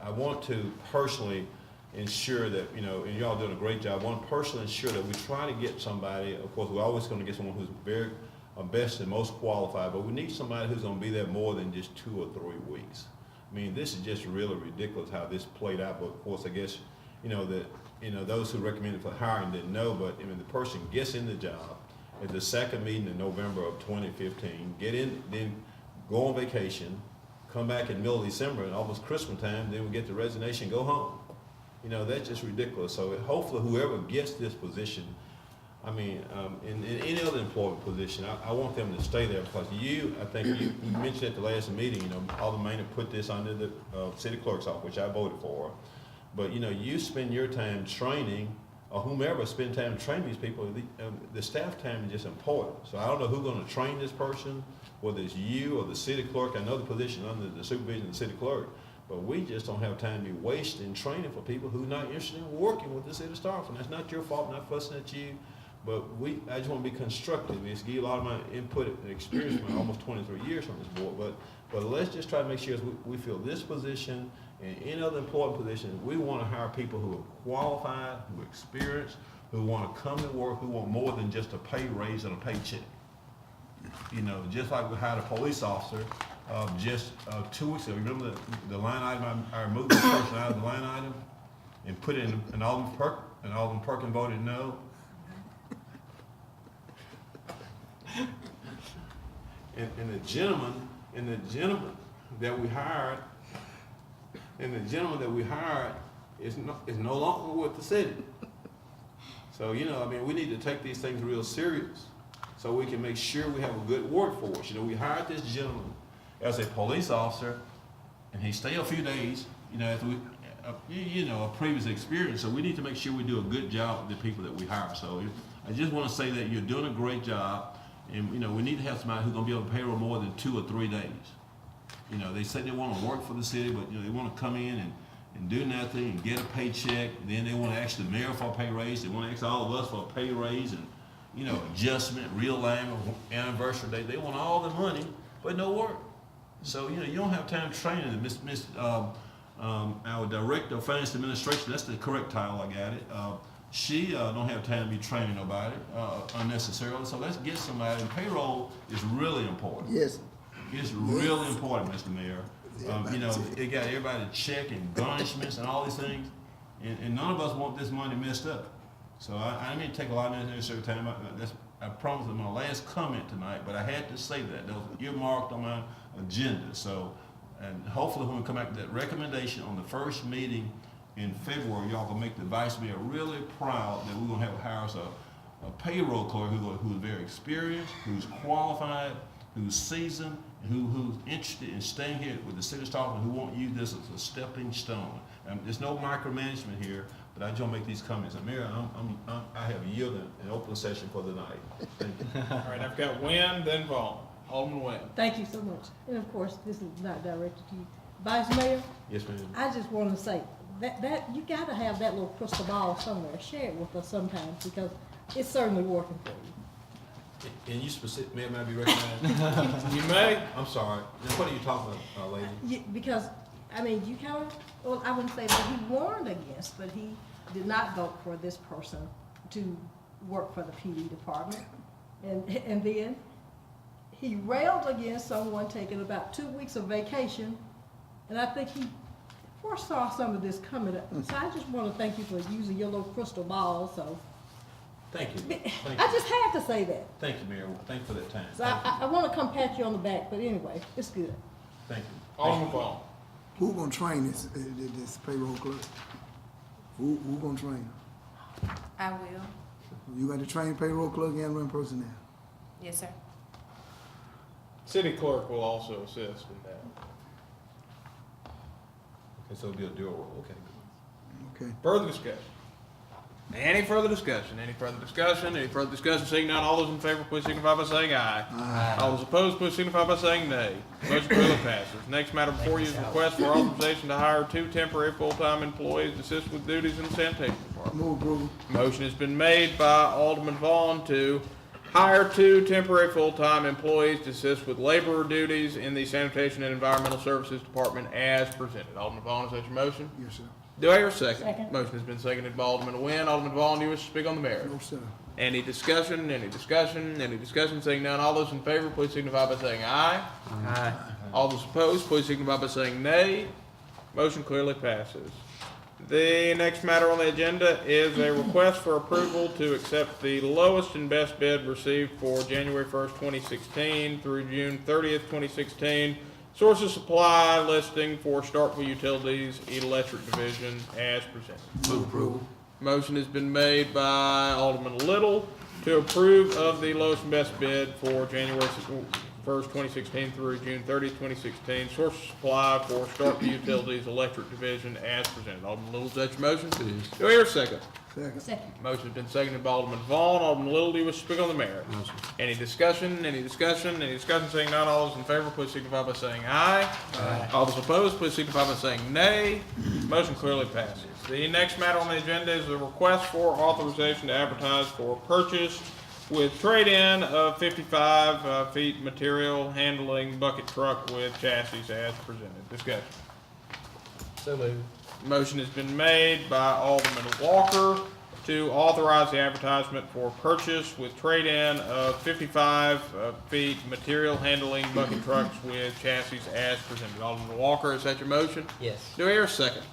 I want to personally ensure that, you know, and y'all doing a great job, I want to personally ensure that we try to get somebody, of course, we're always going to get someone who's very best and most qualified, but we need somebody who's going to be there more than just 2 or 3 weeks. I mean, this is just really ridiculous how this played out, but of course, I guess, those who recommended for hiring didn't know, but I mean, the person gets in the job at the second meeting in November of 2015, get in, then go on vacation, come back in the middle of December and almost Christmas time, then we get the resignation, go home. You know, that's just ridiculous. So hopefully whoever gets this position, I mean, in any other employment position, I want them to stay there because I think you mentioned at the last meeting, you know, Aldermen put this under the city clerk's office, which I voted for. But, you know, you spend your time training, or whomever spend time training these people, the staff time is just important. So I don't know who's going to train this person, whether it's you or the city clerk. I know the position under the supervision of the city clerk, but we just don't have time to be wasting training for people who are not interested in working with the city of Starkville. That's not your fault, not fussing at you, but I just want to be constructive. It's give a lot of my input and experience from almost 23 years on this board, but let's just try to make sure we feel this position and any other employment position, we want to hire people who are qualified, who are experienced, who want to come to work, who want more than just a pay raise and a paycheck. You know, just like we hired a police officer just 2 weeks ago. Remember the line item, I removed this person out of the line item and put it in Alderman Perkins voted no. And the gentleman that we hired, is no longer with the city. So, you know, I mean, we need to take these things real serious so we can make sure we have a good workforce. You know, we hired this gentleman as a police officer, and he stayed a few days, you know, after a previous experience. So we need to make sure we do a good job with the people that we hire. So I just want to say that you're doing a great job, and, you know, we need to have somebody who's going to be able to payroll more than 2 or 3 days. You know, they say they want to work for the city, but, you know, they want to come in and do nothing and get a paycheck. Then they want to ask the mayor for a pay raise. They want to ask all of us for a pay raise and, you know, adjustment, realignment, anniversary date. They want all the money, but no work. So, you know, you don't have time training. Our director of finance administration, that's the correct title, I got it. She don't have time to be training nobody unnecessarily. So let's get somebody. And payroll is really important. Yes. It's really important, Mr. Mayor. You know, they got everybody to check and garnishments and all these things, and none of us want this money messed up. So I didn't mean to take a lot of unnecessary time. I promised in my last comment tonight, but I had to say that. Those were earmarked on my agenda. So, and hopefully when we come back to that recommendation on the first meeting in February, y'all can make the vice mayor really proud that we're gonna hire us a payroll clerk who's very experienced, who's qualified, who's seasoned, and who's interested in staying here with the city of Starkville, who won't use this as a stepping stone. There's no micromanagement here, but I just want to make these comments. And Mayor, I have yielded an open session for the night. Thank you. All right, I've got Wynn, then Vaughn. Alderman Wynn. Thank you so much. And of course, this is not directed to you. Vice Mayor, Yes, ma'am. I just want to say that you got to have that little crystal ball somewhere. Share it with us sometimes because it's certainly working for you. And you specific, Mayor, may I be recognized? You may. I'm sorry. Now, what are you talking about, lady? Because, I mean, you kind of, well, I wouldn't say that he warned against, but he did not vote for this person to work for the PD department. And then he railed against someone taking about 2 weeks of vacation, and I think he foresaw some of this coming up. So I just want to thank you for using your little crystal ball, so. Thank you. Thank you. I just had to say that. Thank you, Mayor. Thank you for that time. So I want to come pat you on the back, but anyway, it's good. Thank you. Alderman Vaughn. Who gonna train this payroll clerk? Who gonna train her? I will. You got to train payroll clerk and run personnel. Yes, sir. City clerk will also assist in that. Okay, so it'll be a dual role. Okay, good. Okay. Further discussion? Any further discussion? Any further discussion? Any further discussion? Seeing none, all those in favor, please signify by saying aye. Aye. All those opposed, please signify by saying nay. Motion clearly passes. Next matter before you is request for authorization to hire 2 temporary full-time employees to assist with duties in the sanitation department. Move approval. Motion has been made by Alderman Vaughn to hire 2 temporary full-time employees to assist with labor duties in the sanitation and environmental services department as presented. Alderman Vaughn, is that your motion? Yes, sir. Do I hear a second? Second. Motion has been seconded by Alderman Nguyen. Alderman Vaughn, do you wish to speak on the matter? No, sir. Any discussion? Any discussion? Any discussion? Seeing none, all those in favor, please signify by saying aye. Aye. All those opposed, please signify by saying nay. Motion clearly passes. The next matter on the agenda is a request for approval to accept the lowest and best bid received for January 1st, 2016 through June 30th, 2016. Source of supply listing for Starkville Utilities Electric Division as presented. Move approval. Motion has been made by Alderman Little to approve of the lowest and best bid for January 1st, 2016 through June 30th, 2016. Source of supply for Starkville Utilities Electric Division as presented. Alderman Little, is that your motion? It is. Do I hear a second? Second. Second. Motion has been seconded by Alderman Vaughn. Alderman Little, do you wish to speak on the matter? No, sir. Any discussion? Any discussion? Any discussion? Seeing none, all those in favor, please signify by saying aye. Aye. All those opposed, please signify by saying nay. Motion clearly passes. The next matter on the agenda is a request for authorization to advertise for purchase with trade-in of 55 feet material handling bucket truck with chassis as presented. Discussion. So moved. Motion has been made by Alderman Walker to authorize the advertisement for purchase with trade-in of 55 feet material handling bucket trucks with chassis as presented. Alderman Walker, is that your motion? Yes. Do I hear a second?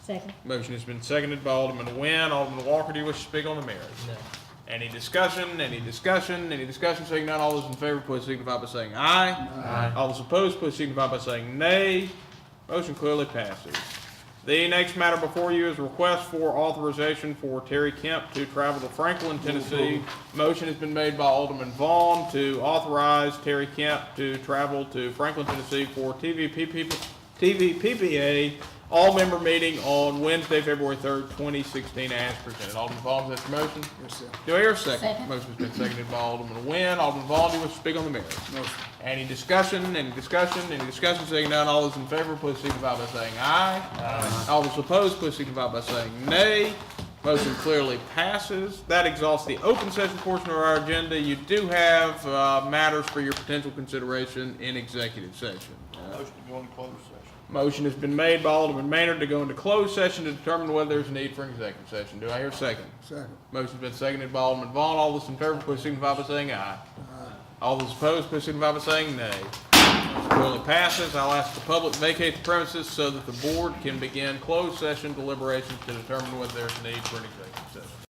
Second. Motion has been seconded by Alderman Nguyen. Alderman Walker, do you wish to speak on the matter? No. Any discussion? Any discussion? Any discussion? Seeing none, all those in favor, please signify by saying aye. Aye. All those opposed, please signify by saying nay. Motion clearly passes. The next matter before you is a request for authorization for Terry Kemp to travel to Franklin, Tennessee. Motion has been made by Alderman Vaughn to authorize Terry Kemp to travel to Franklin, Tennessee for TVPPA all-member meeting on Wednesday, February 3rd, 2016 as presented. Alderman Vaughn, is that your motion? Yes, sir. Do I hear a second? Second. Motion has been seconded by Alderman Nguyen. Alderman Vaughn, do you wish to speak on the matter? No, sir. Any discussion? Any discussion? Any discussion? Seeing none, all those in favor, please signify by saying aye. Aye. All those opposed, please signify by saying nay. Motion clearly passes. That exhausts the open session portion of our agenda. You do have matters for your potential consideration in executive session. Motion to go into closed session. Motion has been made by Alderman Maynard to go into closed session to determine whether there's a need for an executive session. Do I hear a second? Second. Motion's been seconded by Alderman Vaughn. All those in favor, please signify by saying aye. All those opposed, please signify by saying nay. Motion clearly passes. I'll ask the public to vacate the premises so that the board can begin closed session deliberations to determine whether there's a need for an executive session.